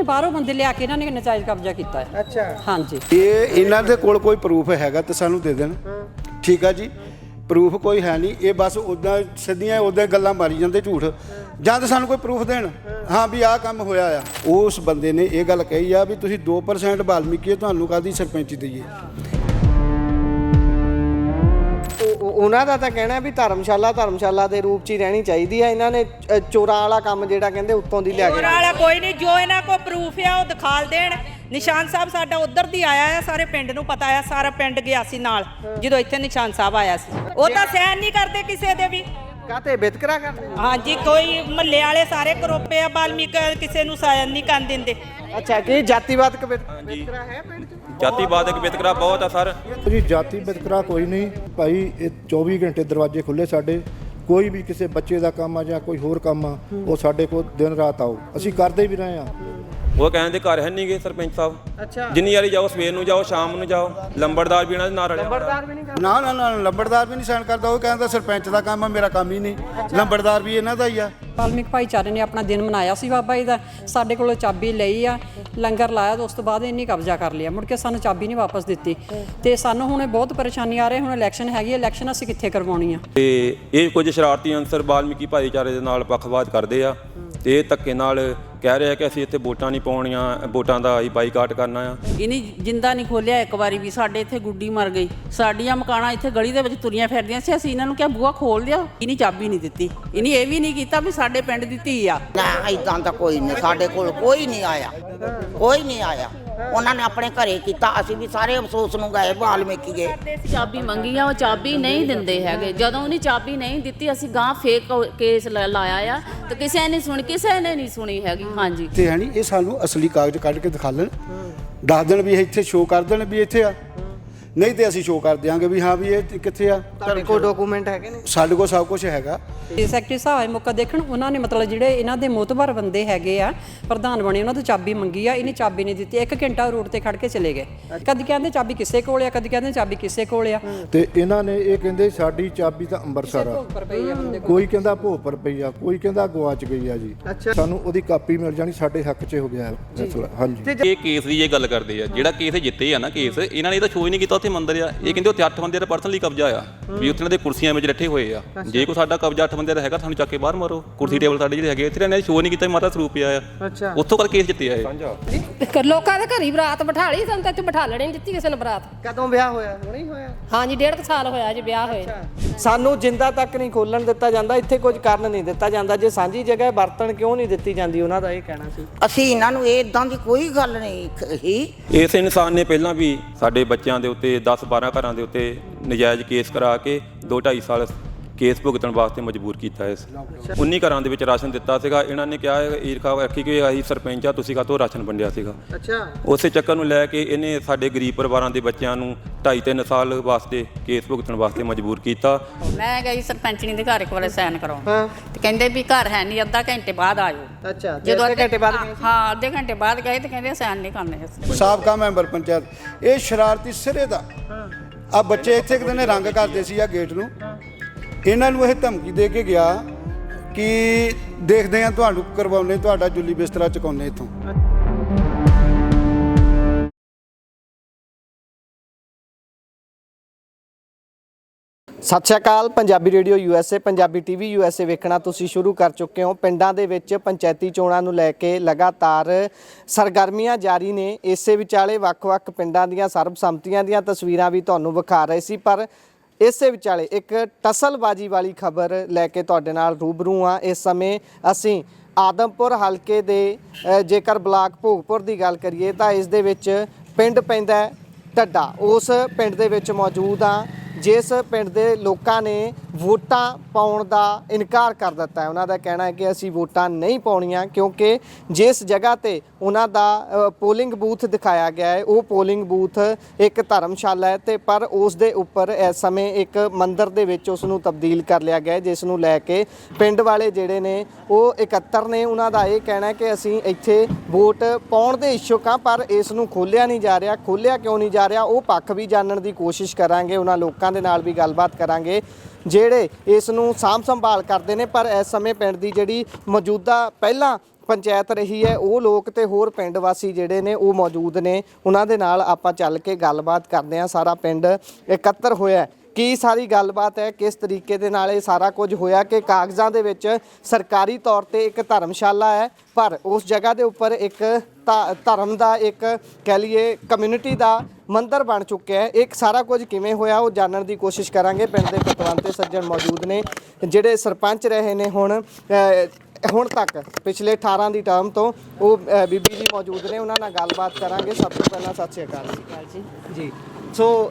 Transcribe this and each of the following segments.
बाहरों बंदे लिया के इन्होंने नजायज़ कब्जा किया है। अच्छा हाँ जी, ये इन्हों के कोल कोई प्रूफ हैगा तो सानू दे देन। ठीक है जी, प्रूफ कोई है नहीं, ये बस उदा सीधियां उदा गल्लां मारी जाते झूठ, ਜਾਂ ਤਾਂ ਸਾਨੂੰ ਕੋਈ ਪ੍ਰੂਫ ਦੇਣ ਹਾਂ ਵੀ ਆਹ ਕੰਮ ਹੋਇਆ ਆ। ਉਸ ਬੰਦੇ ਨੇ ਇਹ ਗੱਲ ਕਹੀ ਆ ਵੀ ਤੁਸੀਂ 2% ਵਾਲਮੀਕੀ ਤੁਹਾਨੂੰ ਕਾਹਦੀ ਸਰਪੰਚੀ ਦਈਏ। ਉਹਨਾਂ ਦਾ ਤਾਂ ਕਹਿਣਾ ਵੀ ਧਰਮਸ਼ਾਲਾ ਦੇ ਰੂਪ 'ਚ ਹੀ ਰਹਿਣੀ ਚਾਹੀਦੀ ਹੈ। ਇਹਨਾਂ ਨੇ ਚੋਰਾਂ ਵਾਲਾ ਕੰਮ ਜਿਹੜਾ ਕਹਿੰਦੇ ਉੱਤੋਂ ਦੀ ਲਿਆ ਕੇ ਚੋਰਾਂ ਵਾਲਾ ਕੋਈ ਨਹੀਂ, ਜੋ ਇਹਨਾਂ ਕੋਲ ਪ੍ਰੂਫ ਆ ਉਹ ਦਿਖਾਲ ਦੇਣ। ਨਿਸ਼ਾਨ ਸਾਹਿਬ ਸਾਡਾ ਉਧਰ ਦੀ ਆਇਆ ਆ, ਸਾਰੇ ਪਿੰਡ ਨੂੰ ਪਤਾ ਆ, ਸਾਰਾ ਪਿੰਡ ਗਿਆ ਸੀ ਨਾਲ ਜਦੋਂ ਇੱਥੇ ਨਿਸ਼ਾਨ ਸਾਹਿਬ ਆਇਆ ਸੀ। ਉਹ ਤਾਂ ਸਹਿਣ ਨਹੀਂ ਕਰਦੇ ਕਿਸੇ ਦੇ ਵੀ। ਕਾਤੇ ਵਿਤਕਰਾ ਕਰਦੇ? ਹਾਂਜੀ, ਕੋਈ ਮਹੱਲੇ ਵਾਲੇ ਸਾਰੇ ਕਰੋਪੇ ਆ, ਵਾਲਮੀਕ ਕਿਸੇ ਨੂੰ ਸਾਇਨ ਨਹੀਂ ਕਰਨ ਦਿੰਦੇ। ਅੱਛਾ, ਕੀ ਜਾਤੀਵਾਦਕ ਵਿਤਕਰਾ ਹੈ ਪਿੰਡ 'ਚ? ਜਾਤੀਵਾਦਕ ਵਿਤਕਰਾ ਬਹੁਤ ਆ ਸਰ ਜੀ। ਜਾਤੀ ਵਿਤਕਰਾ ਕੋਈ ਨਹੀਂ ਭਾਈ, ਇਹ 24 ਘੰਟੇ ਦਰਵਾਜ਼ੇ ਖੁੱਲੇ ਸਾਡੇ। ਕੋਈ ਵੀ ਕਿਸੇ ਬੱਚੇ ਦਾ ਕੰਮ ਆ ਜਾਂ ਕੋਈ ਹੋਰ ਕੰਮ ਆ, ਉਹ ਸਾਡੇ ਕੋਲ ਦਿਨ ਰਾਤ ਆਓ, ਅਸੀਂ ਕਰਦੇ ਵੀ ਰਹੇ ਆ। ਉਹ ਕਹਿੰਦੇ ਘਰ ਹੈ ਨਹੀਂ ਗੇ ਸਰਪੰਚ ਸਾਹਿਬ। ਅੱਛਾ, ਜਿੰਨੀ ਵਾਰੀ ਜਾਓ, ਸਵੇਰ ਨੂੰ ਜਾਓ, ਸ਼ਾਮ ਨੂੰ ਜਾਓ, ਲੰਬੜਦਾਰ ਵੀ ਇਹਨਾਂ ਦੇ ਨਾਲ ਰਲਿਆ। ਲੰਬੜਦਾਰ ਵੀ ਨਹੀਂ ਕਰਦੇ? ਨਾ ਨਾ ਨਾ, ਲੰਬੜਦਾਰ ਵੀ ਨਹੀਂ ਸਾਈਨ ਕਰਦਾ। ਉਹ ਕਹਿੰਦਾ ਸਰਪੰਚ ਦਾ ਕੰਮ ਆ, ਮੇਰਾ ਕੰਮ ਹੀ ਨਹੀਂ। ਲੰਬੜਦਾਰ ਵੀ ਇਹਨਾਂ ਦਾ ਹੀ ਆ। ਵਾਲਮੀਕ ਭਾਈਚਾਰੇ ਨੇ ਆਪਣਾ ਦਿਨ ਮਨਾਇਆ ਸੀ ਬਾਬਾ ਜੀ ਦਾ, ਸਾਡੇ ਕੋਲੋਂ ਚਾਬੀ ਲਈ ਆ, ਲੰਗਰ ਲਾਇਆ ਤੇ ਉਸ ਤੋਂ ਬਾਅਦ ਇੰਨੀ ਕਬਜ਼ਾ ਕਰ ਲਿਆ, ਮੁੜ ਕੇ ਸਾਨੂੰ ਚਾਬੀ ਨਹੀਂ ਵਾਪਸ ਦਿੱਤੀ ਤੇ ਸਾਨੂੰ ਹੁਣ ਬਹੁਤ ਪਰੇਸ਼ਾਨੀ ਆ ਰਹੀ। ਹੁਣ ਇਲੈਕਸ਼ਨ ਹੈਗੀ, ਇਲੈਕਸ਼ਨ ਅਸੀਂ ਕਿੱਥੇ ਕਰਵਾਉਣੀ ਆ? ਤੇ ਇਹ ਕੁਝ ਸ਼ਰਾਰਤੀ ਅੰਸਰ ਵਾਲਮੀਕੀ ਭਾਈਚਾਰੇ ਦੇ ਨਾਲ ਪੱਖਪਾਤ ਕਰਦੇ ਆ ਤੇ ਇਹ ਧੱਕੇ ਨਾਲ ਕਹਿ ਰਿਹਾ ਕਿ ਅਸੀਂ ਇੱਥੇ ਵੋਟਾਂ ਨਹੀਂ ਪਾਉਣੀਆਂ, ਵੋਟਾਂ ਦਾ ਅਸੀਂ ਬਾਈਕਾਟ ਕਰਨਾ ਆ। ਇਹਨੇ ਜਿੰਦਾ ਨਹੀਂ ਖੋਲਿਆ ਇੱਕ ਵਾਰੀ ਵੀ। ਸਾਡੇ ਇੱਥੇ ਗੁੱਡੀ ਮਰ ਗਈ, ਸਾਡੀਆਂ ਮਕਾਨਾਂ ਇੱਥੇ ਗਲੀ ਦੇ ਵਿੱਚ ਤੁਰੀਆਂ ਫਿਰਦੀਆਂ ਸੀ। ਅਸੀਂ ਇਹਨਾਂ ਨੂੰ ਕਿਹਾ ਬੂਹਾ ਖੋਲ ਦਿਓ, ਇਹਨੇ ਚਾਬੀ ਨਹੀਂ ਦਿੱਤੀ। ਇਹਨੇ ਇਹ ਵੀ ਨਹੀਂ ਕੀਤਾ ਵੀ ਸਾਡੇ ਪਿੰਡ ਦੀ ਧੀ ਆ। ਨਾ ਇਦਾਂ ਤਾਂ ਕੋਈ ਨਹੀਂ, ਸਾਡੇ ਕੋਲ ਕੋਈ ਨਹੀਂ ਆਇਆ, ਕੋਈ ਨਹੀਂ ਆਇਆ। ਉਹਨਾਂ ਨੇ ਆਪਣੇ ਘਰੇ ਕੀਤਾ, ਅਸੀਂ ਵੀ ਸਾਰੇ ਅਫਸੋਸ ਨੂੰ ਗਏ, ਵਾਲਮੀਕੀ ਗਏ। ਚਾਬੀ ਮੰਗੀ ਆ, ਉਹ ਚਾਬੀ ਨਹੀਂ ਦਿੰਦੇ ਹੈਗੇ। ਜਦੋਂ ਉਹਨੇ ਚਾਬੀ ਨਹੀਂ ਦਿੱਤੀ, ਅਸੀਂ ਗਾਂ ਫੇਕ ਕੇਸ ਲਾਇਆ ਆ ਤੇ ਕਿਸੇ ਨੇ ਨਹੀਂ ਸੁਣੀ ਹੈਗੀ। ਹਾਂਜੀ, ਤੇ ਹੈ ਨਹੀਂ, ਇਹ ਸਾਨੂੰ ਅਸਲੀ ਕਾਗਜ਼ ਕੱਢ ਕੇ ਦਿਖਾ ਲੈਣ, ਦੱਸ ਦੇਣ ਵੀ ਇੱਥੇ ਸ਼ੋਅ ਕਰ ਦੇਣ ਵੀ ਇੱਥੇ ਆ, ਨਹੀਂ ਤੇ ਅਸੀਂ ਸ਼ੋਅ ਕਰ ਦਿਆਂਗੇ ਵੀ ਹਾਂ ਵੀ ਇਹ ਕਿੱਥੇ ਆ। ਤੁਹਾਡੇ ਕੋਲ ਡਾਕੂਮੈਂਟ ਹੈਗੇ ਨੇ? ਸਾਡੇ ਕੋਲ ਸਭ ਕੁਝ ਹੈਗਾ। ਸੈਕਟਰੀ ਸਾਹਿਬ ਆਏ ਮੌਕਾ ਦੇਖਣ, ਉਹਨਾਂ ਨੇ ਮਤਲਬ ਜਿਹੜੇ ਇਹਨਾਂ ਦੇ ਮੋਤਬਰ ਬੰਦੇ ਹੈਗੇ ਆ, ਪ੍ਰਧਾਨ ਬਣੇ, ਉਹਨਾਂ ਤੋਂ ਚਾਬੀ ਮੰਗੀ ਆ, ਇਹਨੇ ਚਾਬੀ ਨਹੀਂ ਦਿੱਤੀ। 1 ਘੰਟਾ ਰੋਡ ਤੇ ਖੜ ਕੇ ਚਲੇ ਗਏ। ਕਦੀ ਕਹਿੰਦੇ ਚਾਬੀ ਕਿਸੇ ਕੋਲ ਆ, ਕਦੀ ਕਹਿੰਦੇ ਚਾਬੀ ਕਿਸੇ ਕੋਲ ਆ। ਤੇ ਇਹਨਾਂ ਨੇ ਇਹ ਕਹਿੰਦੇ ਸਾਡੀ ਚਾਬੀ ਤਾਂ ਅੰਮ੍ਰਿਤਸਰ ਆ, ਕੋਈ ਕਹਿੰਦਾ ਭੋਪਰ ਪਈ ਆ, ਕੋਈ ਕਹਿੰਦਾ ਗਵਾਚ ਗਈ ਆ ਜੀ। ਸਾਨੂੰ ਉਹਦੀ ਕਾਪੀ ਮਿਲ ਜਾਣੀ, ਸਾਡੇ ਹੱਕ 'ਚ ਹੋ ਗਿਆ ਫੈਸਲਾ। ਹਾਂਜੀ, ਇਹ ਕੇਸ ਦੀ ਇਹ ਗੱਲ ਕਰਦੇ ਆ, ਜਿਹੜਾ ਕੇਸ ਜਿੱਤੇ ਆ ਨਾ ਕੇਸ, ਇਹਨਾਂ ਨੇ ਤਾਂ ਸ਼ੋਅ ਹੀ ਨਹੀਂ ਕੀਤਾ ਉੱਥੇ ਮੰਦਰ ਆ। ਇਹ ਕਹਿੰਦੇ ਉੱਥੇ 8 ਬੰਦੇ ਦਾ ਪਰਸਨਲੀ ਕਬਜ਼ਾ ਆ ਵੀ ਉੱਥੇ ਦੇ ਕੁਰਸੀਆਂ ਵਿੱਚ ਰੱਖੇ ਹੋਏ ਆ। ਜੇ ਕੋਈ ਸਾਡਾ ਕਬਜ਼ਾ 8 ਬੰਦੇ ਦਾ ਹੈਗਾ, ਸਾਨੂੰ ਚੱਕ ਕੇ ਬਾਹਰ ਮਾਰੋ। ਕੁਰਸੀ ਟੇਬਲ ਸਾਡੇ ਜਿਹੜੇ ਹੈਗੇ ਇੱਥੇ ਇਹਨਾਂ ਨੇ ਸ਼ੋਅ ਨਹੀਂ ਕੀਤਾ, ਮਾਤਾ ਸਰੂਪ ਪਿਆ ਆ। ਉੱਥੋਂ ਕਰ ਕੇਸ ਜਿੱਤੇ ਆ। ਲੋਕਾਂ ਦੇ ਘਰੀ ਬਰਾਤ ਬਿਠਾ ਲਈ, ਸਾਨੂੰ ਤਾਂ ਇੱਥੇ ਬਿਠਾ ਲੈਣੀ ਨਹੀਂ ਦਿੱਤੀ ਕਿਸੇ ਨੇ ਬਰਾਤ। ਕਦੋਂ ਵਿਆਹ ਹੋਇਆ? ਹੁਣੇ ਹੀ ਹੋਇਆ? ਹਾਂਜੀ, 1.5 ਸਾਲ ਹੋਇਆ ਜੀ ਵਿਆਹ ਹੋਏ। ਸਾਨੂੰ ਜਿੰਦਾ ਤੱਕ ਨਹੀਂ ਖੋਲਣ ਦਿੱਤਾ ਜਾਂਦਾ, ਇੱਥੇ ਕੁਝ ਕਰਨ ਨਹੀਂ ਦਿੱਤਾ ਜਾਂਦਾ। ਜੇ ਸਾਂਝੀ ਜਗ੍ਹਾ ਵਰਤਣ ਕਿਉਂ ਨਹੀਂ ਦਿੱਤੀ ਜਾਂਦੀ, ਉਹਨਾਂ ਦਾ ਇਹ ਕਹਿਣਾ ਸੀ। ਅਸੀਂ ਇਹਨਾਂ ਨੂੰ ਇਦਾਂ ਦੀ ਕੋਈ ਗੱਲ ਨਹੀਂ ਕਹੀ। ਇਸ ਇਨਸਾਨ ਨੇ ਪਹਿਲਾਂ ਵੀ ਸਾਡੇ ਬੱਚਿਆਂ ਦੇ ਉੱਤੇ 10-12 ਘਰਾਂ ਦੇ ਉੱਤੇ ਨਜਾਇਜ਼ ਕੇਸ ਕਰਾ ਕੇ 2-2.5 ਸਾਲ ਕੇਸ ਭੁਗਤਣ ਵਾਸਤੇ ਮਜਬੂਰ ਕੀਤਾ ਹੈ। 19 ਘਰਾਂ ਦੇ ਵਿੱਚ ਰਾਸ਼ਨ ਦਿੱਤਾ ਸੀਗਾ। ਇਹਨਾਂ ਨੇ ਕਿਹਾ ਈਰਖਾ ਰੱਖੀ ਕਿ ਅਸੀਂ ਸਰਪੰਚ ਆ, ਤੁਸੀਂ ਕਾਹਤੋਂ ਰਾਸ਼ਨ ਵੰਡਿਆ ਸੀਗਾ। ਅੱਛਾ, ਉਸੇ ਚੱਕਰ ਨੂੰ ਲੈ ਕੇ ਇਹਨੇ ਸਾਡੇ ਗਰੀਬ ਪਰਿਵਾਰਾਂ ਦੇ ਬੱਚਿਆਂ ਨੂੰ 2.5-3 ਸਾਲ ਵਾਸਤੇ ਕੇਸ ਭੁਗਤਣ ਵਾਸਤੇ ਮਜਬੂਰ ਕੀਤਾ। ਮੈਂ ਗਈ ਸਰਪੰਚਣੀ ਦੇ ਘਰ ਇੱਕ ਵਾਰ ਸਾਈਨ ਕਰਾਉਣ ਤੇ ਕਹਿੰਦੇ ਵੀ ਘਰ ਹੈ ਨਹੀਂ, ਅੱਧਾ ਘੰਟੇ ਬਾਅਦ ਆ ਜਾਓ। ਅੱਛਾ, ਜਦੋਂ ਅੱਧੇ ਘੰਟੇ ਬਾਅਦ ਗਏ? ਹਾਂ, ਅੱਧੇ ਘੰਟੇ ਬਾਅਦ ਗਏ ਤੇ ਕਹਿੰਦੇ ਸਾਈਨ ਨਹੀਂ ਕਰਨੇ। ਸਾਬਕਾ ਮੈਂਬਰ ਪੰਚਾਇਤ ਇਹ ਸ਼ਰਾਰਤੀ ਸਿਰੇ ਦਾ ਆ। ਬੱਚੇ ਇੱਥੇ ਕਿਤੇ ਨੇ ਰੰਗ ਕਰਦੇ ਸੀ ਆ ਗੇਟ ਨੂੰ, ਇਹਨਾਂ ਨੂੰ ਇਹ ਧਮਕੀ ਦੇ ਕੇ ਗਿਆ ਕਿ ਦੇਖਦੇ ਆ ਤੁਹਾਨੂੰ ਕਰਵਾਉਣੇ, ਤੁਹਾਡਾ ਜੁੱਲੀ ਬਿਸਤਰਾ ਚੁਕਾਉਣੇ ਇੱਥੋਂ। ਸਤਿ ਸ਼੍ਰੀ ਅਕਾਲ। Punjabi radio USA, Punjabi TV USA ਵੇਖਣਾ ਤੁਸੀਂ ਸ਼ੁਰੂ ਕਰ ਚੁੱਕੇ ਹੋ। ਪਿੰਡਾਂ ਦੇ ਵਿੱਚ ਪੰਚਾਇਤੀ ਚੋਣਾਂ ਨੂੰ ਲੈ ਕੇ ਲਗਾਤਾਰ ਸਰਗਰਮੀਆਂ ਜਾਰੀ ਨੇ। ਇਸੇ ਵਿਚਾਲੇ ਵੱਖ-ਵੱਖ ਪਿੰਡਾਂ ਦੀਆਂ ਸਰਬਸੰਮਤੀਆਂ ਦੀਆਂ ਤਸਵੀਰਾਂ ਵੀ ਤੁਹਾਨੂੰ ਵਿਖਾ ਰਹੇ ਸੀ, ਪਰ ਇਸੇ ਵਿਚਾਲੇ ਇੱਕ ਟਸਲਬਾਜੀ ਵਾਲੀ ਖਬਰ ਲੈ ਕੇ ਤੁਹਾਡੇ ਨਾਲ ਰੂਬਰੂ ਆ। ਇਸ ਸਮੇਂ ਅਸੀਂ ਆਦਮਪੁਰ ਹਲਕੇ ਦੇ ਜੇਕਰ ਬਲਾਕ ਭੋਗਪੁਰ ਦੀ ਗੱਲ ਕਰੀਏ ਤਾਂ ਇਸ ਦੇ ਵਿੱਚ ਪਿੰਡ ਪੈਂਦਾ ਢੱਡਾ। ਉਸ ਪਿੰਡ ਦੇ ਵਿੱਚ ਮੌਜੂਦ ਆ, ਜਿਸ ਪਿੰਡ ਦੇ ਲੋਕਾਂ ਨੇ ਵੋਟਾਂ ਪਾਉਣ ਦਾ ਇਨਕਾਰ ਕਰ ਦਿੱਤਾ ਹੈ। ਉਹਨਾਂ ਦਾ ਕਹਿਣਾ ਹੈ ਕਿ ਅਸੀਂ ਵੋਟਾਂ ਨਹੀਂ ਪਾਉਣੀਆਂ ਕਿਉਂਕਿ ਜਿਸ ਜਗ੍ਹਾ ਤੇ ਉਹਨਾਂ ਦਾ ਪੋਲਿੰਗ ਬੂਥ ਦਿਖਾਇਆ ਗਿਆ ਹੈ ਉਹ ਪੋਲਿੰਗ ਬੂਥ ਇੱਕ ਧਰਮਸ਼ਾਲਾ ਹੈ ਤੇ ਪਰ ਉਸ ਦੇ ਉੱਪਰ ਇਸ ਸਮੇਂ ਇੱਕ ਮੰਦਿਰ ਦੇ ਵਿੱਚ ਉਸ ਨੂੰ ਤਬਦੀਲ ਕਰ ਲਿਆ ਗਿਆ, ਜਿਸ ਨੂੰ ਲੈ ਕੇ ਪਿੰਡ ਵਾਲੇ ਜਿਹੜੇ ਨੇ ਉਹ ਇਕੱਤਰ ਨੇ। ਉਹਨਾਂ ਦਾ ਇਹ ਕਹਿਣਾ ਹੈ ਕਿ ਅਸੀਂ ਇੱਥੇ ਵੋਟ ਪਾਉਣ ਦੇ ਇੱਛੁਕ ਹਾਂ, ਪਰ ਇਸ ਨੂੰ ਖੋਲ੍ਹਿਆ ਨਹੀਂ ਜਾ ਰਿਹਾ। ਖੋਲ੍ਹਿਆ ਕਿਉਂ ਨਹੀਂ ਜਾ ਰਿਹਾ, ਉਹ ਪੱਖ ਵੀ ਜਾਣਨ ਦੀ ਕੋਸ਼ਿਸ਼ ਕਰਾਂਗੇ। ਉਹਨਾਂ ਲੋਕਾਂ ਦੇ ਨਾਲ ਵੀ ਗੱਲਬਾਤ ਕਰਾਂਗੇ ਜਿਹੜੇ ਇਸ ਨੂੰ ਸਾਂਭ ਸੰਭਾਲ ਕਰਦੇ ਨੇ। ਪਰ ਇਸ ਸਮੇਂ ਪਿੰਡ ਦੀ ਜਿਹੜੀ ਮੌਜੂਦਾ ਪਹਿਲਾਂ ਪੰਚਾਇਤ ਰਹੀ ਹੈ ਉਹ ਲੋਕ ਤੇ ਹੋਰ ਪਿੰਡ ਵਾਸੀ ਜਿਹੜੇ ਨੇ ਉਹ ਮੌਜੂਦ ਨੇ, ਉਹਨਾਂ ਦੇ ਨਾਲ ਆਪਾਂ ਚੱਲ ਕੇ ਗੱਲਬਾਤ ਕਰਦੇ ਹਾਂ। ਸਾਰਾ ਪਿੰਡ ਇਕੱਤਰ ਹੋਇਆ, ਕੀ ਸਾਰੀ ਗੱਲਬਾਤ ਹੈ, ਕਿਸ ਤਰੀਕੇ ਦੇ ਨਾਲ ਇਹ ਸਾਰਾ ਕੁਝ ਹੋਇਆ ਕਿ ਕਾਗਜ਼ਾਂ ਦੇ ਵਿੱਚ ਸਰਕਾਰੀ ਤੌਰ ਤੇ ਇੱਕ ਧਰਮਸ਼ਾਲਾ ਹੈ, ਪਰ ਉਸ ਜਗ੍ਹਾ ਦੇ ਉੱਪਰ ਇੱਕ ਧਰਮ ਦਾ ਇੱਕ ਕਹਿ ਲਈਏ ਕਮਿਊਨਿਟੀ ਦਾ ਮੰਦਿਰ ਬਣ ਚੁੱਕਿਆ ਹੈ। ਇੱਕ ਸਾਰਾ ਕੁਝ ਕਿਵੇਂ ਹੋਇਆ ਉਹ ਜਾਣਨ ਦੀ ਕੋਸ਼ਿਸ਼ ਕਰਾਂਗੇ। ਪਿੰਡ ਦੇ ਪਤਵੰਤੇ ਸੱਜਣ ਮੌਜੂਦ ਨੇ ਜਿਹੜੇ ਸਰਪੰਚ ਰਹੇ ਨੇ ਹੁਣ ਤੱਕ ਪਿਛਲੇ 18 ਦੀ ਟਰਮ ਤੋਂ, ਉਹ ਬੀਬੀ ਜੀ ਮੌਜੂਦ ਨੇ, ਉਹਨਾਂ ਨਾਲ ਗੱਲਬਾਤ ਕਰਾਂਗੇ। ਸਭ ਤੋਂ ਪਹਿਲਾਂ ਸਤਿ ਸ਼੍ਰੀ ਅਕਾਲ ਜੀ। ਸੋ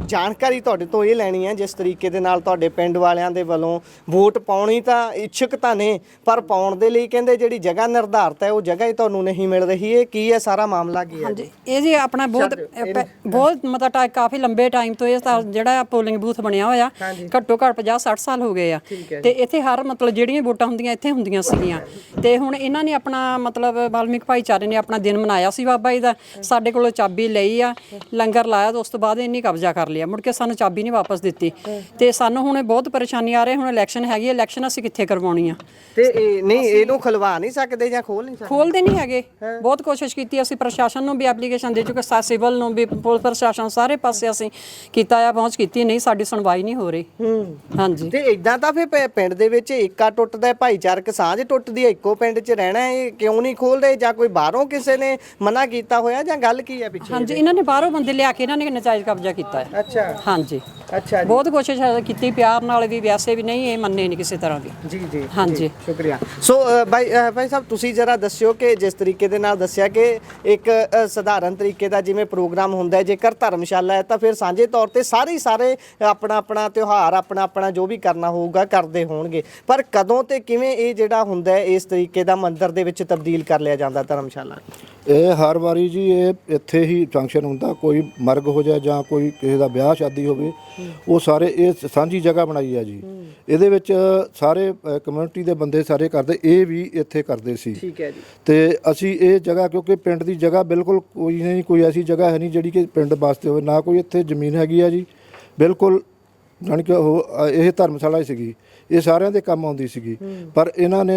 ਜਾਣਕਾਰੀ ਤੁਹਾਡੇ ਤੋਂ ਇਹ ਲੈਣੀ ਹੈ, ਜਿਸ ਤਰੀਕੇ ਦੇ ਨਾਲ ਤੁਹਾਡੇ ਪਿੰਡ ਵਾਲਿਆਂ ਦੇ ਵੱਲੋਂ ਵੋਟ ਪਾਉਣੀ ਤਾਂ ਇੱਛੁਕ ਤਾਂ ਨੇ, ਪਰ ਪਾਉਣ ਦੇ ਲਈ ਕਹਿੰਦੇ ਜਿਹੜੀ ਜਗ੍ਹਾ ਨਿਰਧਾਰਤ ਹੈ ਉਹ ਜਗ੍ਹਾ ਹੀ ਤੁਹਾਨੂੰ ਨਹੀਂ ਮਿਲ ਰਹੀ ਹੈ। ਕੀ ਹੈ ਸਾਰਾ ਮਾਮਲਾ ਕੀ ਹੈ? ਹਾਂਜੀ, ਇਹ ਜੀ ਆਪਣਾ ਬਹੁਤ ਮਤਲਬ ਕਾਫੀ ਲੰਬੇ ਟਾਈਮ ਤੋਂ ਇਹ ਜਿਹੜਾ ਪੋਲਿੰਗ ਬੂਥ ਬਣਿਆ ਹੋਇਆ, ਘੱਟੋ ਘੱਟ 50-60 ਸਾਲ ਹੋ ਗਏ ਆ, ਤੇ ਇੱਥੇ ਹਰ ਮਤਲਬ ਜਿਹੜੀਆਂ ਵੋਟਾਂ ਹੁੰਦੀਆਂ ਇੱਥੇ ਹੁੰਦੀਆਂ ਸੀਗੀਆਂ। ਤੇ ਹੁਣ ਇਹਨਾਂ ਨੇ ਆਪਣਾ ਮਤਲਬ ਵਾਲਮੀਕ ਭਾਈਚਾਰੇ ਨੇ ਆਪਣਾ ਦਿਨ ਮਨਾਇਆ ਸੀ ਬਾਬਾ ਜੀ ਦਾ, ਸਾਡੇ ਕੋਲੋਂ ਚਾਬੀ ਲਈ ਆ, ਲੰਗਰ ਲਾਇਆ, ਉਸ ਤੋਂ ਬਾਅਦ ਇਹਨੇ ਕਬਜ਼ਾ ਕਰ ਲਿਆ, ਮੁੜ ਕੇ ਸਾਨੂੰ ਚਾਬੀ ਨਹੀਂ ਵਾਪਸ ਦਿੱਤੀ। ਤੇ ਸਾਨੂੰ ਹੁਣ ਬਹੁਤ ਪਰੇਸ਼ਾਨੀ ਆ ਰਹੀ। ਹੁਣ ਇਲੈਕਸ਼ਨ ਹੈਗੀ, ਇਲੈਕਸ਼ਨ ਅਸੀਂ ਕਿੱਥੇ ਕਰਵਾਉਣੀ ਆ? ਤੇ ਨਹੀਂ ਇਹਨੂੰ ਖੁਲਵਾ ਨਹੀਂ ਸਕਦੇ ਜਾਂ ਖੋਲ ਨਹੀਂ ਸਕਦੇ? ਖੋਲਦੇ ਨਹੀਂ ਹੈਗੇ। ਬਹੁਤ ਕੋਸ਼ਿਸ਼ ਕੀਤੀ ਅਸੀਂ, ਪ੍ਰਸ਼ਾਸਨ ਨੂੰ ਵੀ ਐਪਲੀਕੇਸ਼ਨ ਦੇ ਚੁੱਕੇ, ਸਿਵਲ ਨੂੰ ਵੀ, ਪੁਲਿਸ ਪ੍ਰਸ਼ਾਸਨ ਸਾਰੇ ਪਾਸੇ ਅਸੀਂ ਕੀਤਾ ਆ, ਪਹੁੰਚ ਕੀਤੀ, ਨਹੀਂ ਸਾਡੀ ਸੁਣਵਾਈ ਨਹੀਂ ਹੋ ਰਹੀ। ਹਾਂਜੀ, ਤੇ ਇਦਾਂ ਤਾਂ ਫਿਰ ਪਿੰਡ ਦੇ ਵਿੱਚ ਏਕਾ ਟੁੱਟਦਾ, ਭਾਈਚਾਰਕ ਸਾਂਝ ਟੁੱਟਦੀ ਹੈ, ਇੱਕੋ ਪਿੰਡ 'ਚ ਰਹਿਣਾ, ਇਹ ਕਿਉਂ ਨਹੀਂ ਖੋਲਦੇ? ਜਾਂ ਕੋਈ ਬਾਹਰੋਂ ਕਿਸੇ ਨੇ ਮਨਾ ਕੀਤਾ ਹੋਇਆ ਜਾਂ ਗੱਲ ਕੀ ਹੈ ਪਿੱਛੇ? ਹਾਂਜੀ, ਇਹਨਾਂ ਨੇ ਬਾਹਰੋਂ ਬੰਦੇ ਲਿਆ ਕੇ ਇਹਨਾਂ ਨੇ ਨਜਾਇਜ਼ ਕਬਜ਼ਾ ਕੀਤਾ ਹੈ। ਅੱਛਾ, ਹਾਂਜੀ, ਅੱਛਾ ਜੀ, ਬਹੁਤ ਕੋਸ਼ਿਸ਼ ਕੀਤੀ ਪਿਆਰ ਨਾਲ ਵੀ, ਵੈਸੇ ਵੀ ਨਹੀਂ ਇਹ ਮੰਨੇ ਨਹੀਂ ਕਿਸੇ ਤਰ੍ਹਾਂ ਦੀ। ਜੀ ਜੀ, ਹਾਂਜੀ, ਸ਼ੁਕਰੀਆ। ਸੋ ਭਾਈ ਸਾਹਿਬ, ਤੁਸੀਂ ਜਰਾ ਦੱਸਿਓ ਕਿ ਜਿਸ ਤਰੀਕੇ ਦੇ ਨਾਲ ਦੱਸਿਆ ਕਿ ਇੱਕ ਸਧਾਰਨ ਤਰੀਕੇ ਦਾ ਜਿਵੇਂ ਪ੍ਰੋਗਰਾਮ ਹੁੰਦਾ ਹੈ, ਜੇਕਰ ਧਰਮਸ਼ਾਲਾ ਹੈ ਤਾਂ ਫਿਰ ਸਾਂਝੇ ਤੌਰ ਤੇ ਸਾਰੇ ਆਪਣਾ ਆਪਣਾ ਤਿਉਹਾਰ, ਆਪਣਾ ਜੋ ਵੀ ਕਰਨਾ ਹੋਊਗਾ ਕਰਦੇ ਹੋਣਗੇ, ਪਰ ਕਦੋਂ ਤੇ ਕਿਵੇਂ ਇਹ ਜਿਹੜਾ ਹੁੰਦਾ ਹੈ ਇਸ ਤਰੀਕੇ ਦਾ ਮੰਦਿਰ ਦੇ ਵਿੱਚ ਤਬਦੀਲ ਕਰ ਲਿਆ ਜਾਂਦਾ ਧਰਮਸ਼ਾਲਾ? ਇਹ ਹਰ ਵਾਰੀ ਜੀ ਇਹ ਇੱਥੇ ਹੀ ਫੰਕਸ਼ਨ ਹੁੰਦਾ, ਕੋਈ ਮਰਗ ਹੋ ਜਾਏ ਜਾਂ ਕੋਈ ਕਿਸੇ ਦਾ ਵਿਆਹ ਸ਼ਾਦੀ ਹੋਵੇ, ਉਹ ਸਾਰੇ ਇਹ ਸਾਂਝੀ ਜਗ੍ਹਾ ਬਣਾਈ ਹੈ ਜੀ। ਇਹਦੇ ਵਿੱਚ ਸਾਰੇ ਕਮਿਊਨਿਟੀ ਦੇ ਬੰਦੇ ਸਾਰੇ ਕਰਦੇ, ਇਹ ਵੀ ਇੱਥੇ ਕਰਦੇ ਸੀ। ਠੀਕ ਹੈ ਜੀ। ਤੇ ਅਸੀਂ ਇਹ ਜਗ੍ਹਾ, ਕਿਉਂਕਿ ਪਿੰਡ ਦੀ ਜਗ੍ਹਾ ਬਿਲਕੁਲ ਕੋਈ ਐਸੀ ਜਗ੍ਹਾ ਹੈ ਨਹੀਂ ਜਿਹੜੀ ਕਿ ਪਿੰਡ ਵਾਸਤੇ ਹੋਵੇ, ਨਾ ਕੋਈ ਇੱਥੇ ਜ਼ਮੀਨ ਹੈਗੀ ਆ ਜੀ, ਬਿਲਕੁਲ ਜਾਣੀ ਕਿ ਇਹ ਧਰਮਸ਼ਾਲਾ ਹੀ ਸੀਗੀ, ਇਹ ਸਾਰਿਆਂ ਦੇ ਕੰਮ ਆਉਂਦੀ ਸੀਗੀ। ਪਰ ਇਹਨਾਂ ਨੇ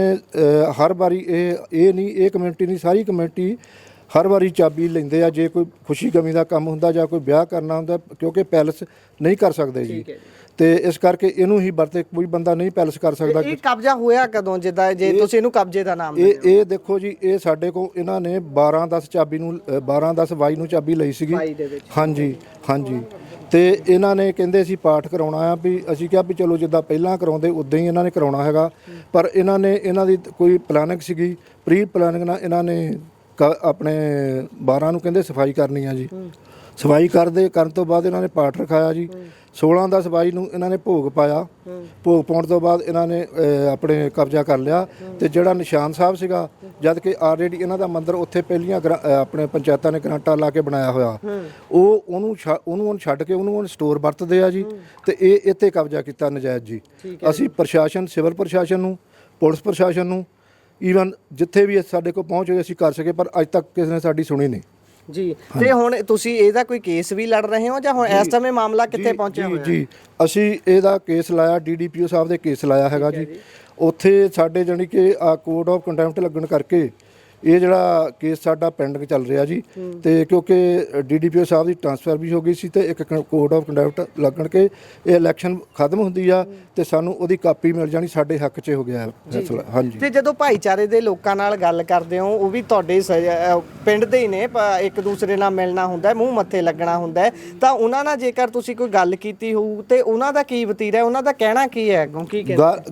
ਹਰ ਵਾਰੀ ਇਹ ਨਹੀਂ, ਇਹ ਕਮਿਊਨਿਟੀ ਨਹੀਂ, ਸਾਰੀ ਕਮਿਊਨਿਟੀ ਹਰ ਵਾਰੀ ਚਾਬੀ ਲੈਂਦੇ ਆ ਜੇ ਕੋਈ ਖੁਸ਼ੀ ਗਮੀ ਦਾ ਕੰਮ ਹੁੰਦਾ ਜਾਂ ਕੋਈ ਵਿਆਹ ਕਰਨਾ ਹੁੰਦਾ, ਕਿਉਂਕਿ ਪੈਲਸ ਨਹੀਂ ਕਰ ਸਕਦੇ ਜੀ, ਤੇ ਇਸ ਕਰਕੇ ਇਹਨੂੰ ਹੀ ਵਰਤੇ, ਕੋਈ ਬੰਦਾ ਨਹੀਂ ਪੈਲਸ ਕਰ ਸਕਦਾ। ਇਹ ਕਬਜ਼ਾ ਹੋਇਆ ਕਦੋਂ, ਜਿੱਦਾਂ ਜੇ ਤੁਸੀਂ ਇਹਨੂੰ ਕਬਜ਼ੇ ਦਾ ਨਾਮ ਇਹ ਦੇਖੋ ਜੀ, ਇਹ ਸਾਡੇ ਕੋਲ ਇਹਨਾਂ ਨੇ 12/10 ਚਾਬੀ ਨੂੰ 12/10/22 ਨੂੰ ਚਾਬੀ ਲਈ ਸੀਗੀ। ਹਾਂਜੀ ਹਾਂਜੀ, ਤੇ ਇਹਨਾਂ ਨੇ ਕਹਿੰਦੇ ਅਸੀਂ ਪਾਠ ਕਰਾਉਣਾ ਆ, ਵੀ ਅਸੀਂ ਕਿਹਾ ਵੀ ਚਲੋ ਜਿੱਦਾਂ ਪਹਿਲਾਂ ਕਰਾਉਂਦੇ ਉਦਾਂ ਹੀ ਇਹਨਾਂ ਨੇ ਕਰਾਉਣਾ ਹੈਗਾ, ਪਰ ਇਹਨਾਂ ਦੀ ਕੋਈ ਪਲਾਨਿੰਗ ਸੀਗੀ, ਪ੍ਰੀ ਪਲਾਨਿੰਗ ਨਾਲ ਇਹਨਾਂ ਨੇ ਆਪਣੇ 12 ਨੂੰ ਕਹਿੰਦੇ ਸਫਾਈ ਕਰਨੀ ਆ ਜੀ। ਸਫਾਈ ਕਰਨ ਤੋਂ ਬਾਅਦ ਇਹਨਾਂ ਨੇ ਪਾਠ ਰਖਾਇਆ ਜੀ। 16/10/22 ਨੂੰ ਇਹਨਾਂ ਨੇ ਭੋਗ ਪਾਇਆ, ਭੋਗ ਪਾਉਣ ਤੋਂ ਬਾਅਦ ਇਹਨਾਂ ਨੇ ਆਪਣੇ ਕਬਜ਼ਾ ਕਰ ਲਿਆ। ਤੇ ਜਿਹੜਾ ਨਿਸ਼ਾਨ ਸਾਹਿਬ ਸੀਗਾ, ਜਦ ਕਿ ਆਲਰੇਡੀ ਇਹਨਾਂ ਦਾ ਮੰਦਿਰ ਉੱਥੇ ਪਹਿਲੀਆਂ ਆਪਣੇ ਪੰਚਾਇਤਾਂ ਨੇ ਗ੍ਰਾਂਟਾਂ ਲਾ ਕੇ ਬਣਾਇਆ ਹੋਇਆ, ਉਹਨੂੰ ਛੱਡ ਕੇ ਉਹਨੂੰ ਸਟੋਰ ਵਰਤਦੇ ਆ ਜੀ, ਤੇ ਇਹ ਇੱਥੇ ਕਬਜ਼ਾ ਕੀਤਾ ਨਜਾਇਜ਼ ਜੀ। ਅਸੀਂ ਪ੍ਰਸ਼ਾਸਨ, ਸਿਵਲ ਪ੍ਰਸ਼ਾਸਨ ਨੂੰ, ਪੁਲਿਸ ਪ੍ਰਸ਼ਾਸਨ ਨੂੰ, ਈਵਨ ਜਿੱਥੇ ਵੀ ਸਾਡੇ ਕੋਲ ਪਹੁੰਚ ਹੋਈ ਅਸੀਂ ਕਰ ਸਕੇ, ਪਰ ਅੱਜ ਤੱਕ ਕਿਸੇ ਨੇ ਸਾਡੀ ਸੁਣੀ ਨਹੀਂ ਜੀ। ਤੇ ਹੁਣ ਤੁਸੀਂ ਇਹਦਾ ਕੋਈ ਕੇਸ ਵੀ ਲੜ ਰਹੇ ਹੋ ਜਾਂ ਹੁਣ ਇਸ ਸਮੇਂ ਮਾਮਲਾ ਕਿੱਥੇ ਪਹੁੰਚਿਆ ਹੋਇਆ? ਜੀ ਅਸੀਂ ਇਹਦਾ ਕੇਸ ਲਾਇਆ, DDPO ਸਾਹਿਬ ਦੇ ਕੇਸ ਲਾਇਆ ਹੈਗਾ ਜੀ। ਉੱਥੇ ਸਾਡੇ ਜਾਣੀ ਕਿ ਕੋਡ ਆਫ ਕੰਟੈਂਪਟ ਲੱਗਣ ਕਰਕੇ ਇਹ ਜਿਹੜਾ ਕੇਸ ਸਾਡਾ ਪੈਂਡਿੰਗ ਚੱਲ ਰਿਹਾ ਜੀ। ਤੇ ਕਿਉਂਕਿ DDPO ਸਾਹਿਬ ਦੀ ਟ੍ਰਾਂਸਫਰ ਵੀ ਹੋ ਗਈ ਸੀ, ਤੇ ਇੱਕ ਕੋਡ ਆਫ ਕੰਡਕਟ ਲੱਗਣ ਕੇ ਇਹ ਇਲੈਕਸ਼ਨ ਖਤਮ ਹੁੰਦੀ ਆ ਤੇ ਸਾਨੂੰ ਉਹਦੀ ਕਾਪੀ ਮਿਲ ਜਾਣੀ, ਸਾਡੇ ਹੱਕ 'ਚ ਹੋ ਗਿਆ ਫੈਸਲਾ। ਹਾਂਜੀ, ਤੇ ਜਦੋਂ ਭਾਈਚਾਰੇ ਦੇ ਲੋਕਾਂ ਨਾਲ ਗੱਲ ਕਰਦੇ ਹੋ, ਉਹ ਵੀ ਤੁਹਾਡੇ ਪਿੰਡ ਦੇ ਹੀ ਨੇ, ਇੱਕ ਦੂਸਰੇ ਨਾਲ ਮਿਲਣਾ ਹੁੰਦਾ, ਮੂੰਹ ਮੱਥੇ ਲੱਗਣਾ ਹੁੰਦਾ, ਤਾਂ ਉਹਨਾਂ ਨਾਲ ਜੇਕਰ ਤੁਸੀਂ ਕੋਈ ਗੱਲ ਕੀਤੀ ਹੋਊ ਤੇ ਉਹਨਾਂ ਦਾ ਕੀ ਵਤੀਰਾ, ਉਹਨਾਂ ਦਾ ਕਹਿਣਾ ਕੀ ਹੈ?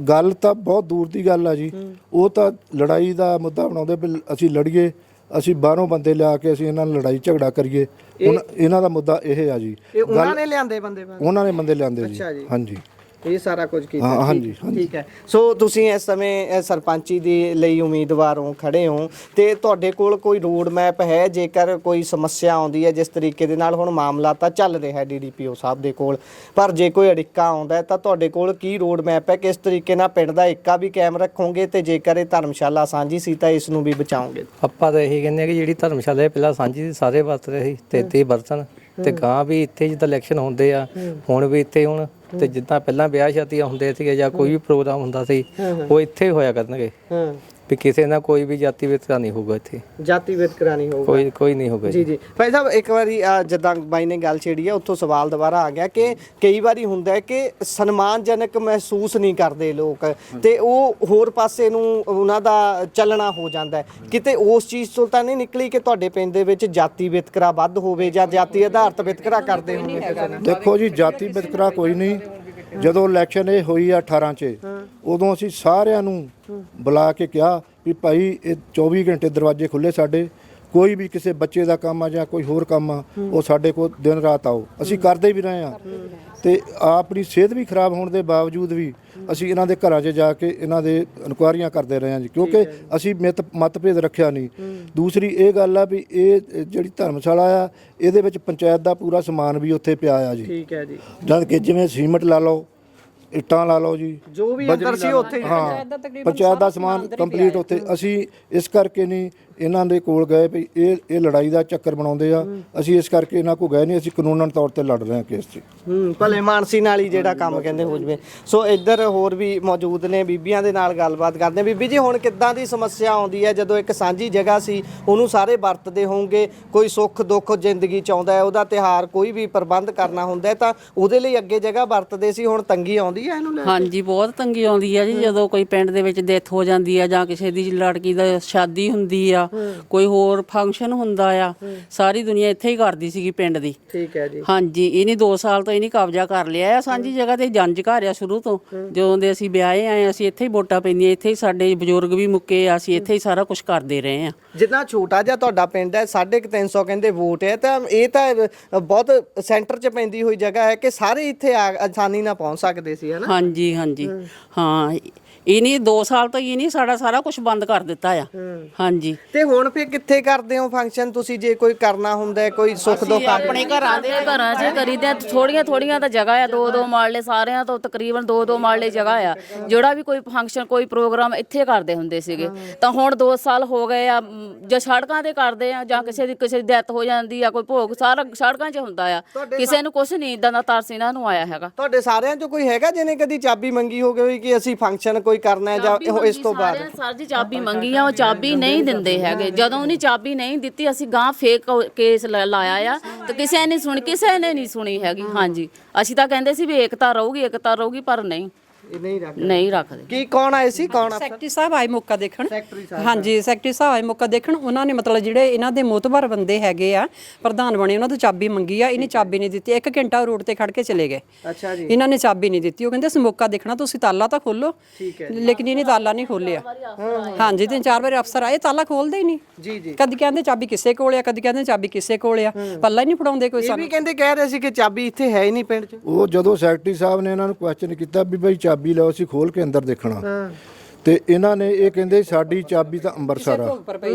ਗੱਲ ਤਾਂ ਬਹੁਤ ਦੂਰ ਦੀ ਗੱਲ ਆ ਜੀ, ਉਹ ਤਾਂ ਲੜਾਈ ਦਾ ਮੁੱਦਾ ਬਣਾਉਂਦੇ ਵੀ ਅਸੀਂ ਲੜੀਏ, ਅਸੀਂ ਬਾਹਰੋਂ ਬੰਦੇ ਲਿਆ ਕੇ ਅਸੀਂ ਇਹਨਾਂ ਨਾਲ ਲੜਾਈ ਝਗੜਾ ਕਰੀਏ। ਇਹਨਾਂ ਦਾ ਮੁੱਦਾ ਇਹ ਆ ਜੀ, ਉਹਨਾਂ ਨੇ ਲਿਆਂਦੇ ਬੰਦੇ, ਉਹਨਾਂ ਨੇ ਬੰਦੇ ਲਿਆਂਦੇ ਜੀ। ਹਾਂਜੀ, ਇਹ ਸਾਰਾ ਕੁਝ ਕੀਤਾ। ਹਾਂਜੀ, ਠੀਕ ਹੈ। ਸੋ ਤੁਸੀਂ ਇਸ ਸਮੇਂ ਸਰਪੰਚੀ ਦੇ ਲਈ ਉਮੀਦਵਾਰ ਹੋ, ਖੜੇ ਹੋ, ਤੇ ਤੁਹਾਡੇ ਕੋਲ ਕੋਈ ਰੋਡ ਮੈਪ ਹੈ ਜੇਕਰ ਕੋਈ ਸਮੱਸਿਆ ਆਉਂਦੀ ਹੈ? ਜਿਸ ਤਰੀਕੇ ਦੇ ਨਾਲ ਹੁਣ ਮਾਮਲਾ ਤਾਂ ਚੱਲ ਰਿਹਾ ਹੈ DDPO ਸਾਹਿਬ ਦੇ ਕੋਲ, ਪਰ ਜੇ ਕੋਈ ਅੜਿੱਕਾ ਆਉਂਦਾ ਤਾਂ ਤੁਹਾਡੇ ਕੋਲ ਕੀ ਰੋਡ ਮੈਪ ਹੈ? ਕਿਸ ਤਰੀਕੇ ਨਾਲ ਪਿੰਡ ਦਾ ਏਕਾ ਵੀ ਕਾਇਮ ਰੱਖੋਗੇ, ਤੇ ਜੇਕਰ ਇਹ ਧਰਮਸ਼ਾਲਾ ਸਾਂਝੀ ਸੀ ਤਾਂ ਇਸ ਨੂੰ ਵੀ ਬਚਾਓਗੇ? ਆਪਾਂ ਤਾਂ ਇਹੀ ਕਹਿੰਦੇ ਆ ਕਿ ਜਿਹੜੀ ਧਰਮਸ਼ਾਲਾ ਪਹਿਲਾਂ ਸਾਂਝੀ ਸੀ, ਸਾਰੇ ਵਰਤ ਰਹੇ ਸੀ, ਤੇ ਇੱਥੇ ਵਰਤਣ, ਤੇ ਗਾਂ ਵੀ ਇੱਥੇ ਜਿੱਦਾਂ ਇਲੈਕਸ਼ਨ ਹੁੰਦੇ ਆ ਹੁਣ ਵੀ ਇੱਥੇ ਹੁਣ, ਤੇ ਜਿੱਦਾਂ ਪਹਿਲਾਂ ਵਿਆਹ ਸ਼ਾਦੀਆਂ ਹੁੰਦੇ ਸੀਗੇ ਜਾਂ ਕੋਈ ਵੀ ਪ੍ਰੋਗਰਾਮ ਹੁੰਦਾ ਸੀ ਉਹ ਇੱਥੇ ਹੋਇਆ ਕਰਨਗੇ। ਵੀ ਕਿਸੇ ਨਾਲ ਕੋਈ ਵੀ ਜਾਤੀ ਵਿਤਕਰਾ ਨਹੀਂ ਹੋਊਗਾ ਇੱਥੇ, ਜਾਤੀ ਵਿਤਕਰਾ ਨਹੀਂ ਹੋਊਗਾ, ਕੋਈ ਨਹੀਂ ਹੋਊਗਾ ਜੀ ਜੀ। ਭਾਈ ਸਾਹਿਬ ਇੱਕ ਵਾਰੀ ਜਿੱਦਾਂ ਬਾਈ ਨੇ ਗੱਲ ਛੇੜੀ ਹੈ ਉੱਥੋਂ ਸਵਾਲ ਦੁਬਾਰਾ ਆ ਗਿਆ ਕਿ ਕਈ ਵਾਰੀ ਹੁੰਦਾ ਹੈ ਕਿ ਸਨਮਾਨਜਨਕ ਮਹਿਸੂਸ ਨਹੀਂ ਕਰਦੇ ਲੋਕ ਤੇ ਉਹ ਹੋਰ ਪਾਸੇ ਨੂੰ ਉਹਨਾਂ ਦਾ ਚੱਲਣਾ ਹੋ ਜਾਂਦਾ ਹੈ। ਕਿਤੇ ਉਸ ਚੀਜ਼ ਤੋਂ ਤਾਂ ਨਹੀਂ ਨਿਕਲੀ ਕਿ ਤੁਹਾਡੇ ਪਿੰਡ ਦੇ ਵਿੱਚ ਜਾਤੀ ਵਿਤਕਰਾ ਵੱਧ ਹੋਵੇ ਜਾਂ ਜਾਤੀ ਆਧਾਰਿਤ ਵਿਤਕਰਾ ਕਰਦੇ ਹੋਵੇ ਕਿਸੇ ਨਾਲ? ਦੇਖੋ ਜੀ, ਜਾਤੀ ਵਿਤਕਰਾ ਕੋਈ ਨਹੀਂ। ਜਦੋਂ ਇਲੈਕਸ਼ਨ ਇਹ ਹੋਈ ਆ 18 'ਚ, ਉਦੋਂ ਅਸੀਂ ਸਾਰਿਆਂ ਨੂੰ ਬੁਲਾ ਕੇ ਕਿਹਾ ਵੀ ਭਾਈ ਇਹ 24 ਘੰਟੇ ਦਰਵਾਜ਼ੇ ਖੁੱਲੇ ਸਾਡੇ, ਕੋਈ ਵੀ ਕਿਸੇ ਬੱਚੇ ਦਾ ਕੰਮ ਆ ਜਾਂ ਕੋਈ ਹੋਰ ਕੰਮ ਆ ਉਹ ਸਾਡੇ ਕੋਲ ਦਿਨ ਰਾਤ ਆਓ। ਅਸੀਂ ਕਰਦੇ ਵੀ ਰਹੇ ਆ ਤੇ ਆਪਣੀ ਸਿਹਤ ਵੀ ਖਰਾਬ ਹੋਣ ਦੇ ਬਾਵਜੂਦ ਵੀ ਅਸੀਂ ਇਹਨਾਂ ਦੇ ਘਰਾਂ 'ਚ ਜਾ ਕੇ ਇਹਨਾਂ ਦੇ ਇਨਕੁਆਇਰੀਆਂ ਕਰਦੇ ਰਹੇ ਹਾਂ ਜੀ, ਕਿਉਂਕਿ ਅਸੀਂ ਮਤਭੇਦ ਰੱਖਿਆ ਨਹੀਂ। ਦੂਸਰੀ ਇਹ ਗੱਲ ਆ ਵੀ ਇਹ ਜਿਹੜੀ ਧਰਮਸ਼ਾਲਾ ਆ ਇਹਦੇ ਵਿੱਚ ਪੰਚਾਇਤ ਦਾ ਪੂਰਾ ਸਮਾਨ ਵੀ ਉੱਥੇ ਪਿਆ ਆ ਜੀ। ਠੀਕ ਹੈ ਜੀ। ਜਦ ਕਿ ਜਿਵੇਂ ਸੀਮਟ ਲਾ ਲਓ, ਇੱਟਾਂ ਲਾ ਲਓ ਜੀ, ਜੋ ਵੀ ਅੰਦਰ ਸੀ ਉੱਥੇ ਹਾਂ, ਪੰਚਾਇਤ ਦਾ ਸਮਾਨ ਕੰਪਲੀਟ ਉੱਥੇ। ਅਸੀਂ ਇਸ ਕਰਕੇ ਨਹੀਂ ਇਹਨਾਂ ਦੇ ਕੋਲ ਗਏ ਵੀ ਇਹ ਲੜਾਈ ਦਾ ਚੱਕਰ ਬਣਾਉਂਦੇ ਆ, ਅਸੀਂ ਇਸ ਕਰਕੇ ਇਹਨਾਂ ਕੋਲ ਗਏ ਨਹੀਂ। ਅਸੀਂ ਕਾਨੂੰਨਨ ਤੌਰ ਤੇ ਲੜ ਰਹੇ ਹਾਂ ਕੇਸ 'ਚ। ਭਲੇ ਮਾਨਸੀ ਨਾਲ ਹੀ ਜਿਹੜਾ ਕੰਮ ਕਹਿੰਦੇ ਹੋ ਜਵੇ। ਸੋ ਇੱਧਰ ਹੋਰ ਵੀ ਮੌਜੂਦ ਨੇ, ਬੀਬੀਆਂ ਦੇ ਨਾਲ ਗੱਲਬਾਤ ਕਰਦੇ। ਬੀਬੀ ਜੀ, ਹੁਣ ਕਿੱਦਾਂ ਦੀ ਸਮੱਸਿਆ ਆਉਂਦੀ ਹੈ ਜਦੋਂ ਇੱਕ ਸਾਂਝੀ ਜਗ੍ਹਾ ਸੀ ਉਹਨੂੰ ਸਾਰੇ ਵਰਤਦੇ ਹੋਣਗੇ, ਕੋਈ ਸੁੱਖ ਦੁੱਖ ਜ਼ਿੰਦਗੀ 'ਚ ਆਉਂਦਾ ਹੈ, ਉਹਦਾ ਤਿਉਹਾਰ ਕੋਈ ਵੀ ਪ੍ਰਬੰਧ ਕਰਨਾ ਹੁੰਦਾ ਹੈ ਤਾਂ ਉਹਦੇ ਲਈ ਅੱਗੇ ਜਗ੍ਹਾ ਵਰਤਦੇ ਸੀ, ਹੁਣ ਤੰਗੀ ਆਉਂਦੀ ਹੈ ਇਹਨੂੰ ਲੈ ਕੇ? ਹਾਂਜੀ, ਬਹੁਤ ਤੰਗੀ ਆਉਂਦੀ ਆ ਜੀ। ਜਦੋਂ ਕੋਈ ਪਿੰਡ ਦੇ ਵਿੱਚ ਡੈਥ ਹੋ ਜਾਂਦੀ ਆ ਜਾਂ ਕਿਸੇ ਦੀ ਲੜਕੀ ਦਾ ਸ਼ਾਦੀ ਹੁੰਦੀ ਆ, ਕੋਈ ਹੋਰ ਫੰਕਸ਼ਨ ਹੁੰਦਾ ਆ, ਸਾਰੀ ਦੁਨੀਆ ਇੱਥੇ ਹੀ ਕਰਦੀ ਸੀਗੀ ਪਿੰਡ ਦੀ। ਠੀਕ ਹੈ ਜੀ। ਹਾਂਜੀ, ਇਹਨੇ 2 ਸਾਲ ਤੋਂ ਇਹਨੇ ਕਬਜ਼ਾ ਕਰ ਲਿਆ ਆ ਸਾਂਝੀ ਜਗ੍ਹਾ ਤੇ। ਜੰਜ ਘਰ ਆ ਸ਼ੁਰੂ ਤੋਂ, ਜਦੋਂ ਦੇ ਅਸੀਂ ਵਿਆਹੇ ਆਏ ਅਸੀਂ ਇੱਥੇ ਹੀ ਵੋਟਾਂ ਪੈਂਦੀਆਂ, ਇੱਥੇ ਹੀ ਸਾਡੇ ਬਜ਼ੁਰਗ ਵੀ ਮੁੱਕੇ ਆ, ਅਸੀਂ ਇੱਥੇ ਹੀ ਸਾਰਾ ਕੁਝ ਕਰਦੇ ਰਹੇ ਆ। ਜਿੰਨਾ ਛੋਟਾ ਜਿਹਾ ਤੁਹਾਡਾ ਪਿੰਡ ਹੈ, 350 ਕਹਿੰਦੇ ਵੋਟ ਹੈ, ਤਾਂ ਇਹ ਤਾਂ ਬਹੁਤ ਸੈਂਟਰ 'ਚ ਪੈਂਦੀ ਹੋਈ ਜਗ੍ਹਾ ਹੈ ਕਿ ਸਾਰੇ ਇੱਥੇ ਆਸਾਨੀ ਨਾਲ ਪਹੁੰਚ ਸਕਦੇ ਸੀ, ਹੈ ਨਾ? ਹਾਂਜੀ ਹਾਂਜੀ, ਹਾਂ। ਇਹਨੇ 2 ਸਾਲ ਤੋਂ ਇਹਨੇ ਸਾਰਾ ਕੁਝ ਬੰਦ ਕਰ ਦਿੱਤਾ ਆ। ਹਾਂਜੀ। ਤੇ ਹੁਣ ਫਿਰ ਕਿੱਥੇ ਕਰਦੇ ਹੋ ਫੰਕਸ਼ਨ ਤੁਸੀਂ? ਜੇ ਕੋਈ ਕਰਨਾ ਹੁੰਦਾ ਹੈ, ਕੋਈ ਸੁੱਖ ਦੁੱਖ ਆਪਣੇ ਘਰਾਂ 'ਚ ਕਰੀਦੇ। ਥੋੜੀਆਂ ਤਾਂ ਜਗ੍ਹਾ ਆ, 2-2 ਮਾਲੇ ਸਾਰਿਆਂ ਤੋਂ ਤਕਰੀਬਨ 2-2 ਮਾਲੇ ਜਗ੍ਹਾ ਆ। ਜਿਹੜਾ ਵੀ ਕੋਈ ਫੰਕਸ਼ਨ ਕੋਈ ਪ੍ਰੋਗਰਾਮ ਇੱਥੇ ਕਰਦੇ ਹੁੰਦੇ ਸੀਗੇ, ਤਾਂ ਹੁਣ 2 ਸਾਲ ਹੋ ਗਏ ਆ ਜਾਂ ਸੜਕਾਂ ਤੇ ਕਰਦੇ ਆ ਜਾਂ ਕਿਸੇ ਦੀ ਡੈਥ ਹੋ ਜਾਂਦੀ ਆ, ਕੋਈ ਭੋਗ, ਸਾਰਾ ਸੜਕਾਂ 'ਚ ਹੁੰਦਾ ਆ। ਕਿਸੇ ਨੂੰ ਕੁਝ ਨਹੀਂ ਇਦਾਂ ਦਾ ਤਰਸ ਇਹਨਾਂ ਨੂੰ ਆਇਆ ਹੈਗਾ। ਤੁਹਾਡੇ ਸਾਰਿਆਂ 'ਚੋਂ ਕੋਈ ਹੈਗਾ ਜਿਹਨੇ ਕਦੀ ਚਾਬੀ ਮੰਗੀ ਹੋਵੇ ਕਿ ਅਸੀਂ ਫੰਕਸ਼ਨ ਕੋਈ ਕਰਨਾ ਹੈ ਜਾਂ ਇਸ ਤੋਂ ਬਾਅਦ? ਸਰ ਜੀ, ਚਾਬੀ ਮੰਗੀ ਆ, ਉਹ ਚਾਬੀ ਨਹੀਂ ਦਿੰਦੇ ਹੈਗੇ। ਜਦੋਂ ਉਹਨੇ ਚਾਬੀ ਨਹੀਂ ਦਿੱਤੀ, ਅਸੀਂ ਗਾਂ ਫੇਕ ਕੇਸ ਲਾਇਆ ਆ ਤੇ ਕਿਸੇ ਨੇ ਨਹੀਂ ਸੁਣੀ ਹੈਗੀ। ਹਾਂਜੀ, ਅਸੀਂ ਤਾਂ ਕਹਿੰਦੇ ਸੀ ਵੀ ਏਕਤਾ ਰਹੂਗੀ, ਪਰ ਨਹੀਂ ਰੱਖਦੇ। ਕੀ ਕੌਣ ਆਏ ਸੀ? ਕੌਣ? ਸੈਕਟਰੀ ਸਾਹਿਬ ਆਏ ਮੌਕਾ ਦੇਖਣ। ਹਾਂਜੀ, ਸੈਕਟਰੀ ਸਾਹਿਬ ਆਏ ਮੌਕਾ ਦੇਖਣ। ਉਹਨਾਂ ਨੇ ਮਤਲਬ ਜਿਹੜੇ ਇਹਨਾਂ ਦੇ ਮੋਤਬਰ ਬੰਦੇ ਹੈਗੇ ਆ, ਪ੍ਰਧਾਨ ਬਣੇ, ਉਹਨਾਂ ਤੋਂ ਚਾਬੀ ਮੰਗੀ ਆ, ਇਹਨੇ ਚਾਬੀ ਨਹੀਂ ਦਿੱਤੀ। 1 ਘੰਟਾ ਰੋਡ ਤੇ ਖੜ ਕੇ ਚਲੇ ਗਏ। ਅੱਛਾ ਜੀ। ਇਹਨਾਂ ਨੇ ਚਾਬੀ ਨਹੀਂ ਦਿੱਤੀ। ਉਹ ਕਹਿੰਦੇ ਅਸੀਂ ਮੌਕਾ ਦੇਖਣਾ, ਤੁਸੀਂ ਤਾਲਾ ਤਾਂ ਖੋਲੋ। ਲੇਕਿਨ ਇਹਨੇ ਤਾਲਾ ਨਹੀਂ ਖੋਲਿਆ। ਹਾਂਜੀ, 3-4 ਵਾਰ ਅਫਸਰ ਆਏ, ਤਾਲਾ ਖੋਲਦੇ ਹੀ ਨਹੀਂ। ਜੀ ਜੀ। ਕਦੀ ਕਹਿੰਦੇ ਚਾਬੀ ਕਿਸੇ ਕੋਲ ਆ, ਕਦੀ ਕਹਿੰਦੇ ਚਾਬੀ ਕਿਸੇ ਕੋਲ ਆ, ਪੱਲਾ ਹੀ ਨਹੀਂ ਫੜਾਉਂਦੇ ਕੋਈ। ਇਹ ਵੀ ਕਹਿੰਦੇ ਕਹਿ ਰਹੇ ਸੀ ਕਿ ਚਾਬੀ ਇੱਥੇ ਹੈ ਹੀ ਨਹੀਂ ਪਿੰਡ 'ਚ। ਉਹ ਜਦੋਂ ਸੈਕਟਰੀ ਸਾਹਿਬ ਨੇ ਇਹਨਾਂ ਨੂੰ ਕੁਐਸਚਨ ਕੀਤਾ ਵੀ ਭਾਈ ਚਾਬੀ ਲਓ, ਅਸੀਂ ਖੋਲ ਕੇ ਅੰਦਰ ਦੇਖਣਾ, ਤੇ ਇਹਨਾਂ ਨੇ ਇਹ ਕਹਿੰਦੇ ਸਾਡੀ ਚਾਬੀ ਤਾਂ ਅੰਮ੍ਰਿਤਸਰ ਆ,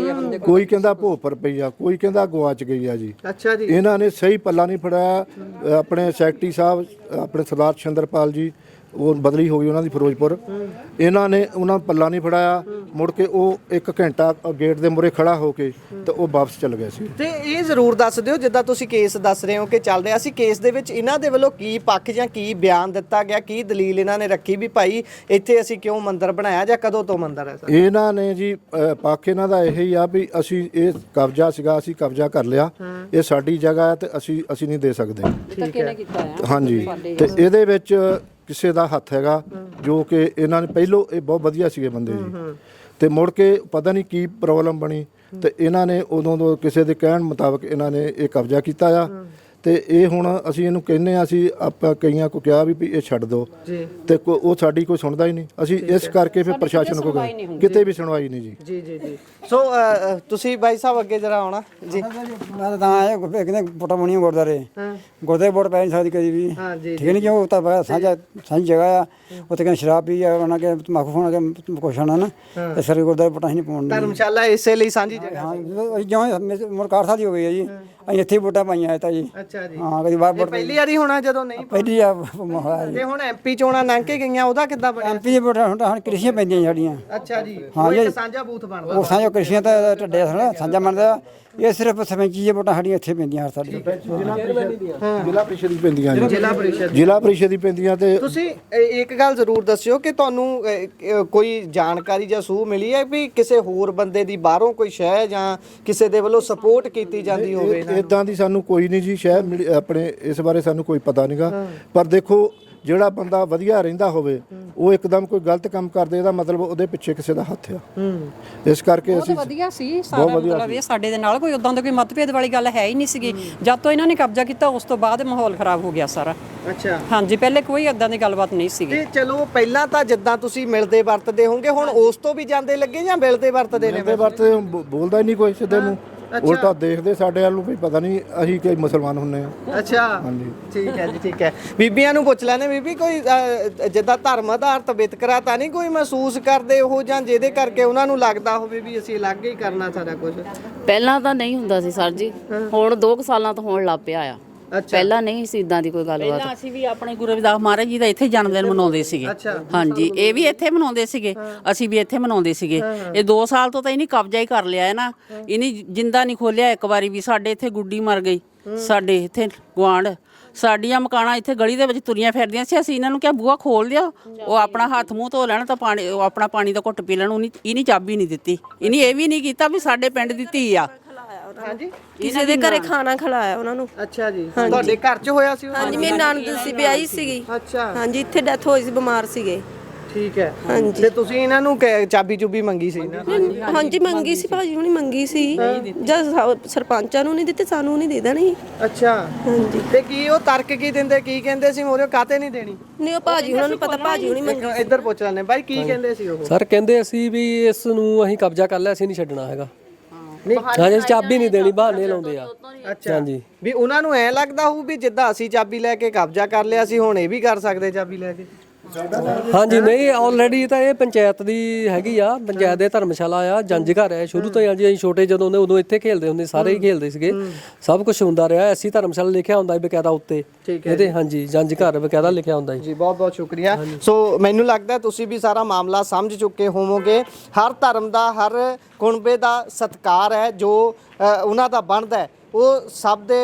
ਕੋਈ ਕਹਿੰਦਾ ਭੋਪਰ ਪਈ ਆ, ਕੋਈ ਕਹਿੰਦਾ ਗਵਾਚ ਗਈ ਆ ਜੀ। ਅੱਛਾ ਜੀ। ਇਹਨਾਂ ਨੇ ਸਹੀ ਪੱਲਾ ਨਹੀਂ ਫੜਾਇਆ। ਆਪਣੇ ਸੈਕਟਰੀ ਸਾਹਿਬ, ਆਪਣੇ ਸਰਦਾਰ ਸ਼ਿੰਦਰਪਾਲ ਜੀ, ਉਹ ਬਦਲੀ ਹੋ ਗਈ ਉਹਨਾਂ ਦੀ ਫਿਰੋਜ਼ਪੁਰ, ਇਹਨਾਂ ਨੇ ਉਹਨਾਂ ਪੱਲਾ ਨਹੀਂ ਫੜਾਇਆ। ਮੁੜ ਕੇ ਉਹ 1 ਘੰਟਾ ਗੇਟ ਦੇ ਮੂਹਰੇ ਖੜਾ ਹੋ ਕੇ ਤੇ ਉਹ ਵਾਪਸ ਚਲ ਗਏ ਸੀ। ਤੇ ਇਹ ਜ਼ਰੂਰ ਦੱਸ ਦਿਓ, ਜਿੱਦਾਂ ਤੁਸੀਂ ਕੇਸ ਦੱਸ ਰਹੇ ਹੋ ਕਿ ਚੱਲ ਰਿਹਾ ਸੀ, ਕੇਸ ਦੇ ਵਿੱਚ ਇਹਨਾਂ ਦੇ ਵੱਲੋਂ ਕੀ ਪੱਖ ਜਾਂ ਕੀ ਬਿਆਨ ਦਿੱਤਾ ਗਿਆ, ਕੀ ਦਲੀਲ ਇਹਨਾਂ ਨੇ ਰੱਖੀ ਵੀ ਭਾਈ ਇੱਥੇ ਅਸੀਂ ਕਿਉਂ ਮੰਦਿਰ ਬਣਾਇਆ ਜਾਂ ਕਦੋਂ ਤੋਂ ਮੰਦਿਰ ਹੈ? ਇਹਨਾਂ ਨੇ ਜੀ ਪੱਖ ਇਹਨਾਂ ਦਾ ਇਹ ਹੀ ਆ ਵੀ ਅਸੀਂ ਇਹ ਕਬਜ਼ਾ ਸੀਗਾ, ਅਸੀਂ ਕਬਜ਼ਾ ਕਰ ਲਿਆ, ਇਹ ਸਾਡੀ ਜਗ੍ਹਾ ਹੈ ਤੇ ਅਸੀਂ ਨਹੀਂ ਦੇ ਸਕਦੇ। ਹਾਂਜੀ, ਤੇ ਇਹਦੇ ਵਿੱਚ ਕਿਸੇ ਦਾ ਹੱਥ ਹੈਗਾ, ਜੋ ਕਿ ਇਹਨਾਂ ਨੇ ਪਹਿਲੋਂ ਇਹ ਬਹੁਤ ਵਧੀਆ ਸੀਗੇ ਬੰਦੇ ਜੀ, ਤੇ ਮੁੜ ਕੇ ਪਤਾ ਨਹੀਂ ਕੀ ਪ੍ਰੋਬਲਮ ਬਣੀ ਤੇ ਇਹਨਾਂ ਨੇ ਉਦੋਂ ਤੋਂ ਕਿਸੇ ਦੇ ਕਹਿਣ ਮੁਤਾਬਕ ਇਹਨਾਂ ਨੇ ਇਹ ਕਬਜ਼ਾ ਕੀਤਾ ਆ। ਤੇ ਇਹ ਹੁਣ ਅਸੀਂ ਇਹਨੂੰ ਕਹਿੰਦੇ ਆ, ਅਸੀਂ ਆਪਾਂ ਕਈਆਂ ਕੋ ਕਿਹਾ ਵੀ ਇਹ ਛੱਡ ਦਿਓ ਤੇ ਉਹ ਸਾਡੀ ਕੋਈ ਸੁਣਦਾ ਹੀ ਨਹੀਂ। ਅਸੀਂ ਇਸ ਕਰਕੇ ਫਿਰ ਪ੍ਰਸ਼ਾਸਨ ਕੋ ਗਏ, ਕਿਤੇ ਵੀ ਸੁਣਵਾਈ ਨਹੀਂ ਜੀ। ਜੀ ਜੀ ਜੀ। ਸੋ ਤੁਸੀਂ ਬਾਈ ਸਾਹਿਬ ਅੱਗੇ ਜਰਾ ਆਉਣਾ ਜੀ। ਮੈਂ ਤਾਂ ਆਇਆ ਕਹਿੰਦੇ ਵੋਟਾਂ ਪਾਉਣੀਆਂ ਗੁਰਦੁਆਰੇ ਵੋਟ ਪੈ ਨਹੀਂ ਸਕਦੀ ਕਦੀ ਵੀ। ਠੀਕ ਨਹੀਂ, ਕਿਉਂ ਤਾਂ ਬੜਾ ਸਾਂਝੀ ਜਗ੍ਹਾ ਆ, ਉੱਥੇ ਕਹਿੰਦੇ ਸ਼ਰਾਬ ਪੀ ਆ, ਉਹਨਾਂ ਕੇ ਤੰਬਾਕੂ ਖਾਣਾ ਕੇ ਕੁਛ ਹੋਣਾ ਨਾ, ਤੇ ਸਾਰੇ ਗੁਰਦੁਆਰੇ ਵੋਟਾਂ ਹੀ ਨਹੀਂ ਪਾਉਣ। ਧਰਮਸ਼ਾਲਾ ਇਸੇ ਲਈ ਸਾਂਝੀ ਜਗ੍ਹਾ। ਹਾਂ, ਜਿਉਂ ਮੁਰਕਾਰ ਸਾਡੀ ਹੋ ਗਈ ਹੈ ਜੀ, ਅਸੀਂ ਇੱਥੇ ਵੋਟਾਂ ਪਾਈਆਂ ਤਾਂ ਜੀ। ਅੱਛਾ ਜੀ। ਹਾਂ, ਕਦੀ ਵਾਰ ਵੋਟ ਪਹਿਲੀ ਵਾਰੀ ਹੋਣਾ ਜਦੋਂ ਨਹੀਂ ਪਹਿਲੀ ਆ ਹੋਇਆ ਜੀ। ਤੇ ਹੁਣ ਐਮਪੀ ਚੋਣਾਂ ਲੰਘ ਕੇ ਗਈਆਂ, ਉਹਦਾ ਕਿੱਦਾਂ ਬਣਿਆ? ਐਮਪੀ ਦੀ ਵੋਟਾਂ ਹੁਣ ਕ੍ਰਿਸ਼ੀਆਂ ਪੈਂਦੀਆਂ ਸਾਡੀਆਂ। ਅੱਛਾ ਜੀ। ਹਾਂ ਜੀ, ਸਾਂਝਾ ਬੂਥ ਬਣਦਾ। ਉਹ ਸਾਂਝਾ ਕ੍ਰਿਸ਼ੀਆਂ ਤਾਂ ਢੱਡੇ ਸਾਂਝਾ ਬਣਦਾ, ਇਹ ਸਿਰਫ ਸਰਪੰਚੀ ਦੀਆਂ ਵੋਟਾਂ ਸਾਡੀਆਂ ਇੱਥੇ ਪੈਂਦੀਆਂ ਹਰ ਸਾਲ ਜ਼ਿਲ੍ਹਾ ਪ੍ਰੀਸ਼ਦ ਦੀ ਪੈਂਦੀਆਂ ਜੀ ਜ਼ਿਲ੍ਹਾ ਪ੍ਰੀਸ਼ਦ ਦੀ ਪੈਂਦੀਆਂ। ਤੇ ਤੁਸੀਂ ਇੱਕ ਗੱਲ ਜ਼ਰੂਰ ਦੱਸਿਓ ਕਿ ਤੁਹਾਨੂੰ ਕੋਈ ਜਾਣਕਾਰੀ ਜਾਂ ਸੂਹ ਮਿਲੀ ਹੈ ਵੀ ਕਿਸੇ ਹੋਰ ਬੰਦੇ ਦੀ ਬਾਹਰੋਂ ਕੋਈ ਸ਼ਹਿ ਜਾਂ ਕਿਸੇ ਦੇ ਵੱਲੋਂ ਸਪੋਰਟ ਕੀਤੀ ਜਾਂਦੀ ਹੋਵੇ? ਇਦਾਂ ਦੀ ਸਾਨੂੰ ਕੋਈ ਨਹੀਂ ਜੀ ਸ਼ਹਿ ਆਪਣੇ ਇਸ ਬਾਰੇ ਸਾਨੂੰ ਕੋਈ ਪਤਾ ਨਹੀਂਗਾ। ਪਰ ਦੇਖੋ ਜਿਹੜਾ ਬੰਦਾ ਵਧੀਆ ਰਹਿੰਦਾ ਹੋਵੇ ਉਹ ਇੱਕਦਮ ਕੋਈ ਗਲਤ ਕੰਮ ਕਰਦੇ ਇਹਦਾ ਮਤਲਬ ਉਹਦੇ ਪਿੱਛੇ ਕਿਸੇ ਦਾ ਹੱਥ ਆ। ਇਸ ਕਰਕੇ ਅਸੀਂ ਵਧੀਆ ਸੀ ਸਾਰਾ ਮਤਲਬ ਇਹ ਸਾਡੇ ਦੇ ਨਾਲ ਕੋਈ ਉਦਾਂ ਦਾ ਕੋਈ ਮਤਭੇਦ ਵਾਲੀ ਗੱਲ ਹੈ ਹੀ ਨਹੀਂ ਸੀਗੀ। ਜਦ ਤੋਂ ਇਹਨਾਂ ਨੇ ਕਬਜ਼ਾ ਕੀਤਾ ਉਸ ਤੋਂ ਬਾਅਦ ਮਾਹੌਲ ਖਰਾਬ ਹੋ ਗਿਆ ਸਾਰਾ। ਅੱਛਾ ਹਾਂਜੀ, ਪਹਿਲੇ ਕੋਈ ਇਦਾਂ ਦੀ ਗੱਲਬਾਤ ਨਹੀਂ ਸੀਗੀ। ਤੇ ਚਲੋ ਪਹਿਲਾਂ ਤਾਂ ਜਿੱਦਾਂ ਤੁਸੀਂ ਮਿਲਦੇ ਵਰਤਦੇ ਹੋਗੇ ਹੁਣ ਉਸ ਤੋਂ ਵੀ ਜਾਂਦੇ ਲੱਗੇ ਜਾਂ ਮਿਲਦੇ ਵਰਤਦੇ ਨੇ? ਬੋਲਦਾ ਹੀ ਨਹੀਂ ਕੋਈ ਸਿੱਧੇ ਨੂੰ, ਉਲਟਾ ਦੇਖਦੇ ਸਾਡੇ ਵੱਲ ਨੂੰ ਵੀ ਪਤਾ ਨਹੀਂ ਅਸੀਂ ਕਿ ਮੁਸਲਮਾਨ ਹੁੰਨੇ ਆ। ਅੱਛਾ ਹਾਂਜੀ ਠੀਕ ਹੈ ਜੀ ਠੀਕ ਹੈ। ਬੀਬੀਆਂ ਨੂੰ ਪੁੱਛ ਲੈਣੇ ਬੀਬੀ ਕੋਈ ਜਿੱਦਾਂ ਧਰਮ ਆਧਾਰਿਤ ਵਿਤਕਰਾ ਤਾਂ ਨਹੀਂ ਕੋਈ ਮਹਿਸੂਸ ਕਰਦੇ ਉਹ ਜਾਂ ਜਿਹਦੇ ਕਰਕੇ ਉਹਨਾਂ ਨੂੰ ਲੱਗਦਾ ਹੋਵੇ ਵੀ ਅਸੀਂ ਅਲੱਗ ਹੀ ਕਰਨਾ ਸਾਰਾ ਕੁਝ? ਪਹਿਲਾਂ ਤਾਂ ਨਹੀਂ ਹੁੰਦਾ ਸੀ ਸਰ ਜੀ, ਹੁਣ 2 ਸਾਲਾਂ ਤੋਂ ਹੋਣ ਲੱਗ ਪਿਆ ਆ। ਪਹਿਲਾਂ ਨਹੀਂ ਸੀ ਇਦਾਂ ਦੀ ਕੋਈ ਗੱਲਬਾਤ। ਪਹਿਲਾਂ ਅਸੀਂ ਵੀ ਆਪਣੇ ਗੁਰੂ ਰਵਿਦਾਸ ਮਹਾਰਾਜ ਜੀ ਦਾ ਇੱਥੇ ਜਨਮ ਦਿਨ ਮਨਾਉਂਦੇ ਸੀਗੇ। ਹਾਂਜੀ, ਇਹ ਵੀ ਇੱਥੇ ਮਨਾਉਂਦੇ ਸੀਗੇ, ਅਸੀਂ ਵੀ ਇੱਥੇ ਮਨਾਉਂਦੇ ਸੀਗੇ। ਇਹ 2 ਸਾਲ ਤੋਂ ਤਾਂ ਇਹਨੇ ਕਬਜ਼ਾ ਹੀ ਕਰ ਲਿਆ ਹੈ ਨਾ। ਇਹਨੇ ਜਿੰਦਾ ਨਹੀਂ ਖੋਲਿਆ ਇੱਕ ਵਾਰੀ ਵੀ। ਸਾਡੇ ਇੱਥੇ ਗੁੱਡੀ ਮਰ ਗਈ, ਸਾਡੇ ਇੱਥੇ ਗੁਆਂਢ ਸਾਡੀਆਂ ਮਕਾਨਾਂ ਇੱਥੇ ਗਲੀ ਦੇ ਵਿੱਚ ਤੁਰੀਆਂ ਫਿਰਦੀਆਂ ਸੀ। ਅਸੀਂ ਇਹਨਾਂ ਨੂੰ ਕਿਹਾ ਬੂਹਾ ਖੋਲ ਦਿਓ, ਉਹ ਆਪਣਾ ਹੱਥ ਮੂੰਹ ਧੋ ਲੈਣ ਤਾਂ ਪਾਣੀ ਉਹ ਆਪਣਾ ਪਾਣੀ ਦਾ ਘੁੱਟ ਪੀ ਲੈਣ। ਇਹਨੇ ਚਾਬੀ ਨਹੀਂ ਦਿੱਤੀ। ਇਹਨੇ ਇਹ ਵੀ ਨਹੀਂ ਕੀਤਾ ਵੀ ਸਾਡੇ ਪਿੰਡ ਦੀ ਧੀ ਆ। ਹਾਂਜੀ, ਕਿਸੇ ਦੇ ਘਰੇ ਖਾਣਾ ਖਿਲਾਇਆ ਉਹਨਾਂ ਨੂੰ। ਅੱਛਾ ਜੀ, ਤੁਹਾਡੇ ਘਰ 'ਚ ਹੋਇਆ ਸੀ? ਹਾਂਜੀ, ਮੇਰੀ ਨਣਦ ਸੀ, ਵਿਆਹੀ ਸੀਗੀ। ਅੱਛਾ ਹਾਂਜੀ, ਇੱਥੇ ਡੈਥ ਹੋਈ ਸੀ, ਬਿਮਾਰ ਸੀਗੇ। ਠੀਕ ਹੈ। ਤੇ ਤੁਸੀਂ ਇਹਨਾਂ ਨੂੰ ਚਾਬੀ ਚੁਬੀ ਮੰਗੀ ਸੀ ਨਾ? ਹਾਂਜੀ ਮੰਗੀ ਸੀ ਭਾਜੀ ਹੁਣੀ ਮੰਗੀ ਸੀ। ਜਦ ਸਰਪੰਚਾਂ ਨੂੰ ਨਹੀਂ ਦਿੱਤੇ ਸਾਨੂੰ ਨਹੀਂ ਦੇ ਦੇਣੀ। ਅੱਛਾ ਹਾਂਜੀ। ਤੇ ਕੀ ਉਹ ਤਰਕ ਕੀ ਦਿੰਦੇ, ਕੀ ਕਹਿੰਦੇ ਸੀ ਮੋਰੇ ਕਾਤੇ ਨਹੀਂ ਦੇਣੀ? ਨਹੀਂ ਉਹ ਭਾਜੀ ਉਹਨਾਂ ਨੂੰ ਪਤਾ, ਭਾਜੀ ਹੁਣੀ ਮੰਗੀ। ਇੱਧਰ ਪੁੱਛ ਲੈਣੇ ਬਾਈ ਕੀ ਕਹਿੰਦੇ ਸੀ ਉਹ? ਸਰ ਕਹਿੰਦੇ ਅਸੀਂ ਵੀ ਇਸ ਨੂੰ ਅਸੀਂ ਕਬਜ਼ਾ ਕਰ ਲਿਆ, ਅਸੀਂ ਨਹੀਂ ਛੱਡਣਾ ਹੈਗਾ। ਹਾਂਜੀ, ਚਾਬੀ ਨਹੀਂ ਦੇਣੀ, ਬਹਾਨੇ ਲਾਉਂਦੇ ਆ। ਅੱਛਾ ਹਾਂਜੀ, ਵੀ ਉਹਨਾਂ ਨੂੰ ਐ ਲੱਗਦਾ ਹੋਊ ਵੀ ਜਿੱਦਾਂ ਅਸੀਂ ਚਾਬੀ ਲੈ ਕੇ ਕਬਜ਼ਾ ਕਰ ਲਿਆ ਸੀ ਹੁਣ ਇਹ ਵੀ ਕਰ ਸਕਦੇ ਚਾਬੀ ਲੈ ਕੇ। ਹਾਂਜੀ, ਨਹੀਂ ਆਲਰੇਡੀ ਤਾਂ ਇਹ ਪੰਚਾਇਤ ਦੀ ਹੈਗੀ ਆ, ਪੰਚਾਇਤ ਦੇ ਧਰਮਸ਼ਾਲਾ ਆ, ਜੰਜ ਘਰ ਹੈ ਸ਼ੁਰੂ ਤੋਂ। ਜੀ ਅਸੀਂ ਛੋਟੇ ਜਦੋਂ ਹੁੰਦੇ ਉਦੋਂ ਇੱਥੇ ਖੇਲਦੇ ਹੁੰਦੇ, ਸਾਰੇ ਹੀ ਖੇਲਦੇ ਸੀਗੇ, ਸਭ ਕੁਝ ਹੁੰਦਾ ਰਿਹਾ। ਐਸੀ ਧਰਮਸ਼ਾਲਾ ਲਿਖਿਆ ਹੁੰਦਾ ਬਕਾਇਦਾ ਉੱਤੇ ਇਹਦੇ। ਹਾਂਜੀ, ਜੰਜ ਘਰ ਬਕਾਇਦਾ ਲਿਖਿਆ ਹੁੰਦਾ ਜੀ। ਬਹੁਤ ਬਹੁਤ ਸ਼ੁਕਰੀਆ। ਸੋ ਮੈਨੂੰ ਲੱਗਦਾ ਤੁਸੀਂ ਵੀ ਸਾਰਾ ਮਾਮਲਾ ਸਮਝ ਚੁੱਕੇ ਹੋਵੋਗੇ। ਹਰ ਧਰਮ ਦਾ, ਹਰ ਕੁਨਬੇ ਦਾ ਸਤਿਕਾਰ ਹੈ, ਜੋ ਉਹਨਾਂ ਦਾ ਬਣਦਾ ਹੈ ਉਹ ਸਭ ਦੇ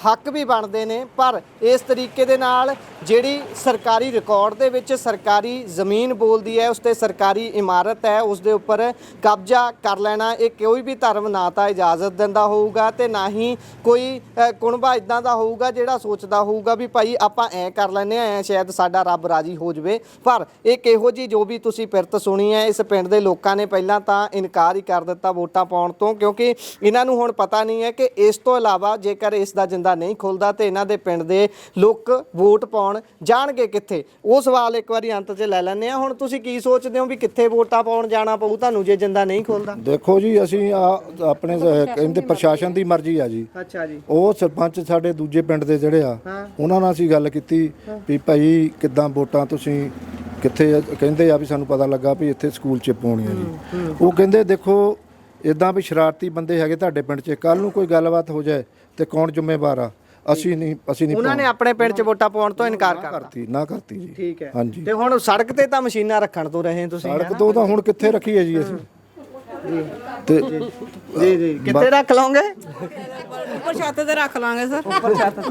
ਹੱਕ ਵੀ ਬਣਦੇ ਨੇ। ਪਰ ਇਸ ਤਰੀਕੇ ਦੇ ਨਾਲ ਜਿਹੜੀ ਸਰਕਾਰੀ ਰਿਕਾਰਡ ਦੇ ਵਿੱਚ ਸਰਕਾਰੀ ਜ਼ਮੀਨ ਬੋਲਦੀ ਹੈ, ਉਸ ਤੇ ਸਰਕਾਰੀ ਇਮਾਰਤ ਹੈ, ਉਸ ਦੇ ਉੱਪਰ ਕਬਜ਼ਾ ਕਰ ਲੈਣਾ, ਇਹ ਕੋਈ ਵੀ ਧਰਮ ਨਾ ਤਾਂ ਇਜਾਜ਼ਤ ਦਿੰਦਾ ਹੋਊਗਾ ਤੇ ਨਾ ਹੀ ਕੋਈ ਕੁਨਬਾ ਇਦਾਂ ਦਾ ਹੋਊਗਾ ਜਿਹੜਾ ਸੋਚਦਾ ਹੋਊਗਾ ਵੀ ਭਾਈ ਆਪਾਂ ਐ ਕਰ ਲੈਂਦੇ ਆ, ਐ ਸ਼ਾਇਦ ਸਾਡਾ ਰੱਬ ਰਾਜੀ ਹੋ ਜਾਵੇ। ਪਰ ਇਹ ਕਿਹੋ ਜੀ ਜੋ ਵੀ ਤੁਸੀਂ ਪਿਰਤ ਸੁਣੀ ਹੈ, ਇਸ ਪਿੰਡ ਦੇ ਲੋਕਾਂ ਨੇ ਪਹਿਲਾਂ ਤਾਂ ਇਨਕਾਰ ਹੀ ਕਰ ਦਿੱਤਾ ਵੋਟਾਂ ਪਾਉਣ ਤੋਂ, ਕਿਉਂਕਿ ਇਹਨਾਂ ਨੂੰ ਹੁਣ ਪਤਾ ਨਹੀਂ ਹੈ ਕਿ ਇਸ ਤੋਂ ਇਲਾਵਾ ਜੇਕਰ ਇਸ ਦਾ ਜਿੰਦਾ ਨਹੀਂ ਖੁੱਲਦਾ ਤੇ ਇਹਨਾਂ ਦੇ ਪਿੰਡ ਦੇ ਲੋਕ ਵੋਟ ਪਾਉਣ ਜਾਣਗੇ ਕਿੱਥੇ। ਉਹ ਸਵਾਲ ਇੱਕ ਵਾਰੀ ਅੰਤ 'ਚ ਲੈ ਲੈਂਦੇ ਆ। ਹੁਣ ਤੁਸੀਂ ਕੀ ਸੋਚਦੇ ਹੋ ਵੀ ਕਿੱਥੇ ਵੋਟਾਂ ਪਾਉਣ ਜਾਣਾ ਪਊ ਤੁਹਾਨੂੰ ਜੇ ਜਿੰਦਾ ਨਹੀਂ ਖੁੱਲਦਾ? ਦੇਖੋ ਜੀ, ਅਸੀਂ ਆਪਣੇ ਕਹਿੰਦੇ ਪ੍ਰਸ਼ਾਸਨ ਦੀ ਮਰਜ਼ੀ ਆ ਜੀ। ਅੱਛਾ ਜੀ। ਉਹ ਸਰਪੰਚ ਸਾਡੇ ਦੂਜੇ ਪਿੰਡ ਦੇ ਜਿਹੜੇ ਆ ਉਹਨਾਂ ਨਾਲ ਅਸੀਂ ਗੱਲ ਕੀਤੀ ਵੀ ਭਾਈ ਕਿੱਦਾਂ ਵੋਟਾਂ ਤੁਸੀਂ ਕਿੱਥੇ? ਕਹਿੰਦੇ ਆ ਵੀ ਸਾਨੂੰ ਪਤਾ ਲੱਗਾ ਵੀ ਇੱਥੇ ਸਕੂਲ 'ਚ ਪਾਉਣੀਆਂ ਜੀ। ਉਹ ਕਹਿੰਦੇ ਦੇਖੋ ਇਦਾਂ ਵੀ ਸ਼ਰਾਰਤੀ ਬੰਦੇ ਹੈਗੇ ਤੁਹਾਡੇ ਪਿੰਡ 'ਚ, ਕੱਲ ਨੂੰ ਕੋਈ ਗੱਲਬਾਤ ਹੋ ਜਾਏ ਤੇ ਕੌਣ ਜ਼ਿੰਮੇਵਾਰ ਆ? ਅਸੀਂ ਨਹੀਂ ਉਹਨਾਂ ਨੇ ਆਪਣੇ ਪਿੰਡ 'ਚ ਵੋਟਾਂ ਪਾਉਣ ਤੋਂ ਇਨਕਾਰ ਕਰਤੀ ਜੀ। ਠੀਕ ਹੈ। ਹਾਂਜੀ, ਤੇ ਹੁਣ ਸੜਕ ਤੇ ਤਾਂ ਮਸ਼ੀਨਾਂ ਰੱਖਣ ਤੋਂ ਰਹੇ ਤੁਸੀਂ? ਸੜਕ ਤੋਂ ਤਾਂ ਹੁਣ ਕਿੱਥੇ ਰੱਖੀ ਹੈ ਜੀ ਅਸੀਂ। ਤੇ ਜੀ ਕਿੱਥੇ ਰੱਖ ਲਓਗੇ? ਉੱਪਰ ਛੱਤ ਤੇ ਰੱਖ ਲਾਂਗੇ ਸਰ।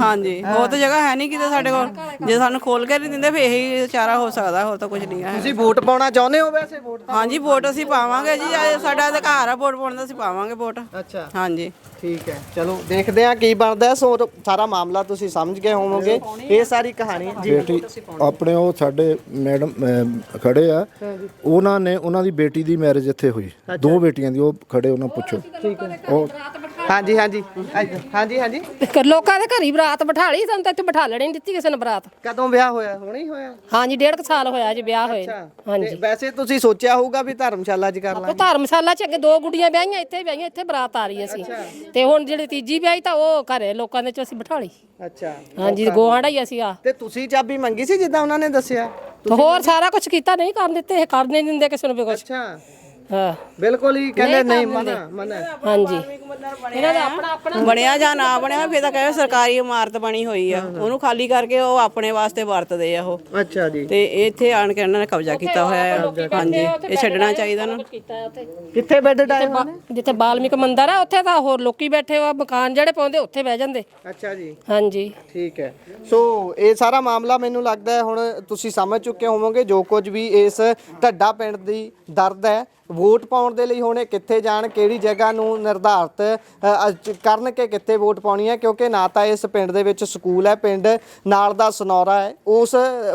ਹਾਂਜੀ, ਬਹੁਤ ਜਗ੍ਹਾ ਹੈ ਨਹੀਂ ਕਿਤੇ ਸਾਡੇ ਕੋਲ। ਜੇ ਸਾਨੂੰ ਖੋਲ ਕੇ ਨਹੀਂ ਦਿੰਦੇ ਫੇਰ ਇਹੀ ਚਾਰਾ ਹੋ ਸਕਦਾ, ਹੋਰ ਤਾਂ ਕੁਝ ਨਹੀਂ ਹੈ। ਤੁਸੀਂ ਵੋਟ ਪਾਉਣਾ ਚਾਹੁੰਦੇ ਹੋ ਵੈਸੇ? ਵੋਟ ਹਾਂਜੀ, ਵੋਟ ਅਸੀਂ ਪਾਵਾਂਗੇ ਜੀ, ਸਾਡਾ ਅਧਿਕਾਰ ਆ ਵੋਟ ਪਾਉਣ ਦਾ, ਅਸੀਂ ਪਾਵਾਂਗੇ ਵੋਟ। ਅੱਛਾ ਹਾਂਜੀ ਠੀਕ ਹੈ, ਚਲੋ ਦੇਖਦੇ ਹਾਂ ਕੀ ਬਣਦਾ। ਸੋ ਸਾਰਾ ਮਾਮਲਾ ਤੁਸੀਂ ਸਮਝ ਗਏ ਹੋਵੋਗੇ, ਇਹ ਸਾਰੀ ਕਹਾਣੀ ਜੀ। ਬੇਟੀ ਆਪਣੇ ਉਹ ਸਾਡੇ ਮੈਡਮ ਖੜੇ ਆ, ਉਹਨਾਂ ਦੀ ਬੇਟੀ ਦੀ ਮੈਰਿਜ ਇੱਥੇ ਹੋਈ, 2 ਬੇਟੀਆਂ ਦੀ, ਉਹ ਖੜੇ, ਉਹਨਾਂ ਪੁੱਛੋ। ਠੀਕ ਹੈ। ਉਹ ਹਾਂਜੀ ਹਾਂਜੀ ਹਾਂਜੀ ਲੋਕਾਂ ਦੇ ਘਰੀ ਬਰਾਤ ਬਿਠਾ ਲਈ, ਸਾਨੂੰ ਤਾਂ ਇੱਥੇ ਬਿਠਾ ਲੈਣੀ ਨਹੀਂ ਦਿੱਤੀ ਕਿਸੇ ਨੇ ਬਰਾਤ। ਕਦੋਂ ਵਿਆਹ ਹੋਇਆ? ਹੁਣੇ ਹੀ ਹੋਇਆ? ਹਾਂਜੀ, 1.5 ਸਾਲ ਹੋਇਆ ਜੀ ਵਿਆਹ ਹੋਏ। ਹਾਂਜੀ, ਵੈਸੇ ਤੁਸੀਂ ਸੋਚਿਆ ਹੋਊਗਾ ਵੀ ਧਰਮਸ਼ਾਲਾ 'ਚ ਕਰ ਲਾਂਗੇ? ਧਰਮਸ਼ਾਲਾ 'ਚ ਅੱਗੇ 2 ਗੁੱਡੀਆਂ ਵਿਆਹੀਆਂ, ਇੱਥੇ ਵਿਆਹੀਆਂ, ਇੱਥੇ ਬਰਾਤ ਆ ਰਹੀ ਸੀ। ਤੇ ਹੁਣ ਜਿਹੜੀ ਤੀਜੀ ਵਿਆਹੀ ਤਾਂ ਉਹ ਘਰੇ ਲੋਕਾਂ ਦੇ 'ਚ ਅਸੀਂ ਬਿਠਾ ਲਈ। ਅੱਛਾ ਹਾਂਜੀ, ਗੋਹਾੜਾ ਹੀ ਅਸੀਂ ਆ। ਤੇ ਤੁਸੀਂ ਚਾਬੀ ਮੰਗੀ ਸੀ ਜਿੱਦਾਂ ਉਹਨਾਂ ਨੇ ਦੱਸਿਆ? ਹੋਰ ਸਾਰਾ ਕੁਝ ਕੀਤਾ, ਨਹੀਂ ਕਰਨ ਦਿੱਤੇ, ਇਹ ਕਰ ਨਹੀਂ ਦਿੰਦੇ ਕਿਸੇ ਨੂੰ ਵੀ ਕੁਝ। ਅੱਛਾ ਹਾਂ ਬਿਲਕੁਲ ਹੀ ਕਹਿੰਦੇ ਨਹੀਂ ਮਨਾ ਹਾਂਜੀ ਇਹਨਾਂ ਦਾ ਆਪਣਾ ਬਣਿਆ ਜਾਂ ਨਾ ਬਣਿਆ ਫਿਰ ਤਾਂ ਕਹੇ ਸਰਕਾਰੀ ਇਮਾਰਤ ਬਣੀ ਹੋਈ ਆ ਉਹਨੂੰ ਖਾਲੀ ਕਰਕੇ ਉਹ ਆਪਣੇ ਵਾਸਤੇ ਵਰਤਦੇ ਆ ਉਹ। ਅੱਛਾ ਜੀ। ਤੇ ਇੱਥੇ ਆਣ ਕੇ ਇਹਨਾਂ ਨੇ ਕਬਜ਼ਾ ਕੀਤਾ ਹੋਇਆ ਆ। ਹਾਂਜੀ ਇਹ ਛੱਡਣਾ ਚਾਹੀਦਾ ਨਾ। ਕਿੱਥੇ ਬੈੱਡ ਡਾਏ ਹੋਏ ਨੇ? ਜਿੱਥੇ ਬਾਲਮਿਕ ਮੰਦਿਰ ਆ ਉੱਥੇ ਤਾਂ ਹੋਰ ਲੋਕੀ ਬੈਠੇ ਆ, ਮਕਾਨ ਜਿਹੜੇ ਪਾਉਂਦੇ ਉੱਥੇ ਬਹਿ ਜਾਂਦੇ। ਅੱਛਾ ਜੀ। ਹਾਂਜੀ ਠੀਕ ਹੈ। ਸੋ ਇਹ ਸਾਰਾ ਮਾਮਲਾ ਮੈਨੂੰ ਲੱਗਦਾ ਹੈ ਹੁਣ ਤੁਸੀਂ ਸਮਝ ਚੁੱਕੇ ਹੋਵੋਗੇ ਜੋ ਕੁਝ ਵੀ ਇਸ ਢੱਡਾ ਪਿੰਡ ਦੀ ਦਰਦ ਹੈ। ਵੋਟ ਪਾਉਣ ਦੇ ਲਈ ਹੁਣ ਇਹ ਕਿੱਥੇ ਜਾਣ, ਕਿਹੜੀ ਜਗ੍ਹਾ ਨੂੰ ਨਿਰਧਾਰਤ ਕਰਨ ਕਿ ਕਿੱਥੇ ਵੋਟ ਪਾਉਣੀ ਹੈ, ਕਿਉਂਕਿ ਨਾ ਤਾਂ ਇਸ ਪਿੰਡ ਦੇ ਵਿੱਚ ਸਕੂਲ ਹੈ, ਪਿੰਡ ਨਾਲ ਦਾ ਸਨੌਰਾ ਹੈ, ਉਸ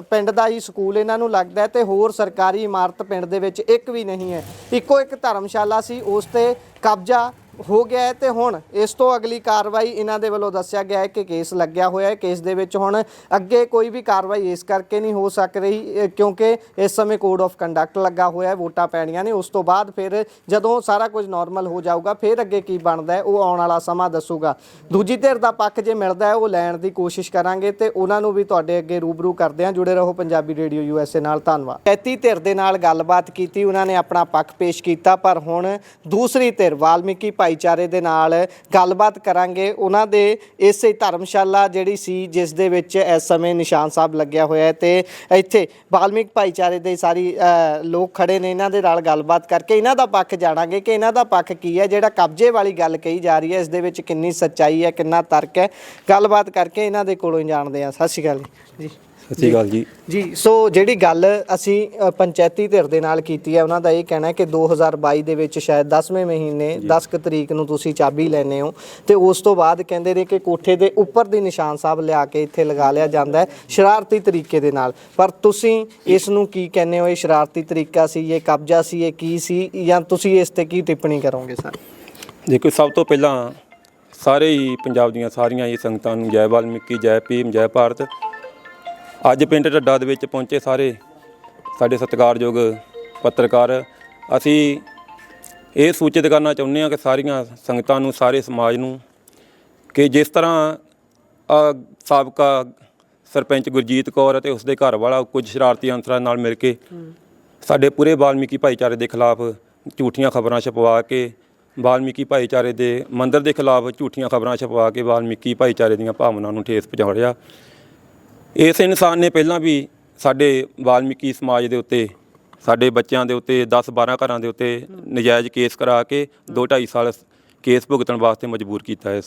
ਪਿੰਡ ਦਾ ਹੀ ਸਕੂਲ ਇਹਨਾਂ ਨੂੰ ਲੱਗਦਾ ਹੈ, ਤੇ ਹੋਰ ਸਰਕਾਰੀ ਇਮਾਰਤ ਪਿੰਡ ਦੇ ਵਿੱਚ ਇੱਕ ਵੀ ਨਹੀਂ ਹੈ। ਇੱਕੋ ਇੱਕ ਧਰਮਸ਼ਾਲਾ ਸੀ, ਉਸ ਤੇ ਕਬਜ਼ਾ ਹੋ ਗਿਆ ਹੈ ਤੇ ਹੁਣ ਇਸ ਤੋਂ ਅਗਲੀ ਕਾਰਵਾਈ ਇਹਨਾਂ ਦੇ ਵੱਲੋਂ ਦੱਸਿਆ ਗਿਆ ਹੈ ਕਿ ਕੇਸ ਲੱਗਿਆ ਹੋਇਆ ਹੈ। ਕੇਸ ਦੇ ਵਿੱਚ ਹੁਣ ਅੱਗੇ ਕੋਈ ਵੀ ਕਾਰਵਾਈ ਇਸ ਕਰਕੇ ਨਹੀਂ ਹੋ ਸਕ ਰਹੀ ਕਿਉਂਕਿ ਇਸ ਸਮੇਂ ਕੋਡ ਆਫ ਕੰਡਕਟ ਲੱਗਾ ਹੋਇਆ ਹੈ, ਵੋਟਾਂ ਪੈਣੀਆਂ ਨੇ। ਉਸ ਤੋਂ ਬਾਅਦ ਫਿਰ ਜਦੋਂ ਸਾਰਾ ਕੁਝ ਨਾਰਮਲ ਹੋ ਜਾਊਗਾ ਫਿਰ ਅੱਗੇ ਕੀ ਬਣਦਾ ਹੈ ਉਹ ਆਉਣ ਵਾਲਾ ਸਮਾਂ ਦੱਸੂਗਾ। ਦੂਜੀ ਧਿਰ ਦਾ ਪੱਖ ਜੇ ਮਿਲਦਾ ਹੈ ਉਹ ਲੈਣ ਦੀ ਕੋਸ਼ਿਸ਼ ਕਰਾਂਗੇ ਤੇ ਉਹਨਾਂ ਨੂੰ ਵੀ ਤੁਹਾਡੇ ਅੱਗੇ ਰੂਬਰੂ ਕਰਦੇ ਹਾਂ। ਜੁੜੇ ਰਹੋ ਪੰਜਾਬੀ ਰੇਡੀਓ USA ਨਾਲ। ਧੰਨਵਾਦ। ਪੰਚਾਇਤੀ ਧਿਰ ਦੇ ਨਾਲ ਗੱਲਬਾਤ ਕੀਤੀ, ਉਹਨਾਂ ਨੇ ਆਪਣਾ ਪੱਖ ਪੇਸ਼ ਕੀਤਾ, ਪਰ ਹੁਣ ਦੂਸਰੀ ਧਿਰ ਵਾਲਮੀਕੀ ਭਾਈਚਾਰੇ ਦੇ ਨਾਲ ਗੱਲਬਾਤ ਕਰਾਂਗੇ। ਉਹਨਾਂ ਦੇ ਇਸੇ ਧਰਮਸ਼ਾਲਾ ਜਿਹੜੀ ਸੀ ਜਿਸ ਦੇ ਵਿੱਚ ਇਸ ਸਮੇਂ ਨਿਸ਼ਾਨ ਸਾਹਿਬ ਲੱਗਿਆ ਹੋਇਆ ਹੈ ਤੇ ਇੱਥੇ ਵਾਲਮੀਕ ਭਾਈਚਾਰੇ ਦੇ ਸਾਰੀ ਲੋਕ ਖੜੇ ਨੇ, ਇਹਨਾਂ ਦੇ ਨਾਲ ਗੱਲਬਾਤ ਕਰਕੇ ਇਹਨਾਂ ਦਾ ਪੱਖ ਜਾਣਾਂਗੇ ਕਿ ਇਹਨਾਂ ਦਾ ਪੱਖ ਕੀ ਹੈ। ਜਿਹੜਾ ਕਬਜ਼ੇ ਵਾਲੀ ਗੱਲ ਕਹੀ ਜਾ ਰਹੀ ਹੈ ਇਸ ਦੇ ਵਿੱਚ ਕਿੰਨੀ ਸੱਚਾਈ ਹੈ, ਕਿੰਨਾ ਤਰਕ ਹੈ, ਗੱਲਬਾਤ ਕਰਕੇ ਇਹਨਾਂ ਦੇ ਕੋਲੋਂ ਹੀ ਜਾਣਦੇ ਹਾਂ। ਸਤਿ ਸ਼੍ਰੀ ਅਕਾਲ ਜੀ। ਸਤਿ ਸ਼੍ਰੀ ਅਕਾਲ ਜੀ। ਜੀ ਸੋ ਜਿਹੜੀ ਗੱਲ ਅਸੀਂ ਪੰਚਾਇਤੀ ਧਿਰ ਦੇ ਨਾਲ ਕੀਤੀ ਹੈ ਉਹਨਾਂ ਦਾ ਇਹ ਕਹਿਣਾ ਹੈ ਕਿ 2022 ਦੇ ਵਿੱਚ ਸ਼ਾਇਦ 10ਵੇਂ ਮਹੀਨੇ 10 ਤਰੀਕ ਨੂੰ ਤੁਸੀਂ ਚਾਬੀ ਲੈਣੇ ਹੋ ਤੇ ਉਸ ਤੋਂ ਬਾਅਦ ਕਹਿੰਦੇ ਨੇ ਕਿ ਕੋਠੇ ਦੇ ਉੱਪਰ ਦੀ ਨਿਸ਼ਾਨ ਸਾਹਿਬ ਲਿਆ ਕੇ ਇੱਥੇ ਲਗਾ ਲਿਆ ਜਾਂਦਾ ਹੈ ਸ਼ਰਾਰਤੀ ਤਰੀਕੇ ਦੇ ਨਾਲ। ਪਰ ਤੁਸੀਂ ਇਸ ਨੂੰ ਕੀ ਕਹਿੰਦੇ ਹੋ? ਇਹ ਸ਼ਰਾਰਤੀ ਤਰੀਕਾ ਸੀ, ਇਹ ਕਬਜ਼ਾ ਸੀ, ਇਹ ਕੀ ਸੀ, ਜਾਂ ਤੁਸੀਂ ਇਸ ਤੇ ਕੀ ਟਿੱਪਣੀ ਕਰੋਗੇ ਸਰ? ਦੇਖੋ, ਸਭ ਤੋਂ ਪਹਿਲਾਂ ਸਾਰੇ ਹੀ ਪੰਜਾਬ ਦੀਆਂ ਸਾਰੀਆਂ ਹੀ ਸੰਗਤਾਂ ਨੂੰ ਜੈ ਵਾਲਮੀਕੀ, ਜੈ ਭੀਮ, ਜੈ ਭਾਰਤ। ਅੱਜ ਪਿੰਡ ਢੱਡਾ ਦੇ ਵਿੱਚ ਪਹੁੰਚੇ ਸਾਰੇ ਸਾਡੇ ਸਤਿਕਾਰਯੋਗ ਪੱਤਰਕਾਰ, ਅਸੀਂ ਇਹ ਸੂਚਿਤ ਕਰਨਾ ਚਾਹੁੰਦੇ ਹਾਂ ਕਿ ਸਾਰੀਆਂ ਸੰਗਤਾਂ ਨੂੰ, ਸਾਰੇ ਸਮਾਜ ਨੂੰ, ਕਿ ਜਿਸ ਤਰ੍ਹਾਂ ਸਾਬਕਾ ਸਰਪੰਚ ਗੁਰਜੀਤ ਕੌਰ ਅਤੇ ਉਸਦੇ ਘਰ ਵਾਲਾ ਕੁਝ ਸ਼ਰਾਰਤੀ ਅੰਸਰਾਂ ਨਾਲ ਮਿਲ ਕੇ ਸਾਡੇ ਪੂਰੇ ਵਾਲਮੀਕੀ ਭਾਈਚਾਰੇ ਦੇ ਖਿਲਾਫ ਝੂਠੀਆਂ ਖਬਰਾਂ ਛਪਵਾ ਕੇ, ਵਾਲਮੀਕੀ ਭਾਈਚਾਰੇ ਦੇ ਮੰਦਿਰ ਦੇ ਖਿਲਾਫ ਝੂਠੀਆਂ ਖਬਰਾਂ ਛਪਵਾ ਕੇ ਵਾਲਮੀਕੀ ਭਾਈਚਾਰੇ ਦੀਆਂ ਭਾਵਨਾਵਾਂ ਨੂੰ ਠੇਸ ਪਹੁੰਚਾਇਆ। ਇਸ ਇਨਸਾਨ ਨੇ ਪਹਿਲਾਂ ਵੀ ਸਾਡੇ ਵਾਲਮੀਕੀ ਸਮਾਜ ਦੇ ਉੱਤੇ, ਸਾਡੇ ਬੱਚਿਆਂ ਦੇ ਉੱਤੇ 10-12 ਘਰਾਂ ਦੇ ਉੱਤੇ ਨਜਾਇਜ਼ ਕੇਸ ਕਰਾ ਕੇ 2-2.5 ਸਾਲ ਕੇਸ ਭੁਗਤਣ ਵਾਸਤੇ ਮਜਬੂਰ ਕੀਤਾ ਹੈ।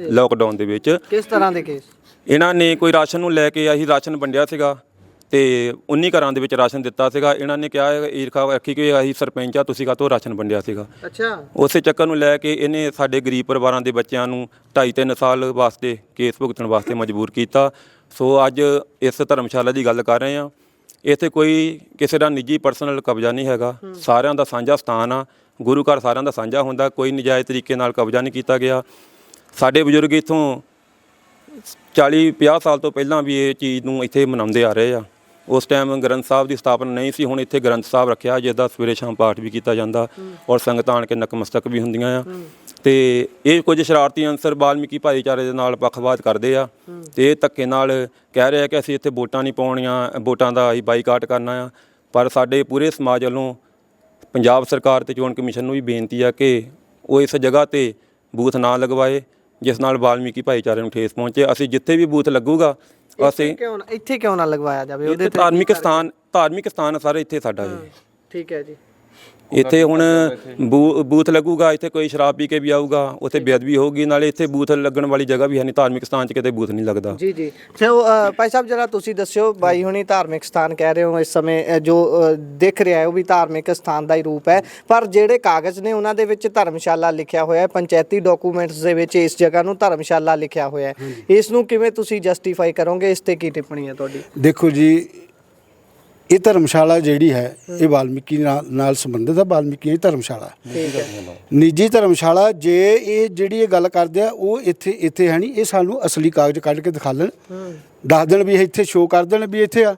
ਲੋਕਡਾਊਨ ਦੇ ਵਿੱਚ ਕਿਸ ਤਰ੍ਹਾਂ ਦੇ ਕੇਸ? ਇਹਨਾਂ ਨੇ ਕੋਈ ਰਾਸ਼ਨ ਨੂੰ ਲੈ ਕੇ, ਅਸੀਂ ਰਾਸ਼ਨ ਵੰਡਿਆ ਸੀਗਾ ਤੇ 19 ਘਰਾਂ ਦੇ ਵਿੱਚ ਰਾਸ਼ਨ ਦਿੱਤਾ ਸੀਗਾ। ਇਹਨਾਂ ਨੇ ਕਿਹਾ ਈਰਖਾ ਰੱਖੀ ਕਿ ਅਸੀਂ ਸਰਪੰਚ ਆ, ਤੁਸੀਂ ਕਾਹਤੋਂ ਰਾਸ਼ਨ ਵੰਡਿਆ ਸੀਗਾ। ਅੱਛਾ। ਉਸੇ ਚੱਕਰ ਨੂੰ ਲੈ ਕੇ ਇਹਨੇ ਸਾਡੇ ਗਰੀਬ ਪਰਿਵਾਰਾਂ ਦੇ ਬੱਚਿਆਂ ਨੂੰ 2.5-3 ਸਾਲ ਵਾਸਤੇ ਕੇਸ ਭੁਗਤਣ ਵਾਸਤੇ ਮਜਬੂਰ ਕੀਤਾ। ਸੋ ਅੱਜ ਇਸ ਧਰਮਸ਼ਾਲਾ ਦੀ ਗੱਲ ਕਰ ਰਹੇ ਹਾਂ। ਇੱਥੇ ਕੋਈ ਕਿਸੇ ਦਾ ਨਿੱਜੀ ਪਰਸਨਲ ਕਬਜ਼ਾ ਨਹੀਂ ਹੈਗਾ, ਸਾਰਿਆਂ ਦਾ ਸਾਂਝਾ ਸਥਾਨ ਆ। ਗੁਰੂ ਘਰ ਸਾਰਿਆਂ ਦਾ ਸਾਂਝਾ ਹੁੰਦਾ, ਕੋਈ ਨਜਾਇਜ਼ ਤਰੀਕੇ ਨਾਲ ਕਬਜ਼ਾ ਨਹੀਂ ਕੀਤਾ ਗਿਆ। ਸਾਡੇ ਬਜ਼ੁਰਗ ਇੱਥੋਂ 40-50 ਸਾਲ ਤੋਂ ਪਹਿਲਾਂ ਵੀ ਇਹ ਚੀਜ਼ ਨੂੰ ਇੱਥੇ ਮਨਾਉਂਦੇ ਆ ਰਹੇ ਆ। ਉਸ ਟਾਈਮ ਗ੍ਰੰਥ ਸਾਹਿਬ ਦੀ ਸਥਾਪਨਾ ਨਹੀਂ ਸੀ, ਹੁਣ ਇੱਥੇ ਗ੍ਰੰਥ ਸਾਹਿਬ ਰੱਖਿਆ ਜਿਸ ਦਾ ਸਵੇਰੇ ਸ਼ਾਮ ਪਾਠ ਵੀ ਕੀਤਾ ਜਾਂਦਾ ਔਰ ਸੰਗਤਾਂ ਆਣ ਕੇ ਨਤਮਸਤਕ ਵੀ ਹੁੰਦੀਆਂ ਆ। ਤੇ ਇਹ ਕੁਝ ਸ਼ਰਾਰਤੀ ਅੰਸਰ ਵਾਲਮੀਕੀ ਭਾਈਚਾਰੇ ਦੇ ਨਾਲ ਪੱਖਪਾਤ ਕਰਦੇ ਆ ਤੇ ਇਹ ਧੱਕੇ ਨਾਲ ਕਹਿ ਰਹੇ ਆ ਕਿ ਅਸੀਂ ਇੱਥੇ ਵੋਟਾਂ ਨਹੀਂ ਪਾਉਣੀਆਂ, ਵੋਟਾਂ ਦਾ ਅਸੀਂ ਬਾਈਕਾਟ ਕਰਨਾ ਆ। ਪਰ ਸਾਡੇ ਪੂਰੇ ਸਮਾਜ ਵੱਲੋਂ ਪੰਜਾਬ ਸਰਕਾਰ ਤੇ ਚੋਣ ਕਮਿਸ਼ਨ ਨੂੰ ਵੀ ਬੇਨਤੀ ਆ ਕਿ ਉਹ ਇਸ ਜਗ੍ਹਾ ਤੇ ਬੂਥ ਨਾ ਲਗਵਾਏ ਜਿਸ ਨਾਲ ਵਾਲਮੀਕੀ ਭਾਈਚਾਰੇ ਨੂੰ ਠੇਸ ਪਹੁੰਚੇ। ਅਸੀਂ ਜਿੱਥੇ ਵੀ ਬੂਥ ਲੱਗੂਗਾ ਅਸੀਂ ਇੱਥੇ ਕਿਉਂ ਨਾ ਲਗਵਾਇਆ ਜਾਵੇ? ਉਹਦੇ ਧਾਰਮਿਕ ਸਥਾਨ ਸਾਰੇ ਇੱਥੇ ਸਾਡਾ ਜੀ। ਠੀਕ ਹੈ ਜੀ। ਇੱਥੇ ਹੁਣ ਬੂਥ ਲੱਗੂਗਾ, ਇੱਥੇ ਕੋਈ ਸ਼ਰਾਬ ਪੀ ਕੇ ਵੀ ਆਊਗਾ, ਉੱਥੇ ਬੇਅਦਬੀ ਹੋਊਗੀ। ਨਾਲੇ ਇੱਥੇ ਬੂਥ ਲੱਗਣ ਵਾਲੀ ਜਗ੍ਹਾ ਵੀ ਹੈ ਨਹੀਂ, ਧਾਰਮਿਕ ਸਥਾਨ 'ਚ ਕਿਤੇ ਬੂਥ ਨਹੀਂ ਲੱਗਦਾ। ਜੀ ਜੀ। ਸੋ ਭਾਈ ਸਾਹਿਬ ਜਰਾ ਤੁਸੀਂ ਦੱਸਿਓ, ਬਾਈ ਹੁਣੀ ਧਾਰਮਿਕ ਸਥਾਨ ਕਹਿ ਰਹੇ ਹੋ, ਇਸ ਸਮੇਂ ਜੋ ਦਿਖ ਰਿਹਾ ਹੈ ਉਹ ਵੀ ਧਾਰਮਿਕ ਸਥਾਨ ਦਾ ਹੀ ਰੂਪ ਹੈ, ਪਰ ਜਿਹੜੇ ਕਾਗਜ਼ ਨੇ ਉਹਨਾਂ ਦੇ ਵਿੱਚ ਧਰਮਸ਼ਾਲਾ ਲਿਖਿਆ ਹੋਇਆ ਹੈ, ਪੰਚਾਇਤੀ ਡਾਕੂਮੈਂਟਸ ਦੇ ਵਿੱਚ ਇਸ ਜਗ੍ਹਾ ਨੂੰ ਧਰਮਸ਼ਾਲਾ ਲਿਖਿਆ ਹੋਇਆ ਹੈ। ਇਸ ਨੂੰ ਕਿਵੇਂ ਤੁਸੀਂ ਜਸਟੀਫਾਈ ਕਰੋਗੇ? ਇਸ ਤੇ ਕੀ ਟਿੱਪਣੀ ਹੈ ਤੁਹਾਡੀ? ਦੇਖੋ ਜੀ, ਇਹ ਧਰਮਸ਼ਾਲਾ ਜਿਹੜੀ ਹੈ ਇਹ ਵਾਲਮੀਕੀ ਨਾਲ ਸੰਬੰਧਿਤ ਹੈ। ਵਾਲਮੀਕੀ ਦੀ ਧਰਮਸ਼ਾਲਾ, ਨਿੱਜੀ ਧਰਮਸ਼ਾਲਾ। ਜੇ ਇਹ ਜਿਹੜੀ ਇਹ ਗੱਲ ਕਰਦੇ ਆ ਉਹ ਇੱਥੇ ਹੈ ਨਹੀਂ। ਇਹ ਸਾਨੂੰ ਅਸਲੀ ਕਾਗਜ਼ ਕੱਢ ਕੇ ਦਿਖਾ ਲੈਣ, ਦੱਸ ਦੇਣ ਵੀ ਇੱਥੇ ਸ਼ੋਅ ਕਰ ਦੇਣ ਵੀ ਇੱਥੇ ਆ,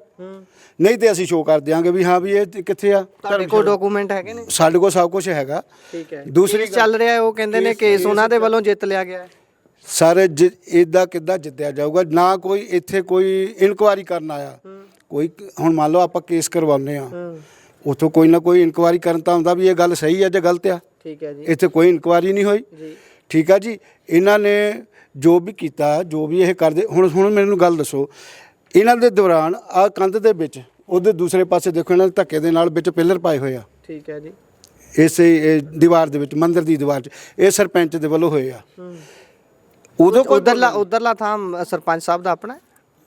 ਨਹੀਂ ਤੇ ਅਸੀਂ ਸ਼ੋਅ ਕਰ ਦਿਆਂਗੇ ਵੀ ਹਾਂ ਵੀ ਇਹ ਕਿੱਥੇ ਆ। ਤੁਹਾਡੇ ਕੋਲ ਡਾਕੂਮੈਂਟ ਹੈਗੇ ਨੇ? ਸਾਡੇ ਕੋਲ ਸਭ ਕੁਝ ਹੈਗਾ। ਠੀਕ ਹੈ। ਦੂਸਰੀ ਚੱਲ ਰਿਹਾ ਉਹ ਕਹਿੰਦੇ ਨੇ ਕੇਸ ਉਹਨਾਂ ਦੇ ਵੱਲੋਂ ਜਿੱਤ ਲਿਆ ਗਿਆ। ਸਰ ਇੱਦਾਂ ਕਿੱਦਾਂ ਜਿੱਤਿਆ ਜਾਊਗਾ? ਨਾ ਕੋਈ ਇੱਥੇ ਕੋਈ ਇਨਕੁਆਇਰੀ ਕਰਨ ਆਇਆ, ਕੋਈ ਹੁਣ ਮੰਨ ਲਓ ਆਪਾਂ ਕੇਸ ਕਰਵਾਉਂਦੇ ਆ, ਉੱਥੋਂ ਕੋਈ ਨਾ ਕੋਈ ਇਨਕੁਆਇਰੀ ਕਰਨ ਤਾਂ ਆਉਂਦਾ ਵੀ ਇਹ ਗੱਲ ਸਹੀ ਹੈ ਜਾਂ ਗਲਤ ਆ। ਠੀਕ ਹੈ ਜੀ। ਇੱਥੇ ਕੋਈ ਇਨਕੁਆਇਰੀ ਨਹੀਂ ਹੋਈ ਜੀ। ਠੀਕ ਆ ਜੀ। ਇਹਨਾਂ ਨੇ ਜੋ ਵੀ ਕੀਤਾ, ਜੋ ਵੀ ਇਹ ਕਰਦੇ, ਹੁਣ ਮੈਨੂੰ ਗੱਲ ਦੱਸੋ, ਇਹਨਾਂ ਦੇ ਦੌਰਾਨ ਆ ਕੰਧ ਦੇ ਵਿੱਚ ਉਹਦੇ ਦੂਸਰੇ ਪਾਸੇ ਦੇਖੋ ਇਹਨਾਂ ਦੇ ਧੱਕੇ ਦੇ ਨਾਲ ਵਿੱਚ ਪਿੱਲਰ ਪਾਏ ਹੋਏ ਆ। ਠੀਕ ਹੈ ਜੀ। ਇਸੇ ਦੀਵਾਰ ਦੇ ਵਿੱਚ, ਮੰਦਿਰ ਦੀ ਦੀਵਾਰ 'ਚ, ਇਹ ਸਰਪੰਚ ਦੇ ਵੱਲੋਂ ਹੋਏ ਆ। ਉਦੋਂ ਉਧਰਲਾ ਥਾਂ ਸਰਪੰਚ ਸਾਹਿਬ ਦਾ ਆਪਣਾ,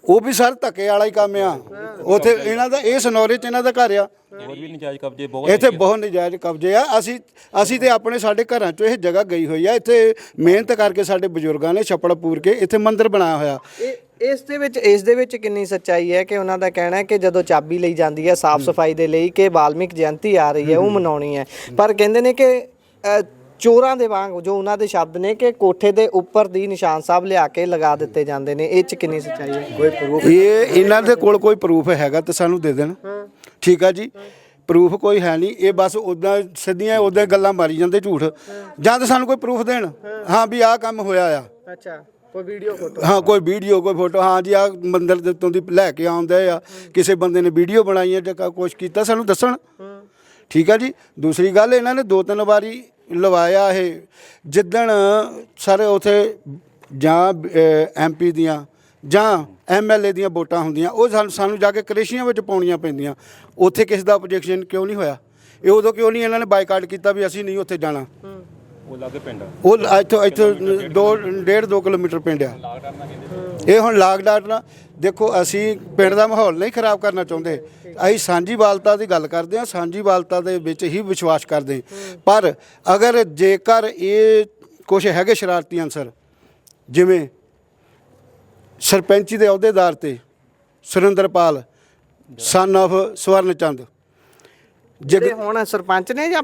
ਉਹ ਵੀ ਸਰ ਧੱਕੇ ਵਾਲਾ ਹੀ ਕੰਮ ਆ। ਉੱਥੇ ਇਹਨਾਂ ਦਾ ਇਹ ਸਨੌਰੇ 'ਚ ਇਹਨਾਂ ਦਾ ਘਰ ਆ। ਹੋਰ ਵੀ ਨਜਾਇਜ਼ ਕਬਜ਼ੇ ਬਹੁਤ ਇੱਥੇ ਬਹੁਤ ਨਜਾਇਜ਼ ਕਬਜ਼ੇ ਆ। ਅਸੀਂ ਤੇ ਆਪਣੇ ਸਾਡੇ ਘਰਾਂ 'ਚੋਂ ਇਹ ਜਗ੍ਹਾ ਗਈ ਹੋਈ ਆ। ਇੱਥੇ ਮਿਹਨਤ ਕਰਕੇ ਸਾਡੇ ਬਜ਼ੁਰਗਾਂ ਨੇ ਛੱਪੜ ਪੂਰ ਕੇ ਇੱਥੇ ਮੰਦਿਰ ਬਣਾਇਆ ਹੋਇਆ। ਇਸ ਦੇ ਵਿੱਚ ਕਿੰਨੀ ਸੱਚਾਈ ਹੈ ਕਿ ਉਹਨਾਂ ਦਾ ਕਹਿਣਾ ਹੈ ਕਿ ਜਦੋਂ ਚਾਬੀ ਲਈ ਜਾਂਦੀ ਹੈ ਸਾਫ਼ ਸਫਾਈ ਦੇ ਲਈ ਕਿ ਵਾਲਮੀਕ ਜਯੰਤੀ ਆ ਰਹੀ ਹੈ ਉਹ ਮਨਾਉਣੀ ਹੈ, ਪਰ ਕਹਿੰਦੇ ਨੇ ਕਿ ਚੋਰਾਂ ਦੇ ਵਾਂਗ, ਜੋ ਉਹਨਾਂ ਦੇ ਸ਼ਬਦ ਨੇ, ਕਿ ਕੋਠੇ ਦੇ ਉੱਪਰ ਦੀ ਨਿਸ਼ਾਨ ਸਾਹਿਬ ਲਿਆ ਕੇ ਲਗਾ ਦਿੱਤੇ ਜਾਂਦੇ ਨੇ। ਇਹ 'ਚ ਕਿੰਨੀ ਸੱਚਾਈ ਹੈ? ਕੋਈ ਪ੍ਰੂਫ? ਇਹ ਇਹਨਾਂ ਦੇ ਕੋਲ ਕੋਈ ਪ੍ਰੂਫ ਹੈਗਾ ਤਾਂ ਸਾਨੂੰ ਦੇ ਦੇਣ। ਠੀਕ ਆ ਜੀ। ਪ੍ਰੂਫ ਕੋਈ ਹੈ ਨਹੀਂ, ਇਹ ਬਸ ਉੱਦਾਂ ਸਿੱਧੀਆਂ ਉੱਦਾਂ ਗੱਲਾਂ ਮਾਰੀ ਜਾਂਦੇ ਝੂਠ। ਜਾਂ ਤਾਂ ਸਾਨੂੰ ਕੋਈ ਪ੍ਰੂਫ ਦੇਣ, ਹਾਂ ਵੀ ਆਹ ਕੰਮ ਹੋਇਆ ਆ। ਅੱਛਾ, ਕੋਈ ਵੀਡੀਓ ਫੋਟੋ? ਹਾਂ, ਕੋਈ ਵੀਡੀਓ, ਕੋਈ ਫੋਟੋ। ਹਾਂ ਜੀ, ਆਹ ਮੰਦਿਰ ਦੇ ਉੱਤੋਂ ਦੀ ਲੈ ਕੇ ਆਉਂਦੇ ਆ, ਕਿਸੇ ਬੰਦੇ ਨੇ ਵੀਡੀਓ ਬਣਾਈ ਹੈ ਜਾਂ ਕੁਛ ਕੀਤਾ, ਸਾਨੂੰ ਦੱਸਣ। ਠੀਕ ਆ ਜੀ। ਦੂਸਰੀ ਗੱਲ, ਇਹਨਾਂ ਨੇ 2-3 ਵਾਰੀ ਲਵਾਇਆ ਇਹ। ਜਿੱਦਣ ਸਾਰੇ ਉਥੇ ਜਾਂ MP ਦੀਆਂ ਜਾਂ MLA ਦੀਆਂ ਵੋਟਾਂ ਹੁੰਦੀਆਂ, ਉਹ ਸਾਨੂੰ ਜਾ ਕੇ ਕਲੇਸ਼ੀਆਂ ਵਿੱਚ ਪਾਉਣੀਆਂ ਪੈਂਦੀਆਂ। ਉੱਥੇ ਕਿਸੇ ਦਾ ਓਬਜੈਕਸ਼ਨ ਕਿਉਂ ਨਹੀਂ ਹੋਇਆ? ਇਹ ਉਦੋਂ ਕਿਉਂ ਨਹੀਂ ਇਹਨਾਂ ਨੇ ਬਾਈਕਾਟ ਕੀਤਾ ਵੀ ਅਸੀਂ ਨਹੀਂ ਉੱਥੇ ਜਾਣਾ? ਉਹ ਲਾਗੇ ਪਿੰਡ, ਉਹ ਇੱਥੋਂ 1.5-2 ਕਿਲੋਮੀਟਰ ਪਿੰਡ ਆ। ਇਹ ਹੁਣ ਲਾਕਡਾਊਨ। ਦੇਖੋ, ਅਸੀਂ ਪਿੰਡ ਦਾ ਮਾਹੌਲ ਨਹੀਂ ਖਰਾਬ ਕਰਨਾ ਚਾਹੁੰਦੇ। ਅਸੀਂ ਸਾਂਝੀਵਾਲਤਾ ਦੀ ਗੱਲ ਕਰਦੇ ਹਾਂ, ਸਾਂਝੀਵਾਲਤਾ ਦੇ ਵਿੱਚ ਹੀ ਵਿਸ਼ਵਾਸ ਕਰਦੇ। ਪਰ ਅਗਰ ਜੇਕਰ ਇਹ ਕੁਛ ਹੈਗੇ ਸ਼ਰਾਰਤੀ ਅਨਸਰ, ਜਿਵੇਂ ਸਰਪੰਚੀ ਦੇ ਅਹੁਦੇਦਾਰ ਤੇ ਸੁਰਿੰਦਰਪਾਲ ਸਨ ਆਫ ਸਵਰਨ ਚੰਦ, ਜਿਹੜੇ ਹੁਣ ਸਰਪੰਚ ਨੇ ਜਾਂ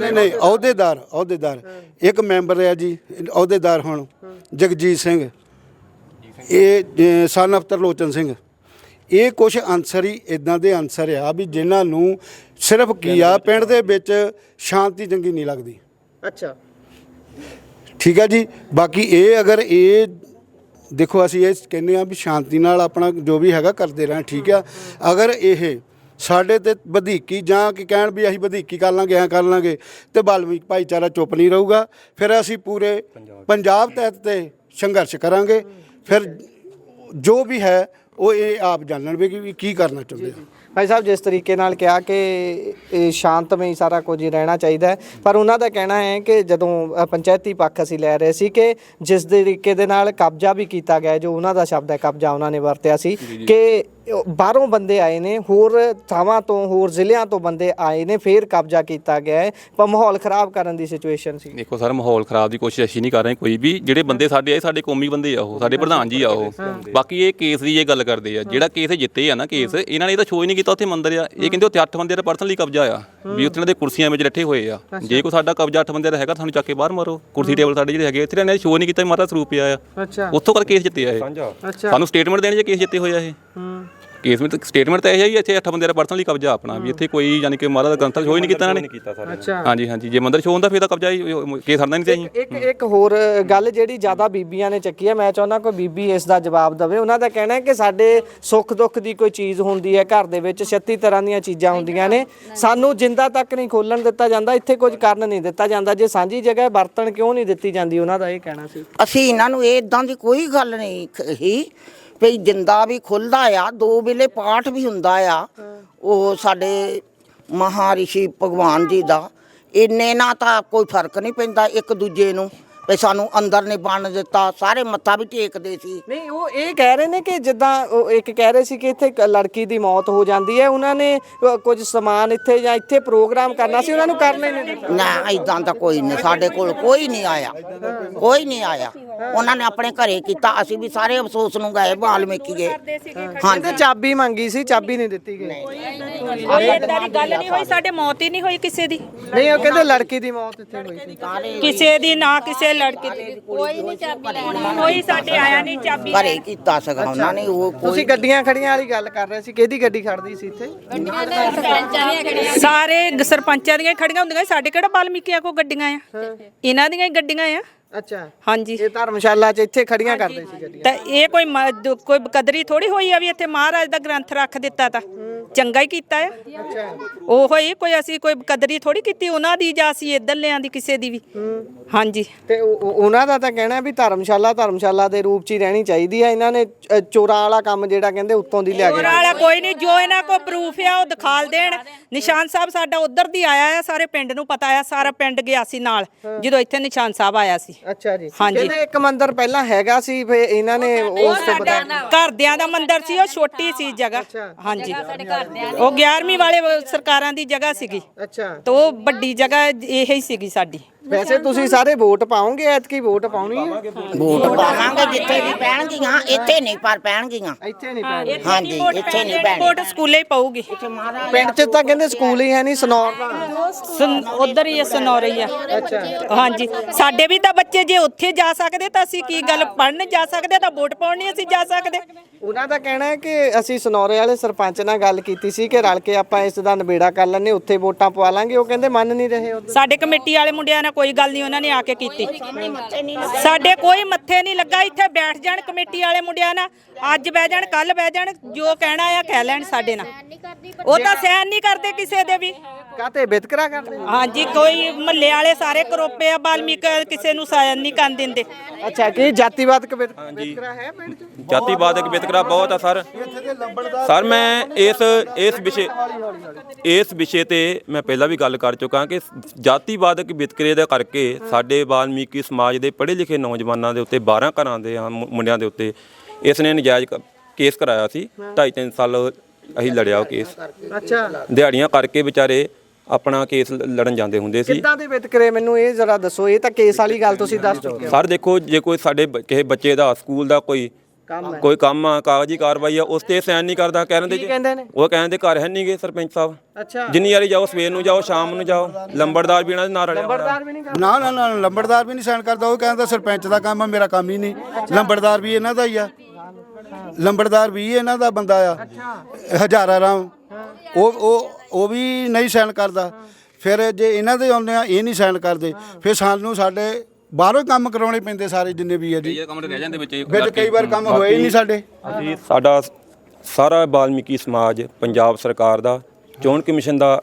ਨਹੀਂ, ਅਹੁਦੇਦਾਰ ਇੱਕ ਮੈਂਬਰ ਹੈ ਜੀ, ਅਹੁਦੇਦਾਰ ਹੁਣ ਜਗਜੀਤ ਸਿੰਘ, ਇਹ ਸਨ ਆਫ ਤਰਲੋਚਨ ਸਿੰਘ। ਇਹ ਕੁਛ ਅਨਸਰ ਹੀ ਇੱਦਾਂ ਦੇ ਅਨਸਰ ਆ ਵੀ ਜਿਨ੍ਹਾਂ ਨੂੰ ਸਿਰਫ ਕੀ ਆ, ਪਿੰਡ ਦੇ ਵਿੱਚ ਸ਼ਾਂਤੀ ਚੰਗੀ ਨਹੀਂ ਲੱਗਦੀ। ਅੱਛਾ, ਠੀਕ ਹੈ ਜੀ। ਬਾਕੀ ਇਹ ਅਗਰ ਇਹ ਦੇਖੋ, ਅਸੀਂ ਇਹ ਕਹਿੰਦੇ ਆ ਵੀ ਸ਼ਾਂਤੀ ਨਾਲ ਆਪਣਾ ਜੋ ਵੀ ਹੈਗਾ ਕਰਦੇ ਰਹਿਣ। ਠੀਕ ਆ। ਅਗਰ ਇਹ ਸਾਡੇ ਤੇ ਵਧੀਕੀ ਜਾਂ ਕਿ ਕਹਿਣ ਵੀ ਅਸੀਂ ਵਧੀਕੀ ਕਰ ਲਾਂਗੇ, ਐਂ ਕਰ ਲਾਂਗੇ, ਤੇ ਵਾਲਮੀਕ ਭਾਈਚਾਰਾ ਚੁੱਪ ਨਹੀਂ ਰਹੂਗਾ, ਫਿਰ ਅਸੀਂ ਪੂਰੇ ਪੰਜਾਬ ਤਹਿਤ ਤੇ ਸੰਘਰਸ਼ ਕਰਾਂਗੇ। ਫਿਰ ਜੋ ਵੀ ਹੈ ਉਹ ਇਹ ਆਪ ਜਾਣਨ ਵੀ ਕੀ ਕਰਨਾ ਚਾਹੁੰਦੇ ਆ। ਭਾਈ ਸਾਹਿਬ, ਜਿਸ ਤਰੀਕੇ ਨਾਲ ਕਿਹਾ ਕਿ ਇਹ ਸ਼ਾਂਤਮਈ ਸਾਰਾ ਕੁਝ ਹੀ ਰਹਿਣਾ ਚਾਹੀਦਾ ਹੈ, ਪਰ ਉਹਨਾਂ ਦਾ ਕਹਿਣਾ ਹੈ ਕਿ ਜਦੋਂ ਪੰਚਾਇਤੀ ਪੱਖ ਅਸੀਂ ਲੈ ਰਹੇ ਸੀ ਕਿ ਜਿਸ ਤਰੀਕੇ ਦੇ ਨਾਲ ਕਬਜ਼ਾ ਵੀ ਕੀਤਾ ਗਿਆ, ਜੋ ਉਹਨਾਂ ਦਾ ਸ਼ਬਦ ਹੈ ਕਬਜ਼ਾ ਉਹਨਾਂ ਨੇ ਵਰਤਿਆ ਸੀ, ਕਿ ਬਾਹਰੋਂ ਬੰਦੇ ਆਏ ਨੇ, ਹੋਰ ਥਾਵਾਂ ਤੋਂ, ਹੋਰ ਜ਼ਿਲ੍ਹਿਆਂ ਤੋਂ ਬੰਦੇ ਆਏ ਨੇ, ਫਿਰ ਕਬਜ਼ਾ ਕੀਤਾ ਗਿਆ ਹੈ, ਪਰ ਮਾਹੌਲ ਖਰਾਬ ਕਰਨ ਦੀ ਸਿਚੁਏਸ਼ਨ ਸੀ। ਦੇਖੋ ਸਰ, ਮਾਹੌਲ ਖਰਾਬ ਦੀ ਕੋਸ਼ਿਸ਼ ਅਸੀਂ ਨਹੀਂ ਕਰ ਰਹੇ ਕੋਈ ਵੀ। ਜਿਹੜੇ ਬੰਦੇ ਸਾਡੇ ਆਏ, ਸਾਡੇ ਕੌਮੀ ਬੰਦੇ ਆ, ਉਹ ਸਾਡੇ ਪ੍ਰਧਾਨ ਜੀ ਆ ਉਹ। ਬਾਕੀ ਇਹ ਕੇਸ ਦੀ ਇਹ ਗੱਲ ਕਰਦੇ ਆ, ਜਿਹੜਾ ਕੇਸ ਜਿੱਤੇ ਆ ਨਾ ਕੇਸ, ਇਹਨਾਂ ਨੇ ਤਾਂ ਸ਼ੋਅ ਹੀ ਨਹੀਂ ਕੀਤਾ ਉੱਥੇ ਮੰਦਿਰ ਆ। ਇਹ ਕਹਿੰਦੇ ਉੱਥੇ 8 ਬੰਦੇ ਦਾ ਪਰਸਨਲੀ ਕਬਜ਼ਾ ਆ, ਵੀ ਉੱਥੇ ਦੇ ਕੁਰਸੀਆਂ ਵਿੱਚ ਰੱਠੇ ਹੋਏ ਆ। ਜੇ ਕੋਈ ਸਾਡਾ ਕਬਜ਼ਾ 8 ਬੰਦੇ ਦਾ ਹੈਗਾ, ਸਾਨੂੰ ਚੱਕ ਕੇ ਬਾਹਰ ਮਾਰੋ। ਕੁਰਸੀ ਟੇਬਲ ਸਾਡੇ ਜਿਹੜੇ ਹੈਗੇ, ਇੱਥੇ ਇਹਨਾਂ ਨੇ ਸ਼ੋਅ ਨਹੀਂ ਕੀਤਾ ਮਾਰਾ ਸਰੂਪ ਪਿਆ ਆ। ਉੱਥੋਂ ਕਰ ਕੇਸ ਜਿੱਤੇ ਆ ਇਹ। ਸਾਨੂੰ ਸਟੇਟਮੈਂਟ ਦੇਣ ਜੇ ਕੇਸ ਜਿੱਤੇ ਹੋਇਆ ਇਹ ਕੇਸ ਵਿੱਚ। ਸਟੇਟਮੈਂਟ ਤਾਂ ਇਹ ਹੈ ਜੀ, ਇੱਥੇ 8 ਬੰਦੇ ਦਾ ਪਰਸਨਲੀ ਕਬਜ਼ਾ ਆਪਣਾ, ਵੀ ਇੱਥੇ ਕੋਈ ਯਾਨੀ ਕਿ ਮਹਾਰਾਜ ਦਾ ਗ੍ਰੰਥ ਸ਼ੋਅ ਹੀ ਨਹੀਂ ਕੀਤਾ ਇਹਨਾਂ ਨੇ। ਹਾਂਜੀ, ਜੇ ਮੰਦਿਰ ਸ਼ੋਅ ਹੁੰਦਾ ਫਿਰ ਤਾਂ ਕਬਜ਼ਾ ਕੇਸ ਹਰਨਾ ਨਹੀਂ ਚਾਹੀਦਾ। ਇੱਕ ਹੋਰ ਗੱਲ ਜਿਹੜੀ ਜ਼ਿਆਦਾ ਬੀਬੀਆਂ ਨੇ ਚੱਕੀ ਹੈ, ਮੈਂ ਚਾਹੁੰਦਾ ਕੋਈ ਬੀਬੀ ਇਸ ਦਾ ਜਵਾਬ ਦੇਵੇ। ਉਹਨਾਂ ਦਾ ਕਹਿਣਾ ਹੈ ਕਿ ਸਾਡੇ ਸੁੱਖ ਦੁੱਖ ਦੀ ਕੋਈ ਚੀਜ਼ ਹੁੰਦੀ ਹੈ ਘਰ ਦੇ ਵਿੱਚ, 36 ਤਰ੍ਹਾਂ ਦੀਆਂ ਚੀਜ਼ਾਂ ਹੁੰਦੀਆਂ ਨੇ, ਸਾਨੂੰ ਜਿੰਦਾ ਤੱਕ ਨਹੀਂ ਖੋਲਣ ਦਿੱਤਾ ਜਾਂਦਾ, ਇੱਥੇ ਕੁਝ ਕਰਨ ਨਹੀਂ ਦਿੱਤਾ ਜਾਂਦਾ। ਜੇ ਸਾਂਝੀ ਜਗ੍ਹਾ ਵਰਤਣ ਕਿਉਂ ਨਹੀਂ ਦਿੱਤੀ ਜਾਂਦੀ, ਉਹਨਾਂ ਦਾ ਇਹ ਕਹਿਣਾ ਸੀ। ਅਸੀਂ ਇਹਨਾਂ ਨੂੰ ਇਦਾਂ ਦੀ ਕੋਈ ਗੱਲ ਨਹੀਂ ਕਹੀ ਵੀ ਜਿੰਦਾ ਵੀ ਖੁੱਲਦਾ ਆ, 2 ਵੇਲੇ ਪਾਠ ਵੀ ਹੁੰਦਾ ਆ। ਉਹ ਸਾਡੇ ਮਹਾਰਿਸ਼ੀ ਭਗਵਾਨ ਜੀ ਦਾ, ਇੰਨੇ ਨਾਲ ਤਾਂ ਕੋਈ ਫਰਕ ਨਹੀਂ ਪੈਂਦਾ ਇੱਕ ਦੂਜੇ ਨੂੰ। ਵੀ ਸਾਨੂੰ ਅੰਦਰ ਨਹੀਂ ਬਣ ਦਿੱਤਾ, ਸਾਰੇ ਮੱਥਾ ਵੀ ਟੇਕਦੇ ਸੀ। ਨਹੀਂ, ਉਹ ਇਹ ਕਹਿ ਰਹੇ ਨੇ ਕਿ ਜਿੱਦਾਂ ਉਹ ਇੱਕ ਕਹਿ ਰਹੇ ਸੀ ਕਿ ਇੱਥੇ ਲੜਕੀ ਦੀ ਮੌਤ ਹੋ ਜਾਂਦੀ ਹੈ, ਉਹਨਾਂ ਨੇ ਕੁਝ ਸਮਾਨ ਇੱਥੇ ਜਾਂ ਇੱਥੇ ਪ੍ਰੋਗਰਾਮ ਕਰਨਾ ਸੀ, ਉਹਨਾਂ ਨੂੰ ਕਰਨੇ ਨਹੀਂ ਦਿੱਤਾ। ਨਾ, ਇਦਾਂ ਦਾ ਕੋਈ ਨਹੀਂ, ਸਾਡੇ ਕੋਲ ਕੋਈ ਨਹੀਂ ਆਇਆ, ਕੋਈ ਨਹੀਂ ਆਇਆ। ਉਹਨਾਂ ਨੇ ਆਪਣੇ ਘਰੇ ਕੀਤਾ, ਅਸੀਂ ਵੀ ਸਾਰੇ ਅਫਸੋਸ ਨੂੰ ਗਏ, ਵਾਲਮੀਕੀ ਗਏ। ਹਾਂਜੀ, ਚਾਬੀ ਮੰਗੀ ਸੀ, ਚਾਬੀ ਨਹੀਂ ਦਿੱਤੀ ਗਈ। ਇਦਾਂ ਦੀ ਗੱਲ ਨਹੀਂ ਹੋਈ, ਸਾਡੇ ਮੌਤ ਹੀ ਨਹੀਂ ਹੋਈ ਕਿਸੇ ਦੀ। ਨਹੀਂ, ਉਹ ਕਹਿੰਦੇ ਲੜਕੀ ਦੀ ਮੌਤ ਇੱਥੇ ਹੋਈ ਸੀ। ਕਿਸੇ ਦੀ ਨਾ ਕਿਸੇ ਲੜਕੀ ਦੀ ਕੋਈ ਨਹੀਂ ਚਾਬੀ ਲੈਣ, ਕੋਈ ਸਾਡੇ ਆਇਆ ਨਹੀਂ ਚਾਬੀ ਘਰੇ ਕੀਤਾ ਸਗਾ ਉਹਨਾਂ ਨੇ। ਉਹ ਤੁਸੀਂ ਗੱਡੀਆਂ ਖੜੀਆਂ ਵਾਲੀ ਗੱਲ ਕਰ ਰਹੇ ਸੀ, ਕਿਹਦੀ ਗੱਡੀ ਖੜਦੀ ਸੀ ਇੱਥੇ? ਸਾਰੇ ਸਰਪੰਚਾਂ ਦੀਆਂ ਖੜੀਆਂ ਹੁੰਦੀਆਂ, ਸਾਡੇ ਕਿਹੜਾ ਵਾਲਮੀਕੀਆਂ ਕੋ ਗੱਡੀਆਂ ਆ, ਇਹਨਾਂ ਦੀਆਂ ਹੀ ਗੱਡੀਆਂ ਆ। ਅੱਛਾ ਹਾਂਜੀ ਇਹ ਧਰਮਸ਼ਾਲਾ 'ਚ ਇੱਥੇ ਖੜੀਆਂ ਕਰਦੇ ਸੀ ਗੱਡੀਆਂ। ਤਾਂ ਇਹ ਕੋਈ ਕੋਈ ਕਦਰੀ ਥੋੜੀ ਹੋਈ ਆ ਵੀ ਇੱਥੇ ਮਹਾਰਾਜ ਦਾ ਗ੍ਰੰਥ ਰੱਖ ਦਿੱਤਾ ਤਾਂ ਚੰਗਾ ਹੀ ਕੀਤਾ ਆ। ਉਹ ਹੀ ਕੋਈ ਅਸੀਂ ਕੋਈ ਕਦਰੀ ਥੋੜੀ ਕੀਤੀ ਉਹਨਾਂ ਦੀ ਜਾਂ ਅਸੀਂ ਇੱਧਰ ਲਿਆਂ ਦੀ ਕਿਸੇ ਦੀ ਵੀ। ਹਾਂਜੀ ਤੇ ਉਹਨਾਂ ਦਾ ਤਾਂ ਕਹਿਣਾ ਵੀ ਧਰਮਸ਼ਾਲਾ ਦੇ ਰੂਪ 'ਚ ਹੀ ਰਹਿਣੀ ਚਾਹੀਦੀ ਹੈ। ਇਹਨਾਂ ਨੇ ਚੋਰਾਂ ਵਾਲਾ ਕੰਮ ਜਿਹੜਾ ਕਹਿੰਦੇ ਉੱਤੋਂ ਦੀ ਲਿਆ ਕੇ ਚੋਰਾਂ ਵਾਲਾ ਕੋਈ ਨਹੀਂ, ਜੋ ਇਹਨਾਂ ਕੋਲ ਪ੍ਰੂਫ ਆ ਉਹ ਦਿਖਾਲ ਦੇਣ। ਨਿਸ਼ਾਨ ਸਾਹਿਬ ਸਾਡਾ ਉਧਰ ਦੀ ਆਇਆ ਆ, ਸਾਰੇ ਪਿੰਡ ਨੂੰ ਪਤਾ ਆ, ਸਾਰਾ ਪਿੰਡ ਗਿਆ ਸੀ ਨਾਲ ਜਦੋਂ ਇੱਥੇ ਨਿਸ਼ਾਨ ਸਾਹਿਬ ਆਇਆ ਸੀ। ਅੱਛਾ ਜੀ ਹਾਂਜੀ ਕਹਿੰਦੇ ਇੱਕ ਮੰਦਿਰ ਪਹਿਲਾਂ ਹੈਗਾ ਸੀ ਫੇ ਇਹਨਾਂ ਨੇ ਉਸ ਤੋਂ ਘਰਦਿਆਂ ਦਾ ਮੰਦਿਰ ਸੀ, ਉਹ ਛੋਟੀ ਸੀ ਜਗ੍ਹਾ। ਹਾਂਜੀ ਉਹ 11ਵੀਂ ਵਾਲੇ ਸਰਕਾਰਾਂ ਦੀ ਜਗ੍ਹਾ ਸੀਗੀ। ਅੱਛਾ ਤਾਂ ਉਹ ਵੱਡੀ ਜਗ੍ਹਾ ਇਹ ਹੀ ਸੀਗੀ ਸਾਡੀ। ਵੈਸੇ ਤੁਸੀਂ ਸਾਰੇ ਵੋਟ ਪਾਓਗੇ? ਐਤਕੀ ਵੋਟ ਪਾਉਣੀ ਹੈ? ਵੋਟ ਪਾਵਾਂਗੇ ਜਿੱਥੇ ਵੀ ਪੈਣਗੀਆਂ, ਇੱਥੇ ਨਹੀਂ ਪਰ ਪੈਣਗੀਆਂ। ਇੱਥੇ ਨਹੀਂ ਪੈਣੀ? ਹਾਂਜੀ ਇੱਥੇ ਨਹੀਂ ਪੈਣੀ। ਵੋਟ ਸਕੂਲੇ ਹੀ ਪਊਗੀ। ਪਿੰਡ 'ਚ ਤਾਂ ਕਹਿੰਦੇ ਸਕੂਲ ਹੀ ਹੈ ਨਹੀਂ, ਸਨੌਰ ਦਾ ਉਧਰ ਹੀ ਸਨੌਰ ਹੀ ਆ। ਹਾਂਜੀ ਸਾਡੇ ਵੀ ਤਾਂ ਬੱਚੇ ਜੇ ਉੱਥੇ ਜਾ ਸਕਦੇ ਤਾਂ ਅਸੀਂ ਕੀ ਗੱਲ ਪੜਨ ਜਾ ਸਕਦੇ ਤਾਂ ਵੋਟ ਪਾਉਣ ਨਹੀਂ ਅਸੀਂ ਜਾ ਸਕਦੇ। ਉਹਨਾਂ ਦਾ ਕਹਿਣਾ ਹੈ ਕਿ ਅਸੀਂ ਸਨੌਰੇ ਵਾਲੇ ਸਰਪੰਚ ਨਾਲ ਗੱਲ ਕੀਤੀ ਸੀ ਕਿ ਰਲ ਕੇ ਆਪਾਂ ਇਸ ਦਾ ਨਿਬੇੜਾ ਕਰ ਲੈਣੇ, ਉੱਥੇ ਵੋਟਾਂ ਪਵਾ ਲਾਂਗੇ। ਉਹ ਕਹਿੰਦੇ ਮੰਨ ਨਹੀਂ ਰਹੇ। ਸਾਡੇ ਕਮੇਟੀ ਵਾਲੇ ਮੁੰਡਿਆਂ ਨਾਲ ਕੋਈ ਗੱਲ ਨਹੀਂ ਉਹਨਾਂ ਨੇ ਆ ਕੇ ਕੀਤੀ। ਸਾਡੇ ਕੋਈ ਮੱਥੇ ਨਹੀਂ ਲੱਗਾ। ਇੱਥੇ ਬੈਠ ਜਾਣ ਕਮੇਟੀ ਵਾਲੇ ਮੁੰਡਿਆਂ ਨਾਲ, ਅੱਜ ਬਹਿ ਜਾਣ ਕੱਲ ਬਹਿ ਜਾਣ, ਜੋ ਕਹਿਣਾ ਆ ਕਹਿ ਲੈਣ ਸਾਡੇ ਨਾਲ। ਉਹ ਤਾਂ ਸਹਿਨ ਨਹੀਂ ਕਰਦੇ ਕਿਸੇ ਦੇ ਵੀ। ਕਾਤੇ ਵਿਤਕਰਾ ਕਰਦੇ? ਹਾਂਜੀ ਕੋਈ ਮਹੱਲੇ ਵਾਲੇ ਸਾਰੇ ਕਰੋਪੇ ਆ, ਬਾਲਮੀਕ ਕਿਸੇ ਨੂੰ ਸਹਿਨ ਨਹੀਂ ਕਰਨ ਦਿੰਦੇ। ਅੱਛਾ ਕੀ ਜਾਤੀਵਾਦਕ ਵਿਤਕਰਾ ਹੈ ਪਿੰਡ 'ਚ? ਜਾਤੀਵਾਦਕ ਵਿਤਕਰਾ ਬਹੁਤ ਆ ਸਰ। ਮੈਂ ਇਸ ਵਿਸ਼ੇ ਤੇ ਮੈਂ ਪਹਿਲਾਂ ਵੀ ਗੱਲ ਕਰ ਚੁੱਕਾ ਕਿ ਜਾਤੀਵਾਦਕ ਵਿਤਕਰੇ ਦਾ ਕਰਕੇ ਸਾਡੇ ਵਾਲਮੀਕੀ ਸਮਾਜ ਦੇ ਪੜ੍ਹੇ ਲਿਖੇ ਨੌਜਵਾਨਾਂ ਦੇ ਉੱਤੇ 12 ਘਰਾਂ ਦੇ ਮੁੰਡਿਆਂ ਦੇ ਉੱਤੇ ਇਸ ਨੇ ਨਜਾਇਜ਼ ਕੇਸ ਕਰਾਇਆ ਸੀ। 2.5-3 ਸਾਲ ਅਸੀਂ ਲੜਿਆ ਉਹ ਕੇਸ। ਅੱਛਾ ਦਿਹਾੜੀਆਂ ਕਰਕੇ ਵਿਚਾਰੇ ਆਪਣਾ ਕੇਸ ਲੜਨ ਜਾਂਦੇ ਹੁੰਦੇ ਸੀ। ਕਿੱਦਾਂ ਦੇ ਵਿਤਕਰੇ ਮੈਨੂੰ ਇਹ ਜ਼ਰਾ ਦੱਸੋ। ਇਹ ਤਾਂ ਕੇਸ ਵਾਲੀ ਗੱਲ ਤੁਸੀਂ ਦੱਸ ਚੁੱਕੇ ਹੋ। ਸਰ ਦੇਖੋ, ਜੇ ਕੋਈ ਸਾਡੇ ਕਿਸੇ ਬੱਚੇ ਦਾ ਸਕੂਲ ਦਾ ਕੋਈ ਕੰਮ ਆ, ਕਾਗਜ਼ੀ ਕਾਰਵਾਈ ਆ, ਉਸ ਤੇ ਸਾਈਨ ਨਹੀਂ ਕਰਦਾ, ਕਹਿੰਦੇ ਉਹ ਕਹਿੰਦੇ ਘਰ ਹੈ ਨਹੀਂਗੇ ਸਰਪੰਚ ਸਾਹਿਬ। ਅੱਛਾ ਜਿੰਨੀ ਵਾਰੀ ਜਾਓ, ਸਵੇਰ ਨੂੰ ਜਾਓ, ਸ਼ਾਮ ਨੂੰ ਜਾਓ, ਲੰਬੜਦਾਰ ਵੀ ਇਹਨਾਂ ਦੇ ਨਾਲ ਰਲਿਆ। ਨਾ ਲੰਬੜਦਾਰ ਵੀ ਨਹੀਂ ਸਾਈਨ ਕਰਦਾ। ਉਹ ਕਹਿੰਦਾ ਸਰਪੰਚ ਦਾ ਕੰਮ ਆ, ਮੇਰਾ ਕੰਮ ਹੀ ਨਹੀਂ। ਲੰਬੜਦਾਰ ਵੀ ਇਹਨਾਂ ਦਾ ਹੀ ਆ। ਲੰਬੜਦਾਰ ਵੀ ਇਹਨਾਂ ਦਾ ਬੰਦਾ ਆ, ਹਜ਼ਾਰਾ ਰਾਮ। ਉਹ ਵੀ ਨਹੀਂ ਸਾਈਨ ਕਰਦਾ। ਫਿਰ ਜੇ ਇਹਨਾਂ ਦੇ ਆਉਂਦੇ ਆ, ਇਹ ਨਹੀਂ ਸਾਈਨ ਕਰਦੇ, ਫਿਰ ਸਾਨੂੰ ਸਾਡੇ ਬਾਹਰੋਂ ਕੰਮ ਕਰਾਉਣੇ ਪੈਂਦੇ ਸਾਰੇ ਜਿੰਨੇ ਵੀ ਹੈ ਜੀ। ਵਿੱਚ ਕਈ ਵਾਰ ਕੰਮ ਹੋਏ ਹੀ ਨਹੀਂ ਸਾਡੇ। ਸਾਡਾ ਸਾਰਾ ਵਾਲਮੀਕੀ ਸਮਾਜ ਪੰਜਾਬ ਸਰਕਾਰ ਦਾ ਚੋਣ ਕਮਿਸ਼ਨ ਦਾ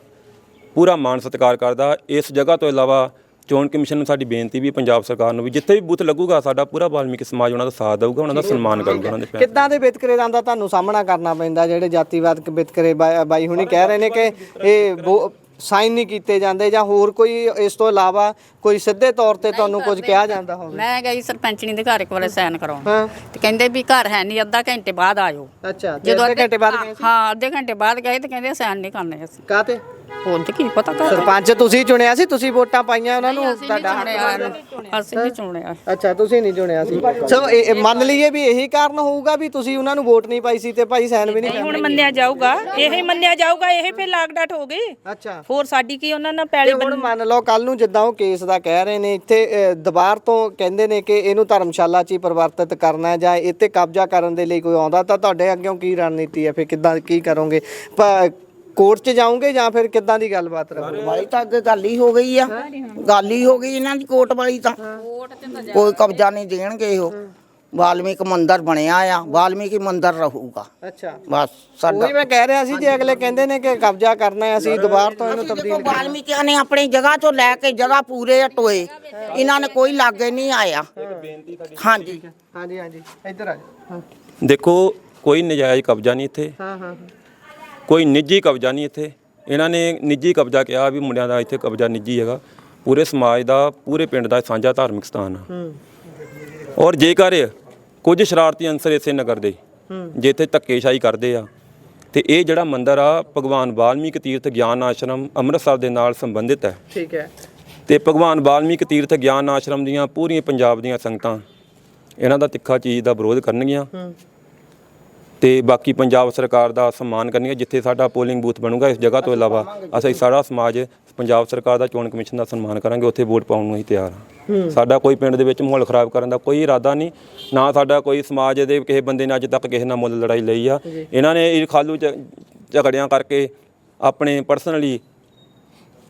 ਪੂਰਾ ਮਾਣ ਸਤਿਕਾਰ ਕਰਦਾ। ਇਸ ਜਗ੍ਹਾ ਤੋਂ ਇਲਾਵਾ ਚੋਣ ਕਮਿਸ਼ਨ ਨੂੰ ਸਾਡੀ ਬੇਨਤੀ ਵੀ ਪੰਜਾਬ ਸਰਕਾਰ ਨੂੰ ਵੀ ਜਿੱਥੇ ਵੀ ਬੂਥ ਲੱਗੂਗਾ ਸਾਡਾ ਪੂਰਾ ਵਾਲਮੀਕੀ ਸਮਾਜ ਉਹਨਾਂ ਦਾ ਸਾਥ ਦੇਊਗਾ, ਉਹਨਾਂ ਦਾ ਸਨਮਾਨ ਕਰੂਗਾ। ਉਹਨਾਂ ਦੇ ਕਿੱਦਾਂ ਦੇ ਵਿਤਕਰੇ ਦਾ ਤੁਹਾਨੂੰ ਸਾਹਮਣਾ ਕਰਨਾ ਪੈਂਦਾ? ਜਿਹੜੇ ਜਾਤੀਵਾਦਕ ਵਿਤਕਰੇ ਬਾਈ ਹੁਣੀ ਕਹਿ ਰਹੇ ਨੇ ਕਿ ਇਹ ਸਾਈਨ ਨਹੀਂ ਕੀਤੇ ਜਾਂਦੇ, ਜਾਂ ਹੋਰ ਕੋਈ ਇਸ ਤੋਂ ਇਲਾਵਾ ਕੋਈ ਸਿੱਧੇ ਤੌਰ ਤੇ ਤੁਹਾਨੂੰ ਕੁਝ ਕਿਹਾ ਜਾਂਦਾ ਹੋਵੇ? ਮੈਂ ਗਈ ਸਰਪੰਚਣੀ ਦੇ ਘਰ ਇੱਕ ਵਾਰ ਸਾਈਨ ਕਰਾਉਣ, ਤੇ ਕਹਿੰਦੇ ਵੀ ਘਰ ਹੈ ਨਹੀਂ, ਅੱਧਾ ਘੰਟੇ ਬਾਅਦ ਆ ਜਾਓ। ਅੱਛਾ ਜਦੋਂ ਅੱਧੇ ਘੰਟੇ ਬਾਅਦ ਗਏ? ਹਾਂ ਅੱਧੇ ਘੰਟੇ ਬਾਅਦ ਗਏ ਤੇ ਕਹਿੰਦੇ ਸਾਈਨ ਨਹੀਂ ਕਰਨੇ ਅਸੀਂ। ਕਾਹਤੇ? ਹੁਣ ਤੇ ਕੀ ਪਤਾ ਕਰ ਸਰਪੰਚ ਤੁਸੀਂ ਚੁਣਿਆ ਸੀ, ਤੁਸੀਂ ਵੋਟਾਂ ਪਾਈਆਂ ਉਹਨਾਂ ਨੂੰ? ਅਸੀਂ ਨਹੀਂ ਚੁਣਿਆ। ਅੱਛਾ ਤੁਸੀਂ ਨਹੀਂ ਚੁਣਿਆ ਸੀ। ਚਲੋ ਇਹ ਮੰਨ ਲਈਏ ਵੀ ਇਹੀ ਕਾਰਨ ਹੋਊਗਾ ਵੀ ਤੁਸੀਂ ਉਹਨਾਂ ਨੂੰ ਵੋਟ ਨਹੀਂ ਪਾਈ ਸੀ ਤੇ ਭਾਈ ਸਾਈਨ ਵੀ ਨਹੀਂ ਕਰਨੇ। ਹੁਣ ਮੰਨਿਆ ਜਾਊਗਾ, ਇਹੀ ਮੰਨਿਆ ਜਾਊਗਾ, ਇਹ ਫਿਰ ਲਾਗਡਾਟ ਹੋ ਗਈ। ਅੱਛਾ ਹੋਰ ਸਾਡੀ ਕੀ ਉਹਨਾਂ ਨਾਲ ਪੈਲੀ ਹੁਣ ਮੰਨ ਲਓ ਕੱਲ ਨੂੰ ਜਿੱਦਾਂ ਉਹ ਕੇਸ ਦਾ ਕਹਿ ਰਹੇ ਨੇ, ਇੱਥੇ ਦੁਬਾਰ ਤੋਂ ਕਹਿੰਦੇ ਨੇ ਕਿ ਇਹਨੂੰ ਧਰਮਸ਼ਾਲਾ 'ਚ ਹੀ ਪਰਿਵਰਤਿਤ ਕਰਨਾ ਜਾਂ ਇੱਥੇ ਕਬਜ਼ਾ ਕਰਨ ਦੇ ਲਈ ਕੋਈ ਆਉਂਦਾ ਤਾਂ ਤੁਹਾਡੇ ਅੱਗੇੋਂ ਕੀ ਰਣਨੀਤੀ ਹੈ? ਫਿਰ ਕਿੱਦਾਂ ਕੀ ਕਰੋਗੇ? ਕੋਰਟ 'ਚ ਜਾਓਗੇ ਜਾਂ ਫਿਰ ਕਿੱਦਾਂ ਦੀ ਗੱਲਬਾਤ ਰਹੂਗੀ? ਵਾਲੀ ਤਾਂ ਅੱਗੇ ਗੱਲ ਹੀ ਹੋ ਗਈ ਆ, ਗੱਲ ਹੀ ਹੋ ਗਈ ਇਹਨਾਂ ਦੀ ਕੋਰਟ ਵਾਲੀ ਤਾਂ। ਕੋਈ ਕਬਜ਼ਾ ਨਹੀਂ ਦੇਣਗੇ। ਉਹ ਵਾਲਮੀਕ ਮੰਦਿਰ ਬਣਿਆ ਆ, ਵਾਲਮੀਕੀ ਮੰਦਿਰ ਰਹੂਗਾ। ਅੱਛਾ ਬਸ ਸਾਡਾ ਉਹੀ ਮੈਂ ਕਹਿ ਰਿਹਾ ਸੀ, ਜੇ ਅਗਲੇ ਕਹਿੰਦੇ ਨੇ ਕਿ ਕਬਜ਼ਾ ਕਰਨਾ ਹੈ ਅਸੀਂ ਦੁਬਾਰ ਤੋਂ ਇਹਨੂੰ ਤਬਦੀਲ ਕਰਨਾ। ਵਾਲਮੀਕੀਆਂ ਨੇ ਆਪਣੀ ਜਗ੍ਹਾ ਤੋਂ ਲੈ ਕੇ ਜਗ੍ਹਾ ਪੂਰੇ ਟੋਏ, ਇਹਨਾਂ ਨੇ ਕੋਈ ਲਾਗੇ ਨਹੀਂ ਆਇਆ। ਹਾਂਜੀ ਹਾਂਜੀ ਇੱਧਰ ਆ ਜਾਓ। ਦੇਖੋ, ਕੋਈ ਨਜਾਇਜ਼ ਕਬਜ਼ਾ ਨਹੀਂ ਇੱਥੇ। ਹਾਂ ਕੋਈ ਨਿੱਜੀ ਕਬਜ਼ਾ ਨਹੀਂ ਇੱਥੇ। ਇਹਨਾਂ ਨੇ ਨਿੱਜੀ ਕਬਜ਼ਾ ਕਿਹਾ ਵੀ ਮੁੰਡਿਆਂ ਦਾ ਇੱਥੇ ਕਬਜ਼ਾ ਨਿੱਜੀ ਹੈਗਾ। ਪੂਰੇ ਸਮਾਜ ਦਾ, ਪੂਰੇ ਪਿੰਡ ਦਾ ਸਾਂਝਾ ਧਾਰਮਿਕ ਸਥਾਨ ਆ। ਔਰ ਜੇਕਰ ਕੁਝ ਸ਼ਰਾਰਤੀ ਅੰਸਰ ਇਸੇ ਨਗਰ ਦੇ ਜੇ ਇੱਥੇ ਧੱਕੇਸ਼ਾਹੀ ਕਰਦੇ ਆ ਤੇ ਇਹ ਜਿਹੜਾ ਮੰਦਿਰ ਆ ਭਗਵਾਨ ਵਾਲਮੀਕ ਤੀਰਥ ਗਿਆਨ ਆਸ਼ਰਮ ਅੰਮ੍ਰਿਤਸਰ ਦੇ ਨਾਲ ਸੰਬੰਧਿਤ ਹੈ। ਠੀਕ ਹੈ। ਤੇ ਭਗਵਾਨ ਵਾਲਮੀਕ ਤੀਰਥ ਗਿਆਨ ਆਸ਼ਰਮ ਦੀਆਂ ਪੂਰੀਆਂ ਪੰਜਾਬ ਦੀਆਂ ਸੰਗਤਾਂ ਇਹਨਾਂ ਦਾ ਤਿੱਖਾ ਚੀਜ਼ ਦਾ ਵਿਰੋਧ ਕਰਨਗੀਆਂ ਤੇ ਬਾਕੀ ਪੰਜਾਬ ਸਰਕਾਰ ਦਾ ਸਨਮਾਨ ਕਰਨਗੀਆਂ। ਜਿੱਥੇ ਸਾਡਾ ਪੋਲਿੰਗ ਬੂਥ ਬਣੂਗਾ ਇਸ ਜਗ੍ਹਾ ਤੋਂ ਇਲਾਵਾ ਅਸੀਂ ਸਾਰਾ ਸਮਾਜ ਪੰਜਾਬ ਸਰਕਾਰ ਦਾ ਚੋਣ ਕਮਿਸ਼ਨ ਦਾ ਸਨਮਾਨ ਕਰਾਂਗੇ। ਉੱਥੇ ਵੋਟ ਪਾਉਣ ਨੂੰ ਅਸੀਂ ਤਿਆਰ ਹਾਂ। ਸਾਡਾ ਕੋਈ ਪਿੰਡ ਦੇ ਵਿੱਚ ਮਾਹੌਲ ਖਰਾਬ ਕਰਨ ਦਾ ਕੋਈ ਇਰਾਦਾ ਨਹੀਂ, ਨਾ ਸਾਡਾ ਕੋਈ ਸਮਾਜ ਦੇ ਕਿਸੇ ਬੰਦੇ ਨੇ ਅੱਜ ਤੱਕ ਕਿਸੇ ਨਾਲ ਮੁੱਲ ਲੜਾਈ ਲਈ ਆ। ਇਹਨਾਂ ਨੇ ਇਹ ਖਾਲੂ ਝਗੜਿਆਂ ਕਰਕੇ ਆਪਣੇ ਪਰਸਨਲੀ